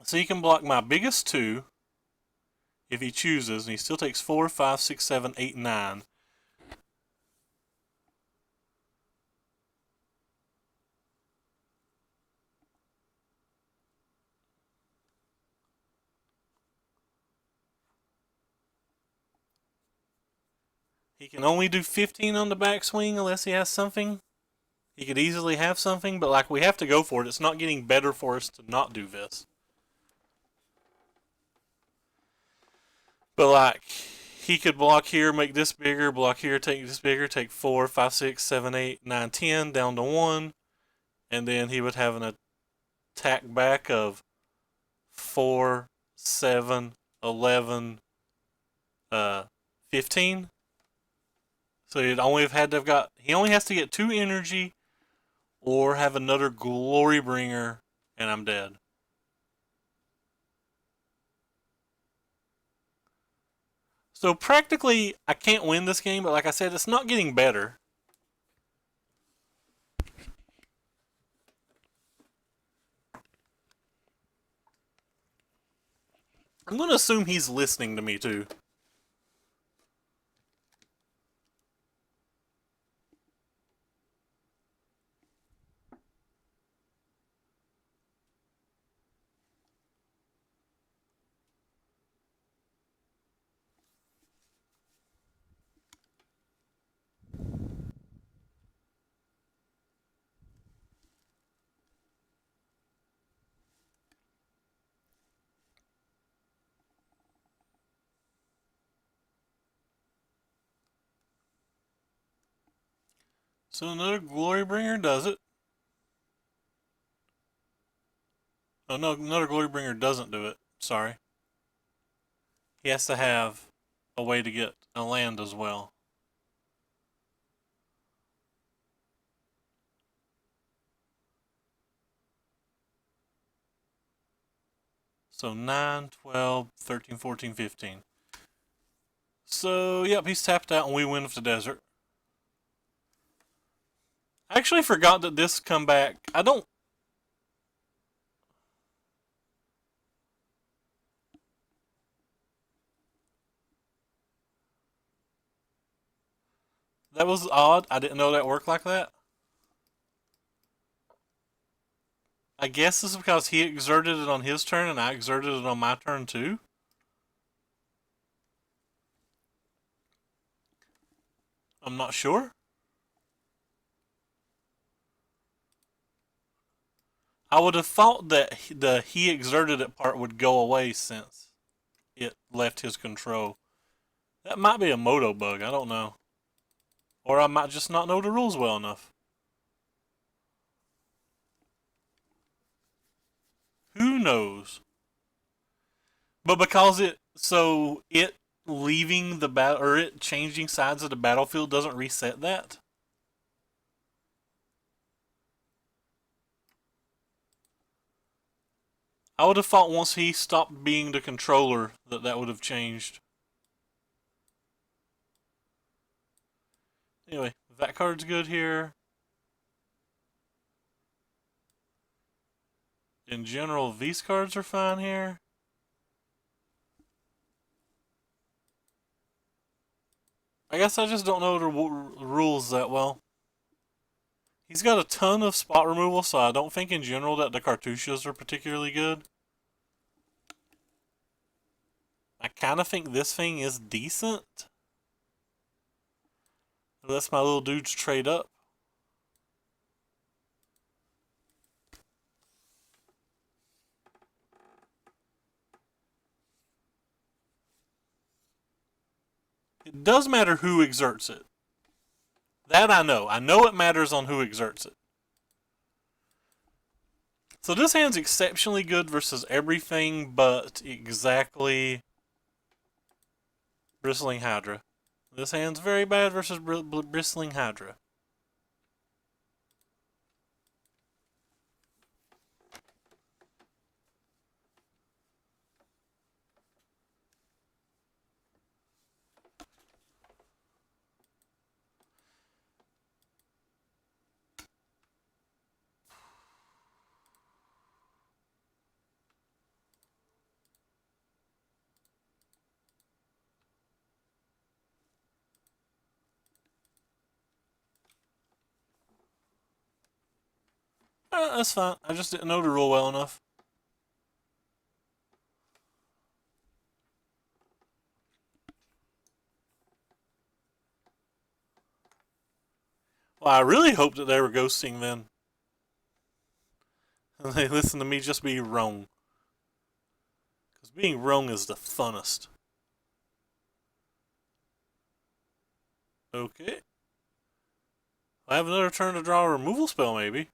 So he can block my biggest two if he chooses, and he still takes 4, 5, 6, 7, 8, 9. He can only do 15 on the backswing unless he has something. He could easily have something, but like we have to go for it. It's not getting better for us to not do this. But like he could block here, make this bigger, block here, take this bigger, take 4, 5, 6, 7, 8, 9, 10 down to 1, and then he would have an attack back of 4, 7, 11, 15. So he'd only have had to have got. He only has to get 2 energy or have another glory bringer, and I'm dead. So practically, I can't win this game, but like I said, it's not getting better. I'm going to assume he's listening to me too. So another glory bringer does it. Oh no, another glory bringer doesn't do it. Sorry. He has to have a way to get a land as well. So 9, 12, 13, 14, 15. So, yep, he's tapped out and we win with the desert. I actually forgot that this comeback. I don't. That was odd. I didn't know that worked like that. I guess this is because he exerted it on his turn and I exerted it on my turn too. I'm not sure. I would have thought that the he exerted it part would go away since it left his control. That might be a moto bug. I don't know. Or I might just not know the rules well enough. Who knows? But because it leaving the battle or it changing sides of the battlefield doesn't reset that. I would have thought once he stopped being the controller that would have changed. Anyway, that card's good here. In general, these cards are fine here. I guess I just don't know the rules that well. He's got a ton of spot removal, so I don't think in general that the cartouches are particularly good. I kind of think this thing is decent. That's my little dudes trade up. It does matter who exerts it. That I know. I know it matters on who exerts it. So this hand's exceptionally good versus everything but exactly Bristling Hydra. This hand's very bad versus Bristling Hydra. That's fine. I just didn't know the rule well enough. Well, I really hoped that they were ghosting then. And they listen to me just be wrong. Because being wrong is the funnest. Okay. I have another turn to draw a removal spell, maybe.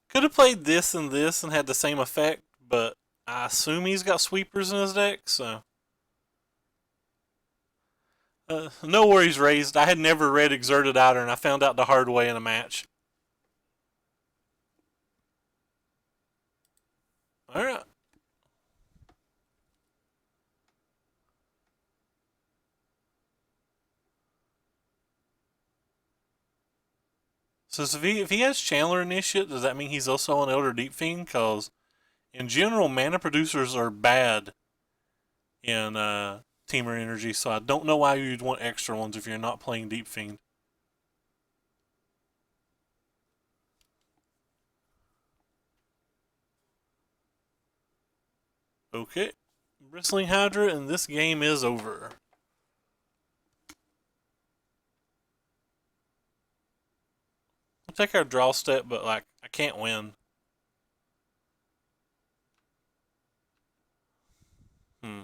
Could have played this and had the same effect, but I assume he's got sweepers in his deck, so. No worries raised. I had never read Exerted Outer, and I found out the hard way in a match. Alright. So if he has Chandler Initiate, does that mean he's also an Elder Deep Fiend? Because in general, mana producers are bad in Teamer Energy, so I don't know why you'd want extra ones if you're not playing Deep Fiend. Okay. Bristling Hydra, and this game is over. We'll take our draw step, but like I can't win. Hmm.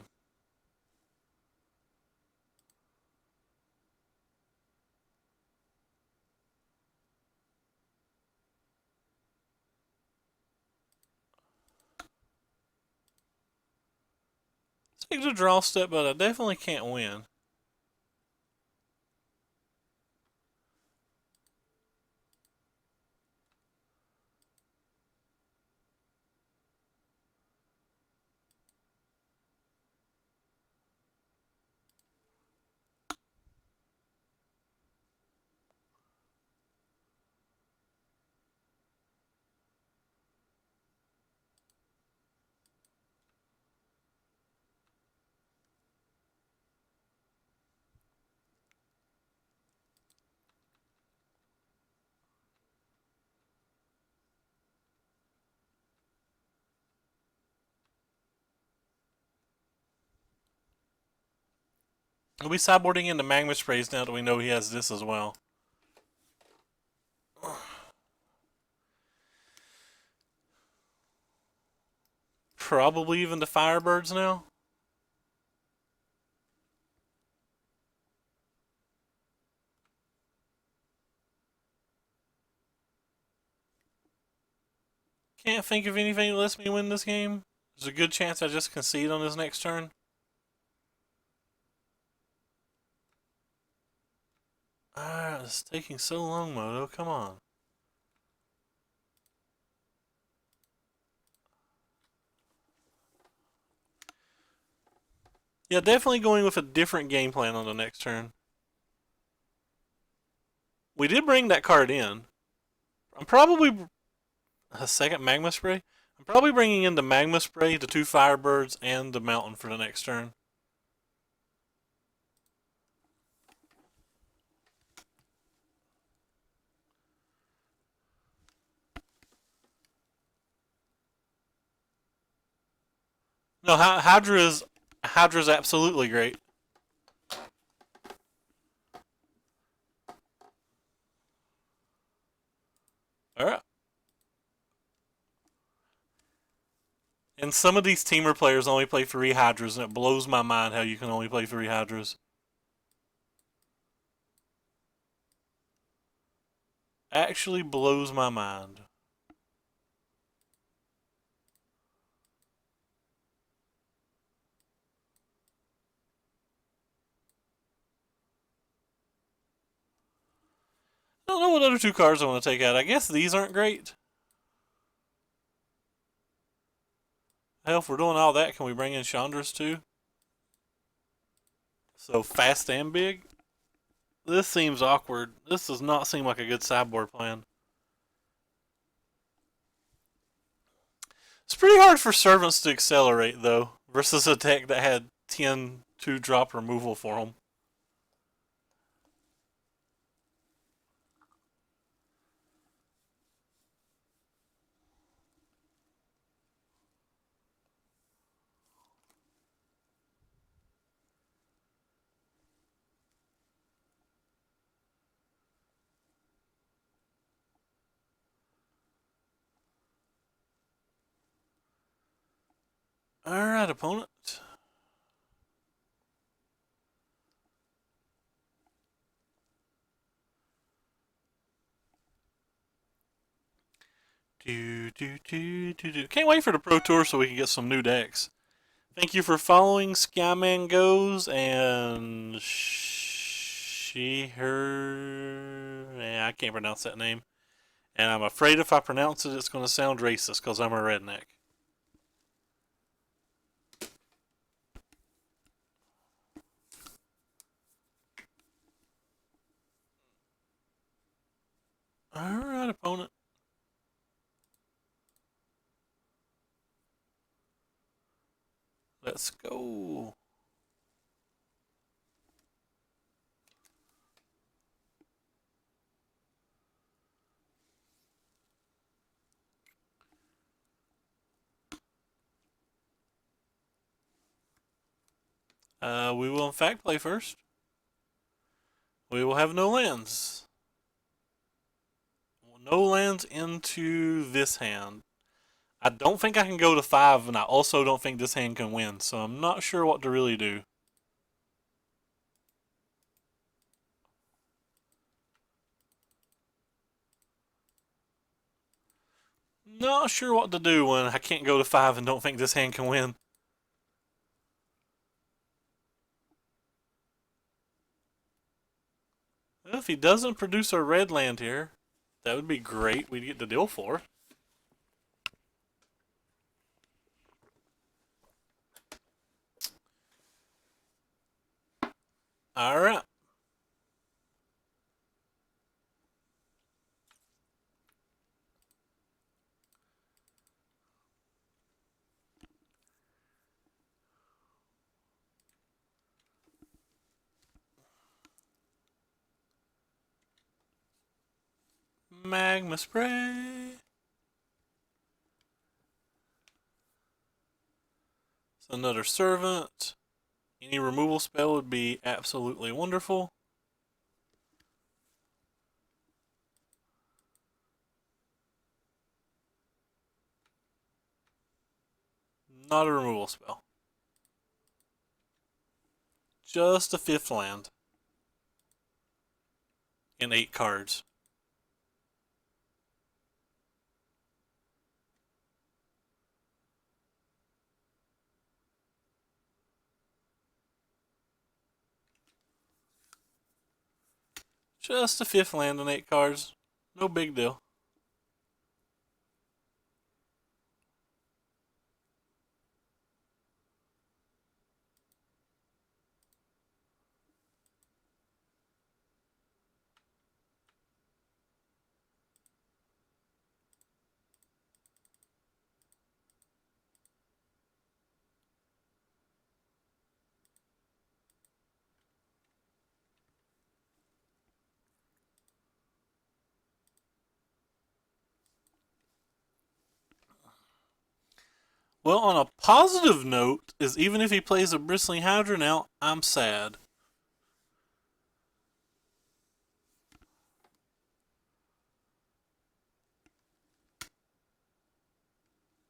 Take the draw step, but I definitely can't win. We'll be sideboarding into Magma Sprays now that we know he has this as well. Probably even the Firebirds now. Can't think of anything that lets me win this game. There's a good chance I just concede on his next turn. Ah, it's taking so long, Moto. Come on. Yeah, definitely going with a different game plan on the next turn. We did bring that card in. I'm probably a second magma spray. I'm probably bringing in the magma spray, the two firebirds, and the mountain for the next turn. No, Hydra's absolutely great. All right. And some of these teamer players only play 3 Hydras, and it blows my mind how you can only play 3 Hydras. Actually blows my mind. I don't know what other 2 cards I want to take out. I guess these aren't great. Hell, if we're doing all that, can we bring in Chandra's too? So fast and big? This seems awkward. This does not seem like a good sideboard plan. It's pretty hard for servants to accelerate, though, versus a deck that had 10 2-drop removal for them. Alright, opponent. Can't wait for the Pro Tour so we can get some new decks. Thank you for following Skyman Goes and her. Yeah, I can't pronounce that name. And I'm afraid if I pronounce it, it's going to sound racist because I'm a redneck. Alright, opponent. Let's go. We will in fact play first. We will have no lands. No lands into this hand. I don't think I can go to 5, and I also don't think this hand can win, so I'm not sure what to really do. Not sure what to do when I can't go to 5 and don't think this hand can win. Well, if he doesn't produce a red land here, that would be great. We'd get the deal for. Alright. Magma spray. So another servant. Any removal spell would be absolutely wonderful. Not a removal spell. Just a 5th land. And 8 cards. Just a 5th land and 8 cards. No big deal. Well, on a positive note, is even if he plays a Bristling Hydra now, I'm sad.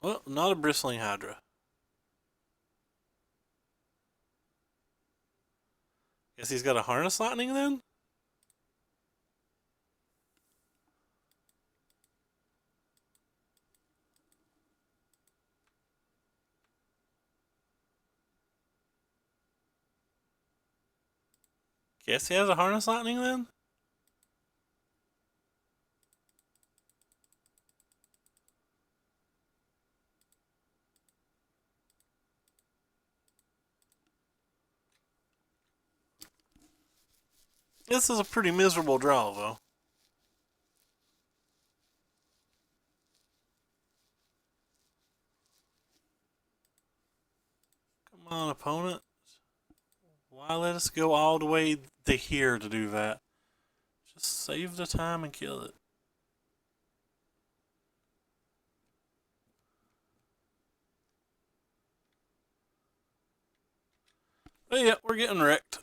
Well, not a Bristling Hydra. Guess he's got a Harness Lightning then? Guess he has a Harness Lightning then? This is a pretty miserable draw, though. Come on, opponent. Why let us go all the way to here to do that? Just save the time and kill it. But yeah, we're getting wrecked.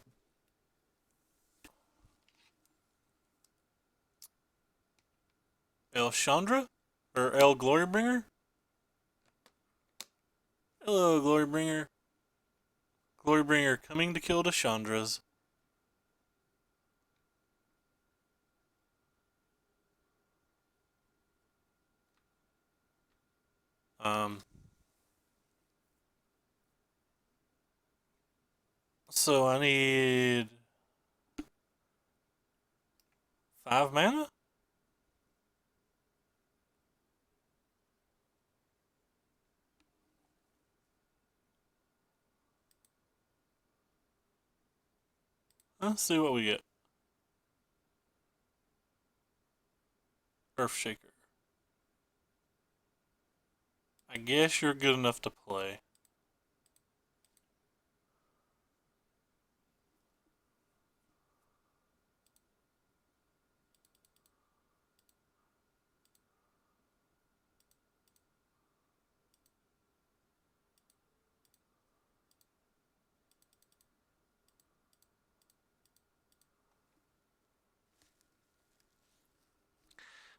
El Chandra? Or El Glorybringer? Hello, Glorybringer. Glorybringer coming to kill the Chandras. Um, so I need 5 mana? Let's see what we get. Earthshaker. I guess you're good enough to play.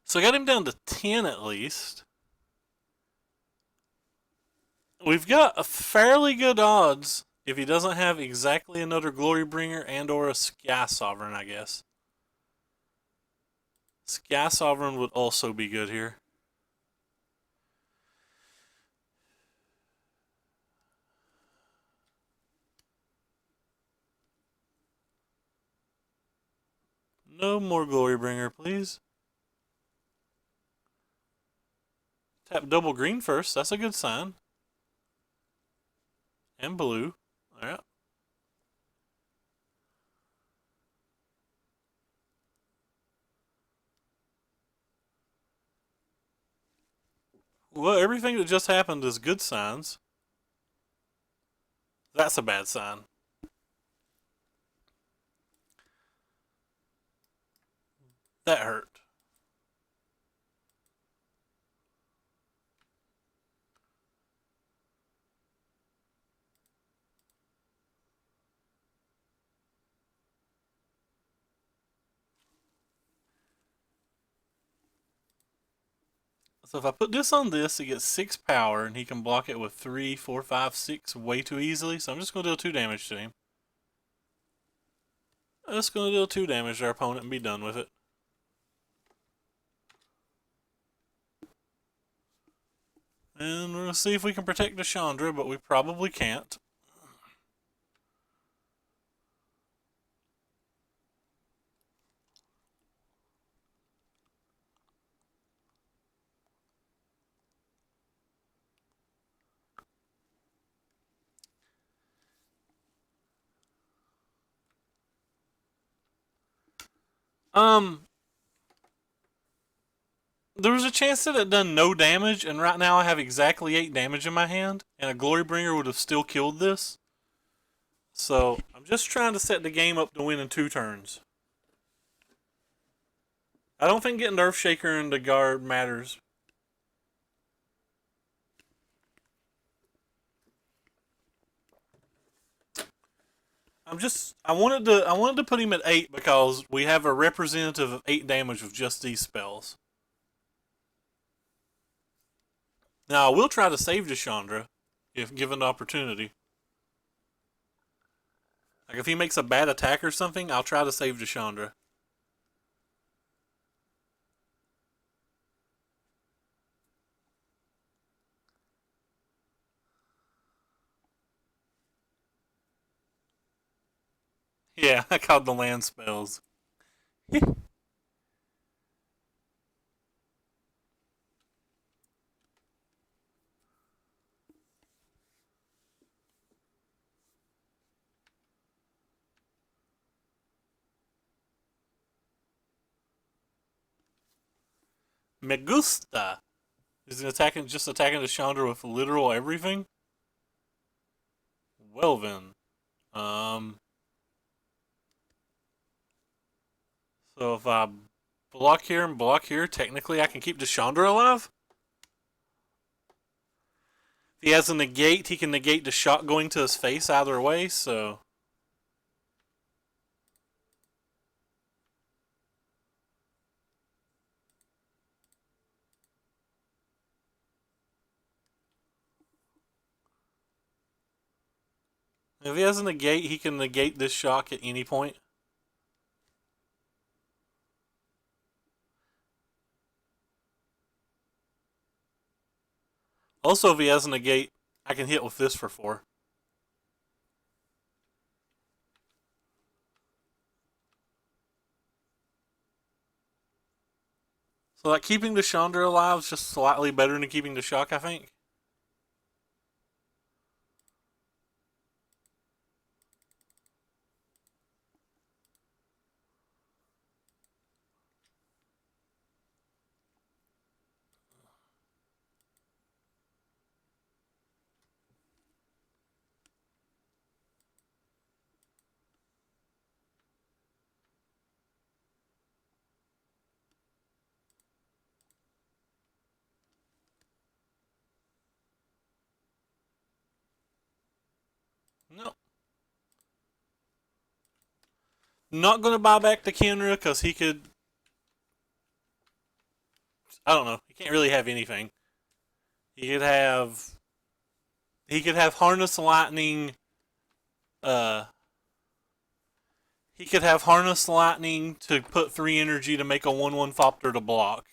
So I got him down to 10 at least. We've got a fairly good odds if he doesn't have exactly another Glorybringer and or a Sky Sovereign, I guess. Sky Sovereign would also be good here. No more Glorybringer, please. Tap double green first. That's a good sign. And blue. Alright. Well, everything that just happened is good signs. That's a bad sign. That hurt. So if I put this on this, it gets 6 power, and he can block it with 3, 4, 5, 6 way too easily. So I'm just going to deal 2 damage to him. I'm just going to deal 2 damage to our opponent and be done with it. And we're going to see if we can protect the Chandra, but we probably can't. There was a chance that it done no damage, and right now I have exactly 8 damage in my hand, and a Glorybringer would have still killed this. So I'm just trying to set the game up to win in 2 turns. I don't think getting Earthshaker into guard matters. I wanted to put him at 8 because we have a representative of 8 damage with just these spells. Now I will try to save Deshandra if given the opportunity. Like if he makes a bad attack or something, I'll try to save Deshandra. Yeah, I called the land spells. Me gusta. Is it just attacking Deshandra with literal everything? Well then. Um so if I block here and block here, technically I can keep Deshandra alive? If he has a negate, he can negate the shot going to his face either way, so if he has a negate, he can negate this shock at any point. Also, if he has a negate, I can hit with this for 4. So, like, keeping the Chandra alive is just slightly better than keeping the shock, I think. No. Not going to buy back the Kenra because he could. I don't know. He can't really have anything. He could have. He could have Harness Lightning. Uh, he could have Harness Lightning to put 3 energy to make a 1/1 Thopter to block.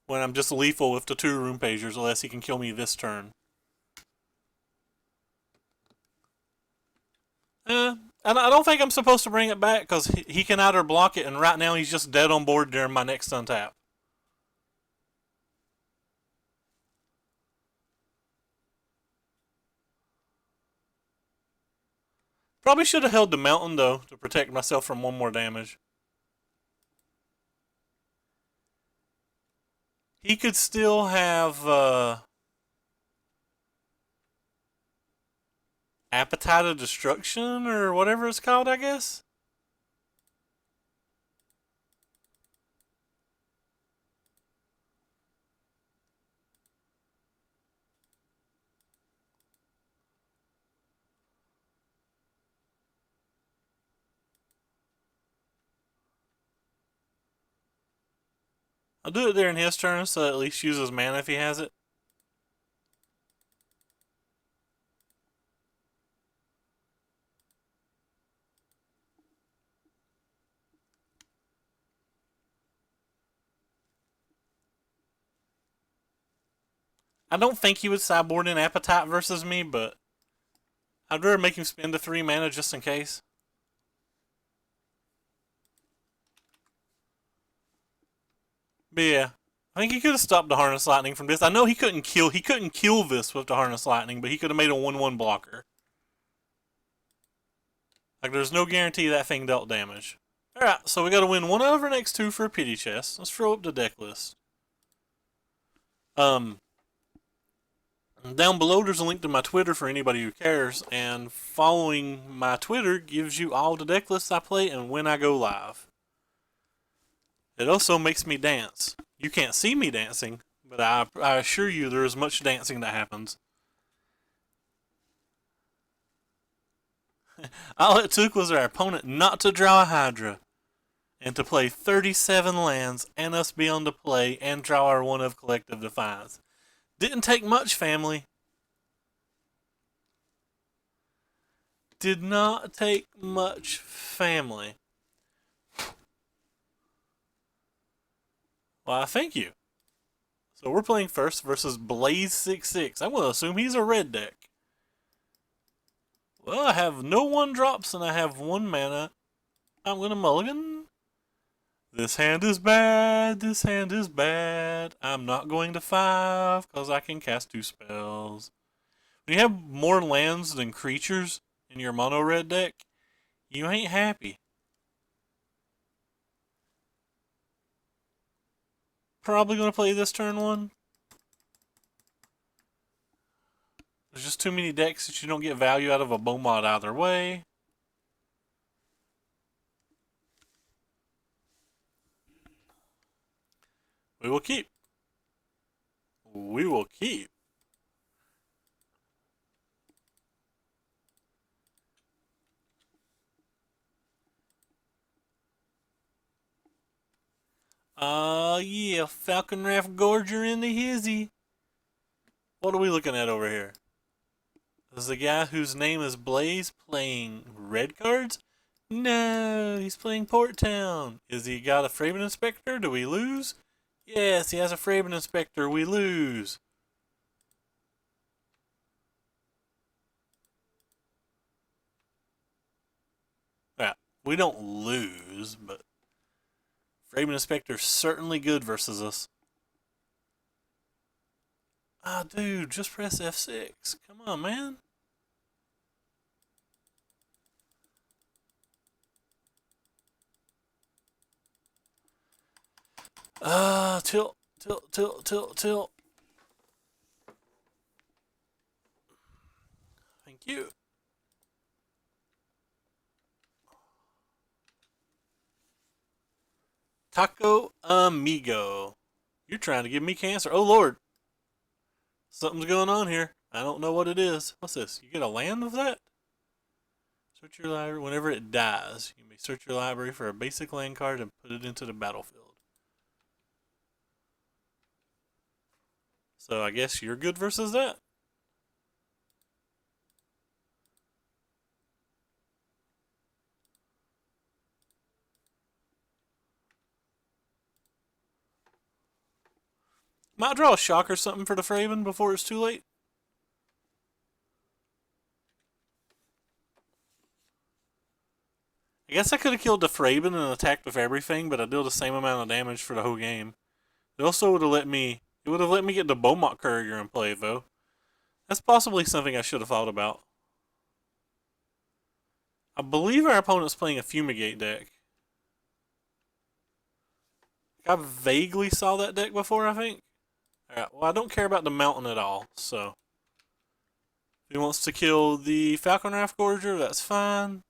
When I'm just lethal with the 2 Rune Pagers, unless he can kill me this turn. I don't think I'm supposed to bring it back because he can either block it, and right now he's just dead on board during my next untap. Probably should have held the mountain though to protect myself from 1 more damage. He could still have Appetite of Destruction or whatever it's called, I guess. I'll do it there in his turn, so at least uses mana if he has it. I don't think he would sideboard in Appetite versus me, but I'd rather make him spend the 3 mana just in case. But yeah, I think he could have stopped the Harness Lightning from this. I know he couldn't kill this with the Harness Lightning, but he could have made a 1/1 blocker. Like there's no guarantee that thing dealt damage. Alright, so we gotta win 1 out of our next 2 for a pity chest. Let's throw up the deck list. Down below there's a link to my Twitter for anybody who cares, and following my Twitter gives you all the deck lists I play and when I go live. It also makes me dance. You can't see me dancing, but I assure you there is much dancing that happens. All it took was our opponent not to draw a Hydra and to play 37 lands and us be on to play and draw our one of Collective Defiance. Didn't take much, family. Did not take much, family. Why, thank you. So we're playing first versus Blaze66. I'm going to assume he's a red deck. Well, I have no 1-drops and I have 1 mana. I'm going to mulligan. This hand is bad. This hand is bad. I'm not going to 5 because I can cast 2 spells. When you have more lands than creatures in your mono red deck, you ain't happy. Probably going to play this turn 1. There's just too many decks that you don't get value out of a Beaumont either way. We will keep. We will keep. Yeah, Falcon Raft Gorger in the hizzy. What are we looking at over here? Is the guy whose name is Blaze playing red cards? No, he's playing Port Town. Is he got a Fraven Inspector? Do we lose? Yes, he has a Fraven Inspector. We lose. Yeah, we don't lose, but Fraven Inspector's certainly good versus us. Ah, dude, just press F6. Come on, man. Tilt, tilt, tilt, tilt, tilt. Thank you. Taco Amigo. You're trying to give me cancer. Oh, Lord. Something's going on here. I don't know what it is. What's this? You get a land of that? Search your library. Whenever it dies, you may search your library for a basic land card and put it into the battlefield. So I guess you're good versus that. Might draw a shock or something for the Fraven before it's too late. I guess I could have killed the Fraven and attacked with everything, but I deal the same amount of damage for the whole game. It also would have let me. It would have let me get the Beaumont Courier in play, though. That's possibly something I should have thought about. I believe our opponent's playing a Fumigate deck. I vaguely saw that deck before, I think. Alright, well, I don't care about the mountain at all, so. If he wants to kill the Falcon Raft Gorger, that's fine.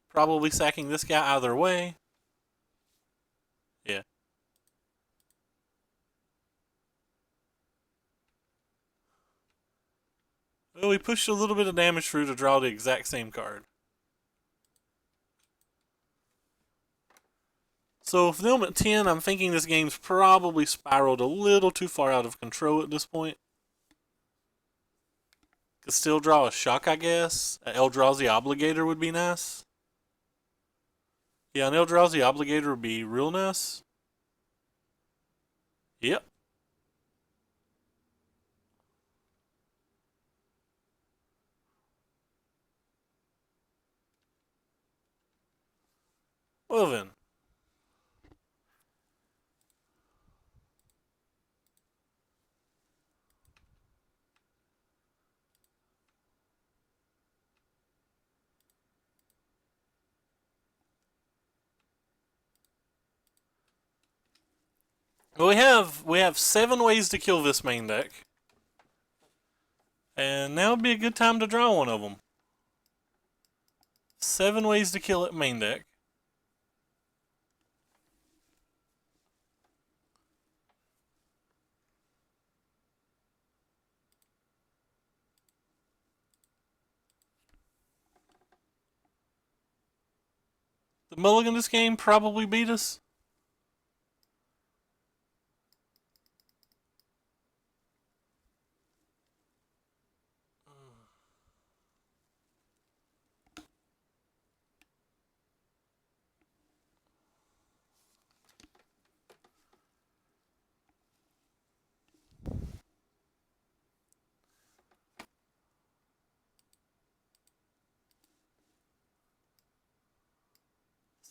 Probably sacking this guy either way. Yeah. Well, we pushed a little bit of damage through to draw the exact same card. So if them at 10, I'm thinking this game's probably spiraled a little too far out of control at this point. Could still draw a shock, I guess. An Eldrazi Obligator would be nice. Yeah, an Eldrazi Obligator would be real nice. Yep. Well then. Well, we have 7 ways to kill this main deck. And now would be a good time to draw one of them. 7 ways to kill it main deck. The mulligan this game probably beat us.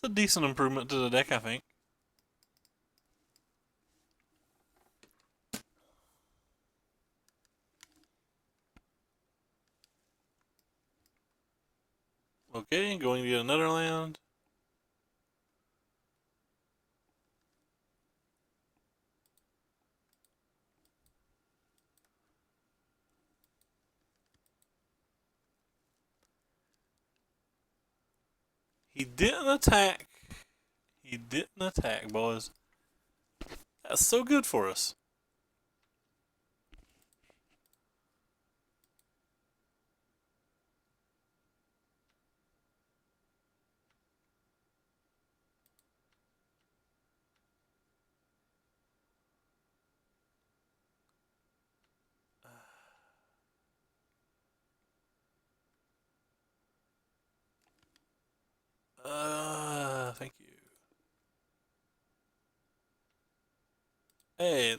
It's a decent improvement to the deck, I think. Okay, going to get another land. He didn't attack. He didn't attack, boys. That's so good for us. Thank you. Hey,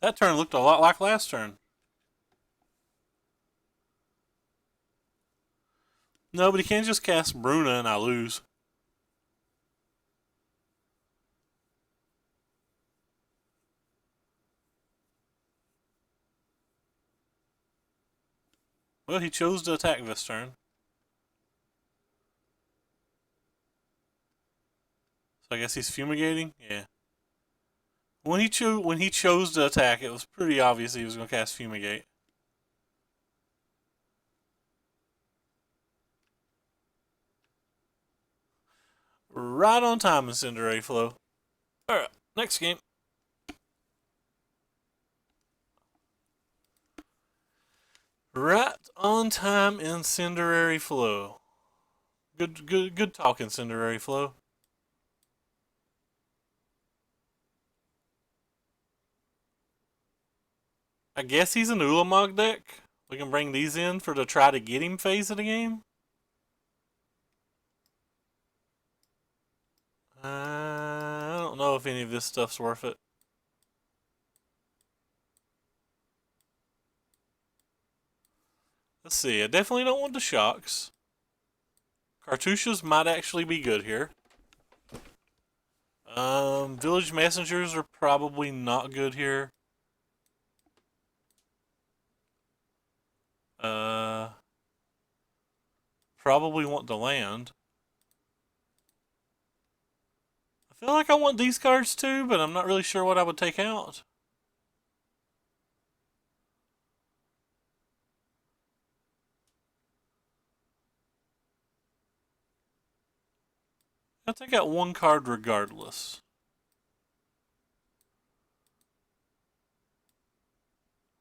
that turn looked a lot like last turn. No, but he can't just cast Bruna and I lose. Well, he chose to attack this turn. So I guess he's fumigating? Yeah. When he chose to attack, it was pretty obvious he was going to cast Fumigate. Right on time, Incendiary Flow. Alright, next game. Right on time, Incendiary Flow. Good talk, Incendiary Flow. I guess he's an Ulamog deck. We can bring these in for the try to get him phase of the game. I don't know if any of this stuff's worth it. Let's see. I definitely don't want the shocks. Cartouches might actually be good here. Village messengers are probably not good here. Probably want the land. I feel like I want these cards too, but I'm not really sure what I would take out. I'll take out one card regardless.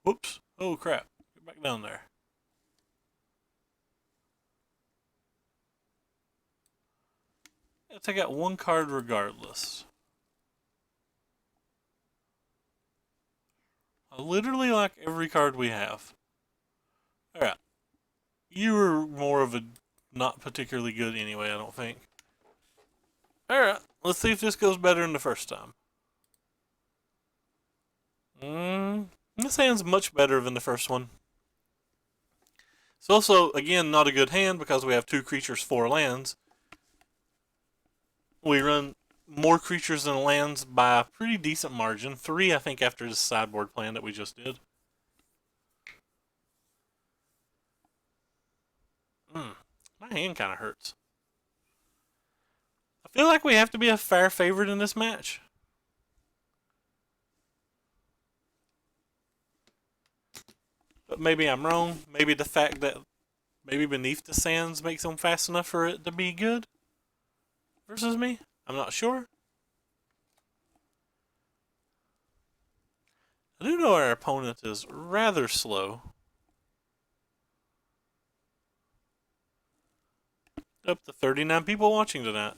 Whoops. Oh crap. Get back down there. I'll take out one card regardless. I literally like every card we have. Alright. You were more of a not particularly good anyway, I don't think. Alright, let's see if this goes better than the first time. This hand's much better than the first one. It's also, again, not a good hand because we have 2 creatures, 4 lands. We run more creatures than lands by a pretty decent margin. 3, I think, after this sideboard plan that we just did. My hand kind of hurts. I feel like we have to be a fair favorite in this match. But maybe I'm wrong. Maybe the fact that maybe Beneath the Sands makes them fast enough for it to be good versus me. I'm not sure. I do know our opponent is rather slow. Up to 39 people watching tonight.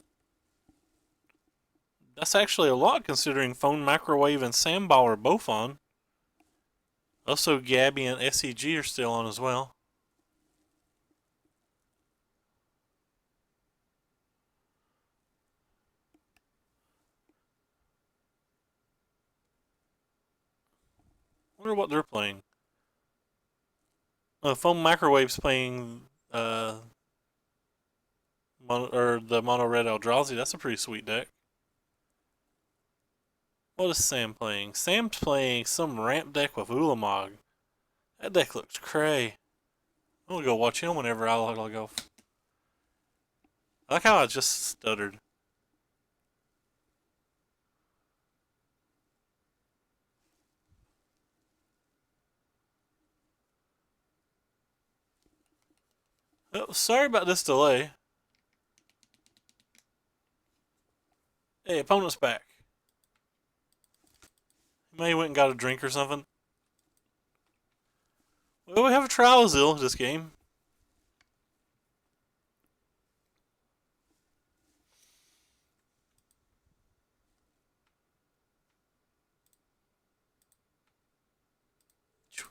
That's actually a lot considering Phone Microwave and Sandball are both on. Also, Gabby and SEG are still on as well. Wonder what they're playing. Phone Microwave's playing the Mono Red Eldrazi. That's a pretty sweet deck. What is Sam playing? Sam's playing some ramp deck with Ulamog. That deck looks cray. I'm gonna go watch him whenever I'll go. I like how I just stuttered. Oh, sorry about this delay. Hey, opponent's back. He may have went and got a drink or something. Well, we have a Trowzil this game.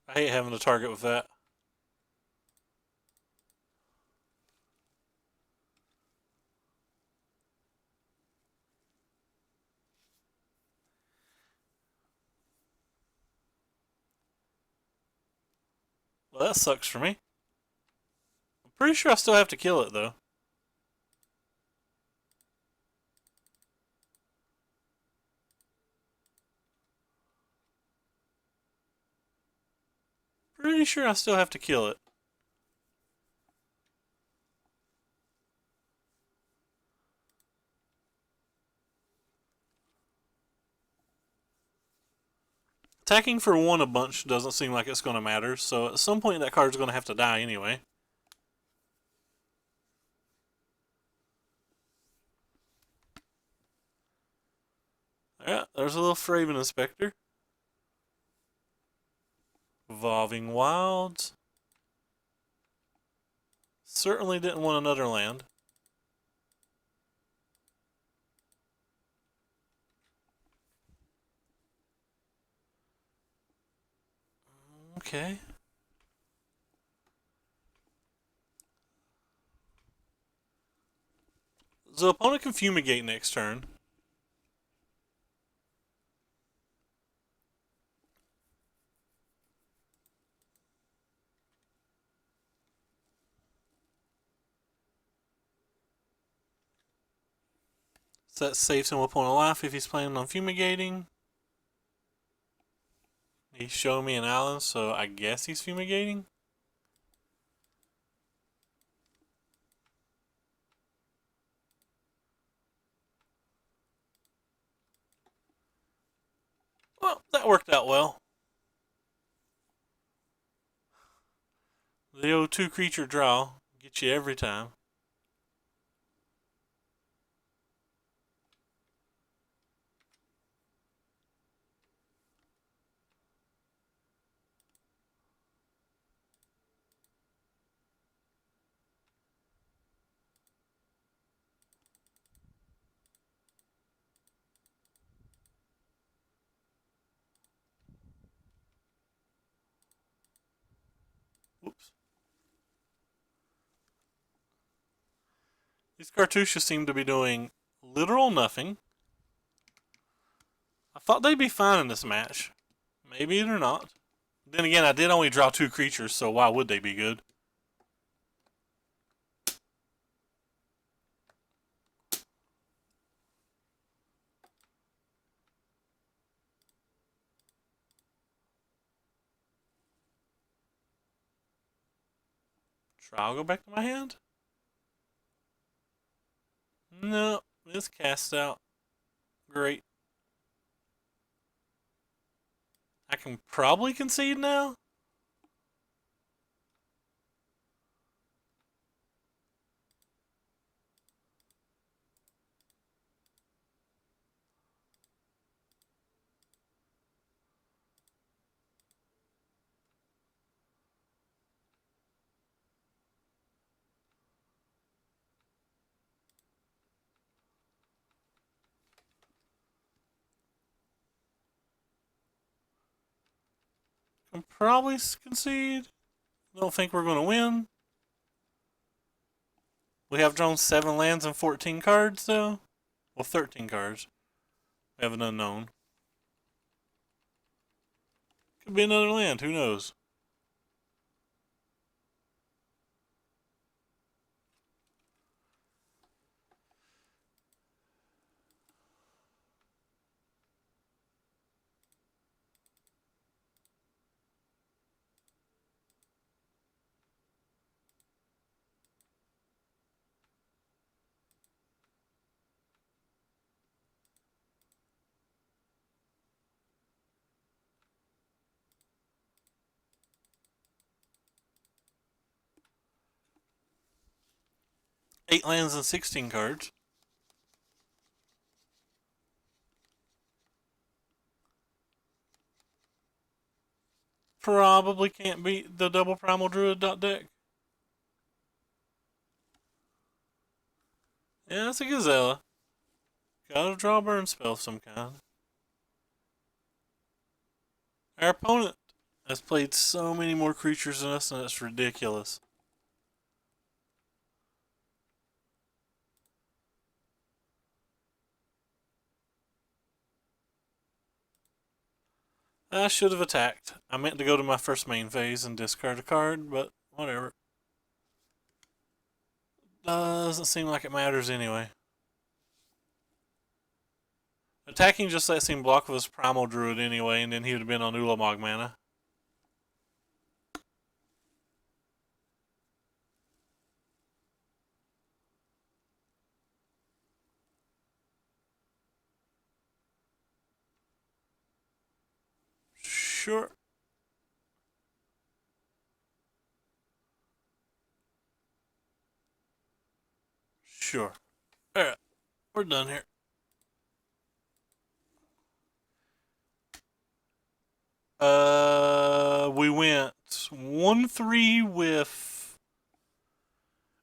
I hate having to target with that. Well, that sucks for me. I'm pretty sure I still have to kill it, though. Pretty sure I still have to kill it. Attacking for one a bunch doesn't seem like it's going to matter, so at some point that card's going to have to die anyway. Yeah, there's a little Fraven Inspector. Evolving Wilds. Certainly didn't want another land. Okay. The opponent can Fumigate next turn. So that saves him a point of life if he's planning on fumigating. He's showing me an island, so I guess he's fumigating. Well, that worked out well. The old 2-creature draw gets you every time. Whoops. These cartouches seem to be doing literal nothing. I thought they'd be fine in this match. Maybe they're not. Then again, I did only draw 2 creatures, so why would they be good? I'll go back to my hand? No, it's cast out. Great. I can probably concede now? Can probably concede. Don't think we're going to win. We have drawn 7 lands and 14 cards, though. Well, 13 cards. We have an unknown. Could be another land, who knows? Eight lands and 16 cards. Probably can't beat the double primal druid deck. Yeah, it's a Gazella. Gotta draw a burn spell of some kind. Our opponent has played so many more creatures than us, and it's ridiculous. I should have attacked. I meant to go to my first main phase and discard a card, but whatever. Doesn't seem like it matters anyway. Attacking just lets him block with his primal druid anyway, and then he would have been on Ulamog mana. Sure. Sure. Alright, we're done here. We went 1-3 with.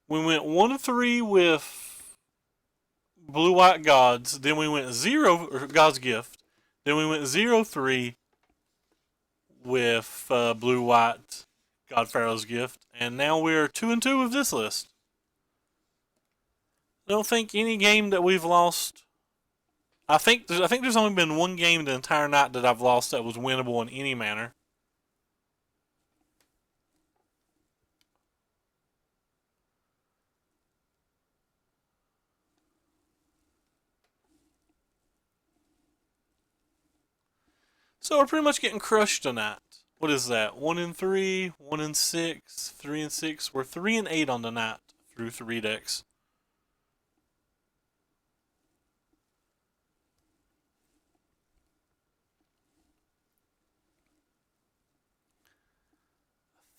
We went 1-3 with Blue White Gods. Then we went 0 or God's Gift. Then we went 0-3 with Blue White God-Pharaoh's Gift, and now we're 2-2 with this list. I don't think any game that we've lost. I think there's only been one game the entire night that I've lost that was winnable in any manner. So we're pretty much getting crushed tonight. What is that? 1-3, 1-6, 3-6. We're 3-8 on the night through 3 decks.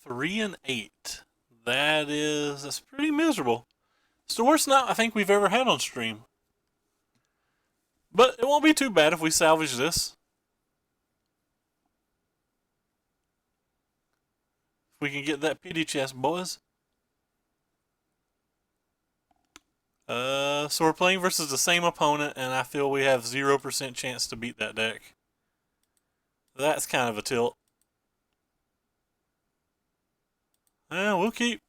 Three and 8. That's pretty miserable. It's the worst night I think we've ever had on stream. But it won't be too bad if we salvage this. If we can get that pity chest, boys. So we're playing versus the same opponent, and I feel we have 0% chance to beat that deck. That's kind of a tilt. We'll keep.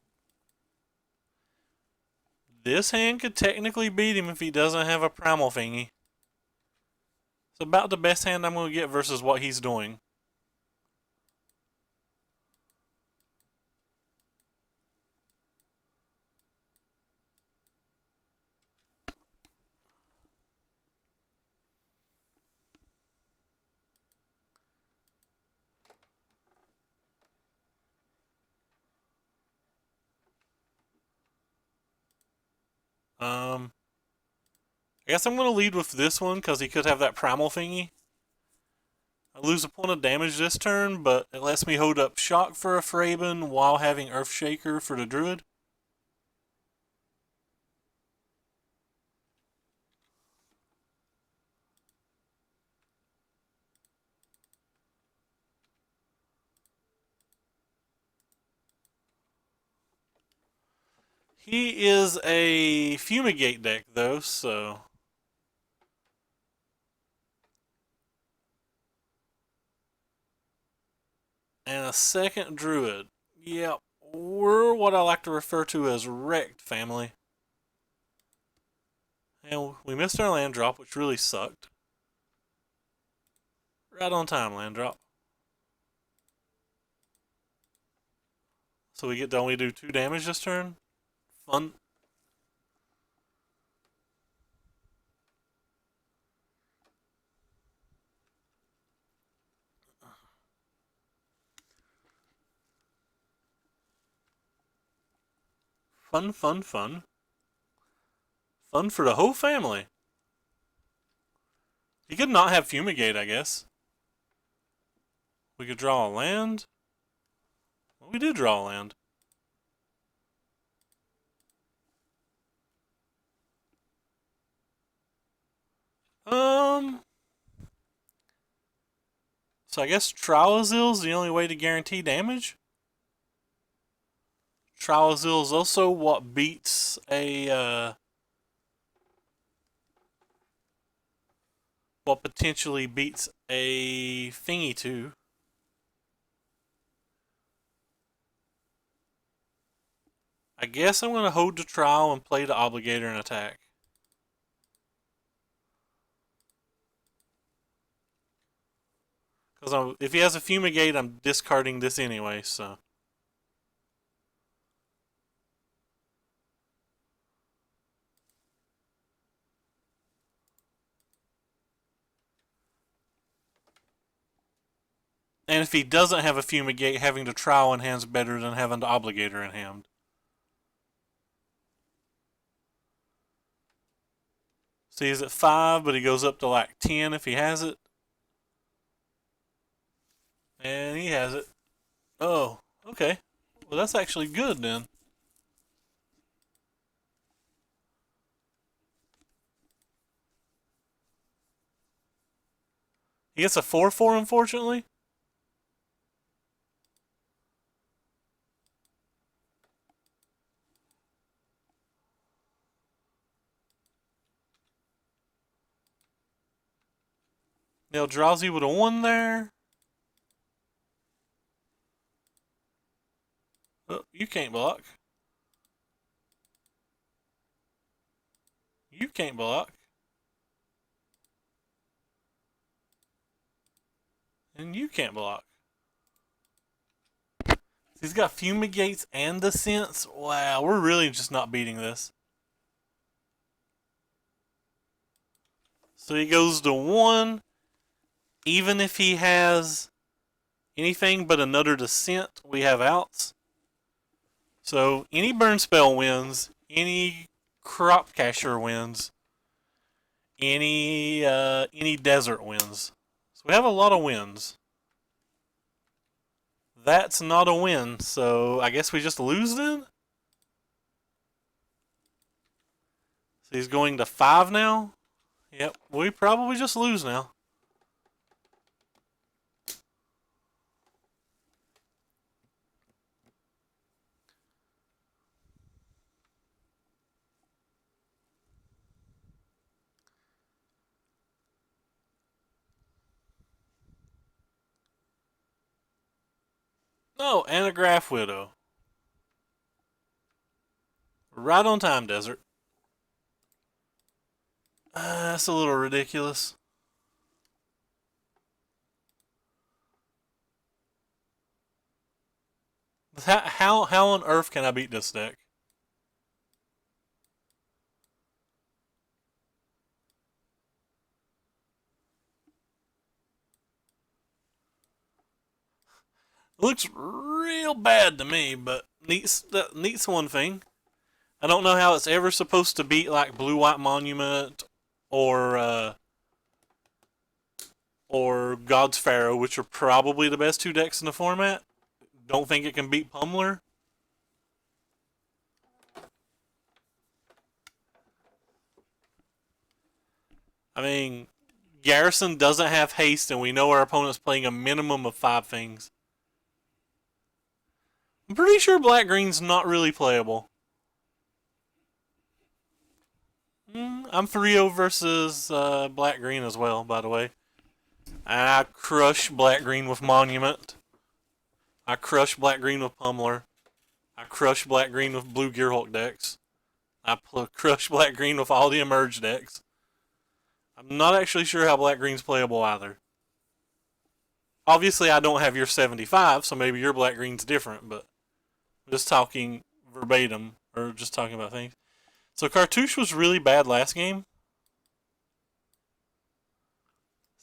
This hand could technically beat him if he doesn't have a primal thingy. It's about the best hand I'm going to get versus what he's doing. I guess I'm going to lead with this one because he could have that primal thingy. I lose a point of damage this turn, but it lets me hold up Shock for a Fraben while having Earthshaker for the Druid. He is a Fumigate deck, though, so. and a second druid. Yep, we're what I like to refer to as wrecked, family. And we missed our land drop, which really sucked. Right on time, land drop. So we get to only do 2 damage this turn. Fun. Fun, fun, fun. Fun for the whole family. He could not have Fumigate, I guess. We could draw a land. Well, we did draw a land. So I guess Triazil's the only way to guarantee damage? Triazil is also what beats what potentially beats a thingy too. I guess I'm going to hold the trial and play the obligator and attack. Because if he has a fumigate, I'm discarding this anyway, so. And if he doesn't have a fumigate, having the trial in hand's better than having the obligator in hand. So he's at 5, but he goes up to like 10 if he has it. And he has it. Oh, okay. Well, that's actually good then. He gets a 4/4, unfortunately. Now Eldrazi with a 1 there. Oh, you can't block. You can't block. And you can't block. He's got Fumigates and the Sense. Wow, we're really just not beating this. So he goes to 1. Even if he has anything but another Descent, we have outs. So any burn spell wins. Any crop catcher wins. Any desert wins. So we have a lot of wins. That's not a win, so I guess we just lose then? So he's going to 5 now? Yep, we probably just lose now. No, Anagraph Widow. Right on time, Desert. That's a little ridiculous. How on earth can I beat this deck? It looks real bad to me, but neat's one thing. I don't know how it's ever supposed to beat like Blue White Monument or God-Pharaoh, which are probably the best 2 decks in the format. Don't think it can beat Pummeler. I mean, Garrison doesn't have haste, and we know our opponent's playing a minimum of 5 things. I'm pretty sure Black Green's not really playable. I'm 3-0 versus Black Green as well, by the way. I crush Black Green with Monument. I crush black-green with Pummeler. I crush black-green with blue Gearhulk decks. I crush black-green with all the Emerge decks. I'm not actually sure how black-green's playable either. Obviously, I don't have your 75, so maybe your black-green's different, but I'm just talking verbatim, or just talking about things. So Cartouche was really bad last game.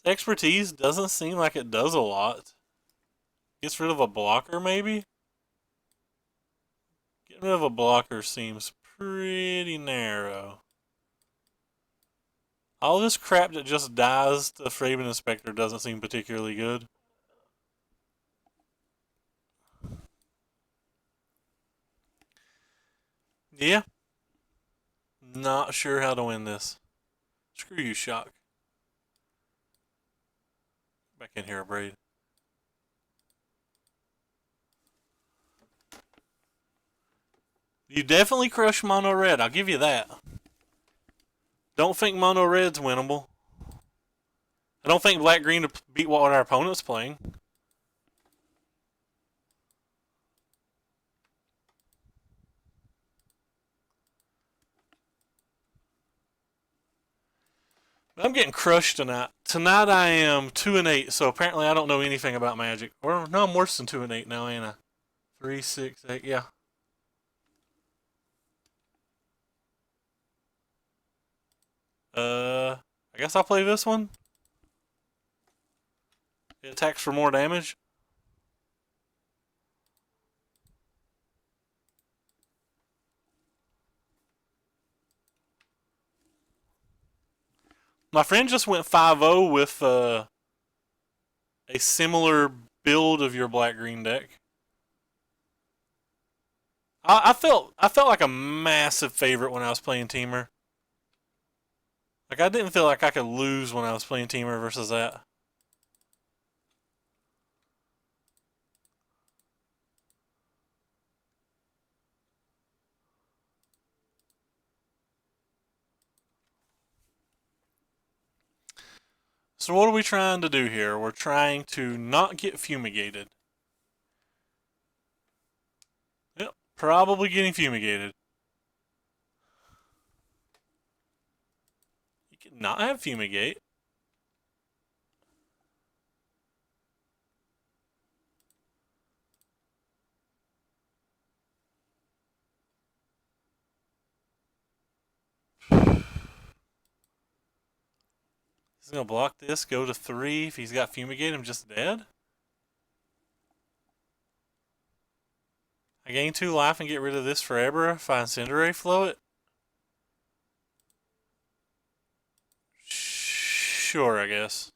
Expertise doesn't seem like it does a lot. Gets rid of a blocker, maybe? Getting rid of a blocker seems pretty narrow. All this crap that just dies to Fraven Inspector doesn't seem particularly good. Yeah. Not sure how to win this. Screw you, Shock. Back in here, Braid. You definitely crush Mono Red, I'll give you that. Don't think Mono Red's winnable. I don't think Black Green to beat what our opponent's playing. I'm getting crushed tonight. Tonight I am 2-8, so apparently I don't know anything about Magic. Or no, I'm worse than 2-8 now, ain't I? 3, 6, 8, yeah. I guess I'll play this one. It attacks for more damage. My friend just went 5-0 with a similar build of your black-green deck. I felt like a massive favorite when I was playing Teamer. Like, I didn't feel like I could lose when I was playing Teamer versus that. So what are we trying to do here? We're trying to not get fumigated. Yep, probably getting fumigated. You can not have fumigate. He's gonna block this, go to 3. If he's got fumigate, I'm just dead. I gain 2 life and get rid of this forever if I Incinerate Flow it. Sure, I guess.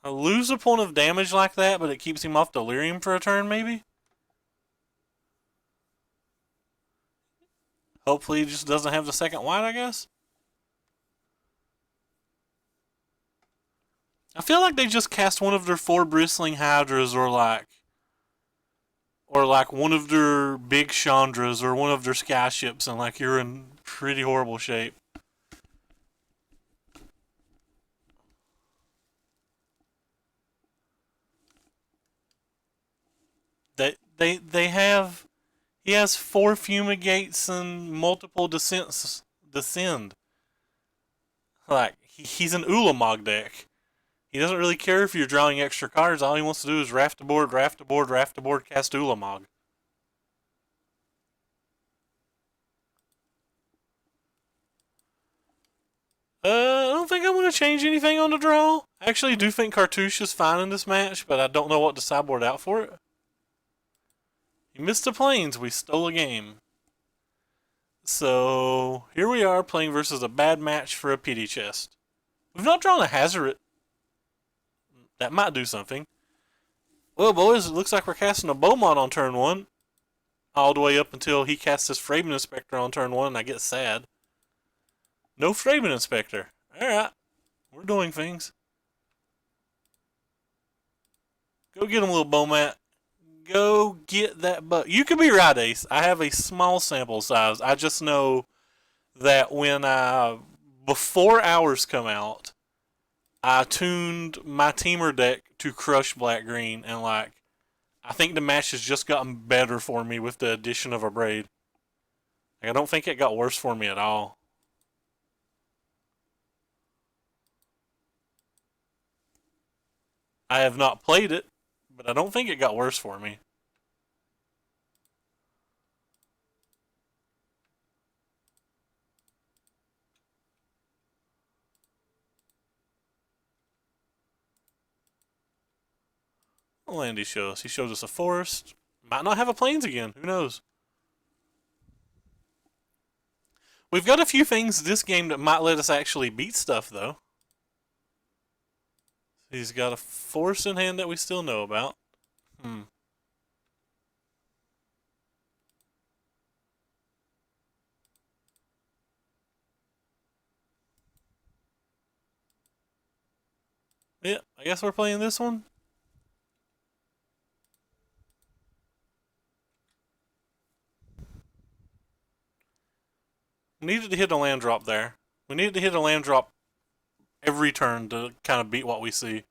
I lose a point of damage like that, but it keeps him off Delirium for a turn, maybe? Hopefully he just doesn't have the second white, I guess? I feel like they just cast one of their 4 Bristling Hydras or like one of their big Chandras or one of their Skyships and like you're in pretty horrible shape. They have he has 4 Fumigates and multiple descend. Like he's an Ulamog deck. He doesn't really care if you're drawing extra cards. All he wants to do is raft a board, raft a board, raft a board, cast Ulamog. I don't think I'm going to change anything on the draw. I actually do think Cartouche is fine in this match, but I don't know what to sideboard out for it. He missed the planes. We stole a game. So, here we are playing versus a bad match for a pity chest. We've not drawn a Hazard. That might do something. Well, boys, it looks like we're casting a Beaumont on turn 1. All the way up until he casts his Fraven Inspector on turn 1 and I get sad. No Fraven Inspector. Alright. We're doing things. Go get him, little Beaumont. Go get that butt. You could be right, Ace. I have a small sample size. I just know that before hours come out, I tuned my Teamer deck to crush black-green, and like I think the match has just gotten better for me with the addition of a braid. Like, I don't think it got worse for me at all. I have not played it, but I don't think it got worse for me. What land he shows? He shows us a forest. Might not have a plains again. Who knows? We've got a few things this game that might let us actually beat stuff, though. He's got a force in hand that we still know about. Hmm. Yeah, I guess we're playing this one. We needed to hit a land drop there. We needed to hit a land drop every turn to kind of beat what we see.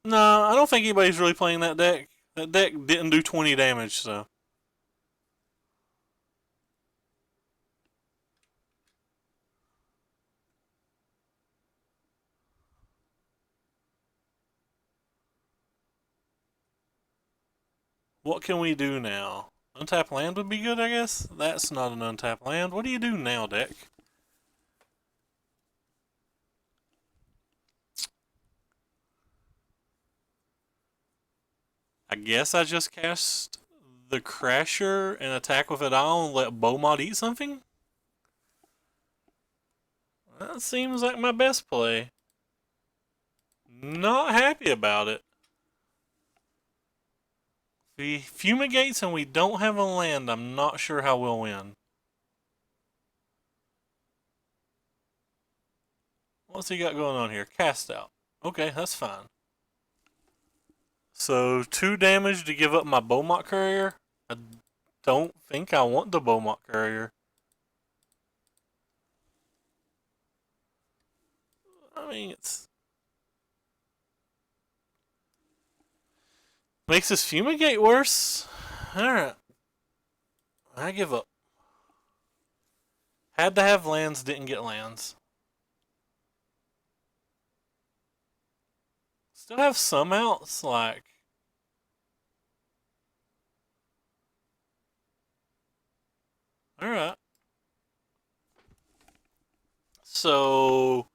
No, I don't think anybody's really playing that deck. That deck didn't do 20 damage, so. What can we do now? Untap land would be good, I guess? That's not an untap land. What do you do now, deck? I guess I just cast the Crasher and attack with it all and let Beaumont eat something? That seems like my best play. Not happy about it. If he fumigates and we don't have a land, I'm not sure how we'll win. What's he got going on here? Cast out. Okay, that's fine. So 2 damage to give up my Beaumont Courier? I don't think I want the Beaumont Courier. I mean, it's... Makes this fumigate worse? Alright. I give up. Had to have lands, didn't get lands. Still have some outs, like... Alright. So...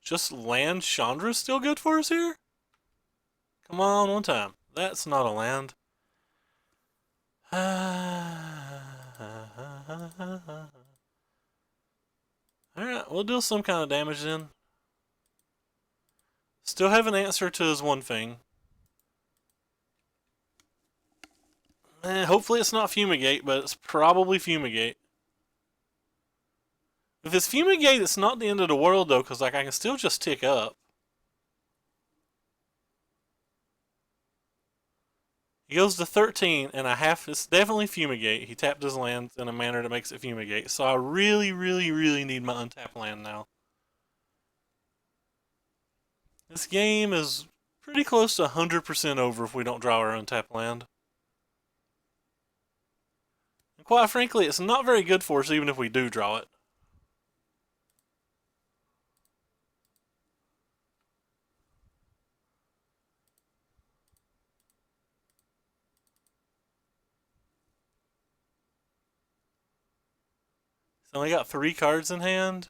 Just land Chandra still good for us here? Come on, one time. That's not a land. Alright, we'll deal some kind of damage then. Still have an answer to his one thing. Hopefully it's not Fumigate, but it's probably Fumigate. If it's Fumigate, it's not the end of the world though, because like I can still just tick up. He goes to 13, and I have. It's definitely Fumigate. He tapped his land in a manner that makes it Fumigate. So I really, really, really need my untapped land now. This game is pretty close to 100% over if we don't draw our untapped land. And quite frankly, it's not very good for us even if we do draw it. He's only got 3 cards in hand.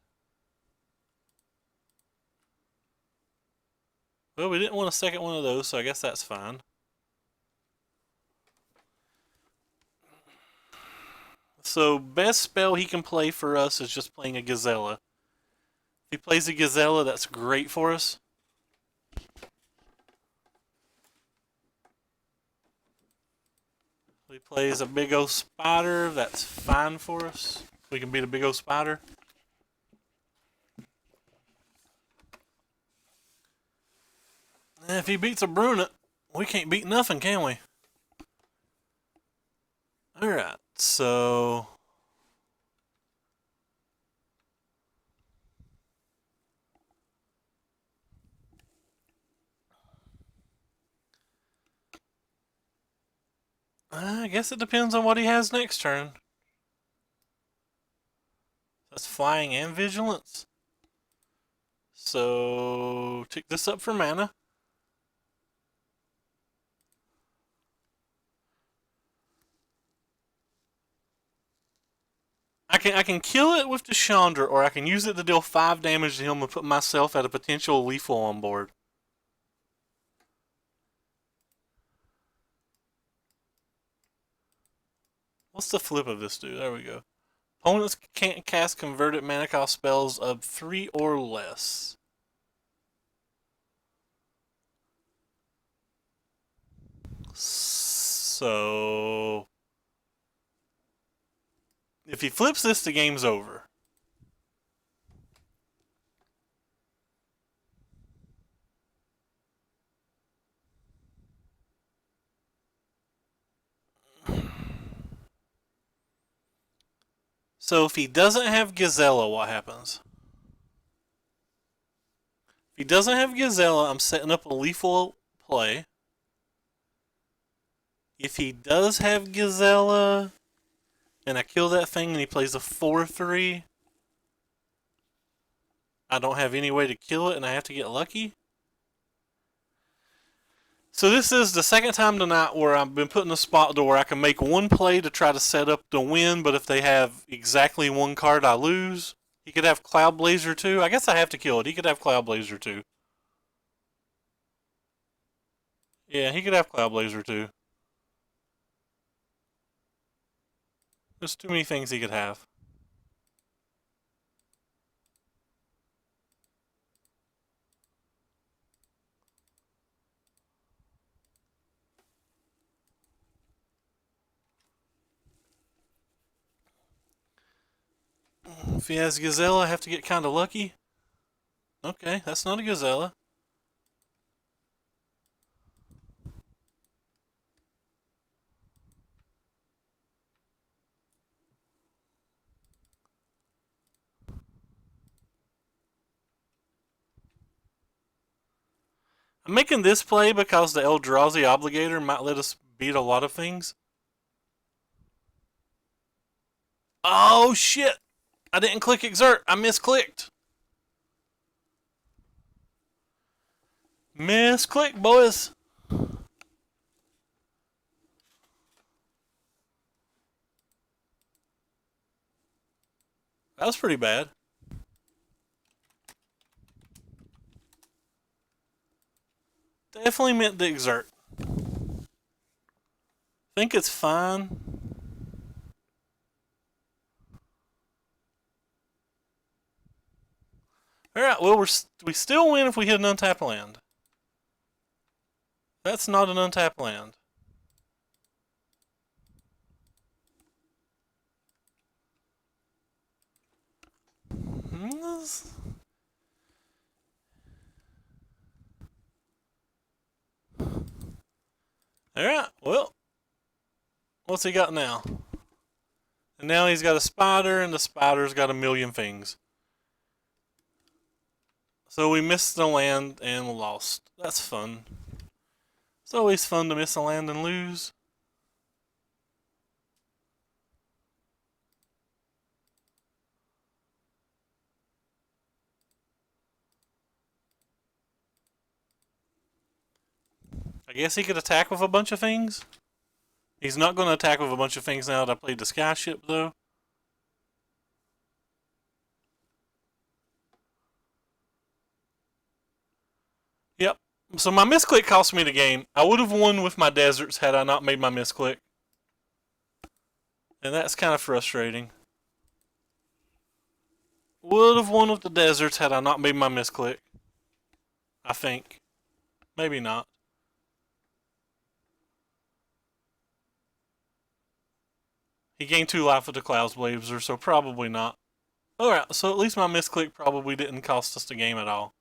Well, we didn't want a second one of those, so I guess that's fine. So, best spell he can play for us is just playing a Gazella. If he plays a Gazella, that's great for us. If he plays a big old spider, that's fine for us. We can beat a big old spider. And if he beats a Brunette, we can't beat nothing, can we? Alright, so... I guess it depends on what he has next turn. That's flying and vigilance. So tick this up for mana. I can kill it with the Chandra, or I can use it to deal 5 damage to him and put myself at a potential lethal on board. What's the flip of this dude? There we go. Opponents can't cast converted mana cost spells of 3 or less. So if he flips this, the game's over. So if he doesn't have Gazella, what happens? If he doesn't have Gazella, I'm setting up a lethal play. If he does have Gazella, and I kill that thing and he plays a 4-3, I don't have any way to kill it and I have to get lucky. So this is the second time tonight where I've been put in a spot to where I can make one play to try to set up the win, but if they have exactly one card, I lose. He could have Cloud Blazer too. I guess I have to kill it. He could have Cloud Blazer too. Yeah, he could have Cloud Blazer too. There's too many things he could have. If he has Gazella, I have to get kind of lucky. Okay, that's not a Gazella. I'm making this play because the Eldrazi Obligator might let us beat a lot of things. Oh shit! I didn't click exert. I misclicked. Misclick, boys. That was pretty bad. Definitely meant to exert. Think it's fine. Alright, well, we still win if we hit an untapped land. That's not an untapped land. Alright, well, what's he got now? And now he's got a spider, and the spider's got a million things. So we missed the land and lost. That's fun. It's always fun to miss a land and lose. I guess he could attack with a bunch of things. He's not going to attack with a bunch of things now that I played the Skyship, though. Yep. So my misclick cost me the game. I would have won with my deserts had I not made my misclick. And that's kind of frustrating. Would have won with the deserts had I not made my misclick. I think. Maybe not. He gained 2 life with the Clouds Blazer, so probably not. Alright, so at least my misclick probably didn't cost us the game at all.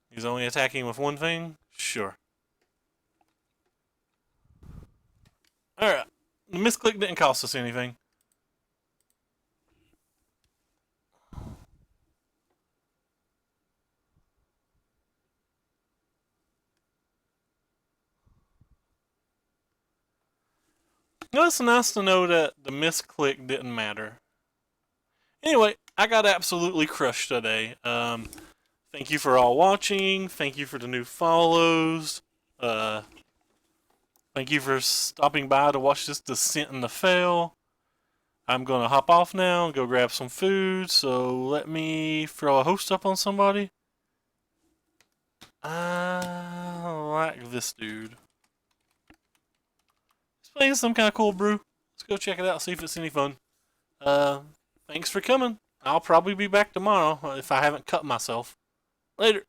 He's only attacking with one thing? Sure. Alright. The misclick didn't cost us anything. It's nice to know that the misclick didn't matter. Anyway, I got absolutely crushed today. Thank you for all watching. Thank you for the new follows. Uh, Thank you for stopping by to watch this descent in the fail. I'm going to hop off now and go grab some food. So let me throw a host up on somebody. I like this dude. He's playing some kind of cool brew. Let's go check it out, see if it's any fun. Uh, Thanks for coming. I'll probably be back tomorrow if I haven't cut myself. Later.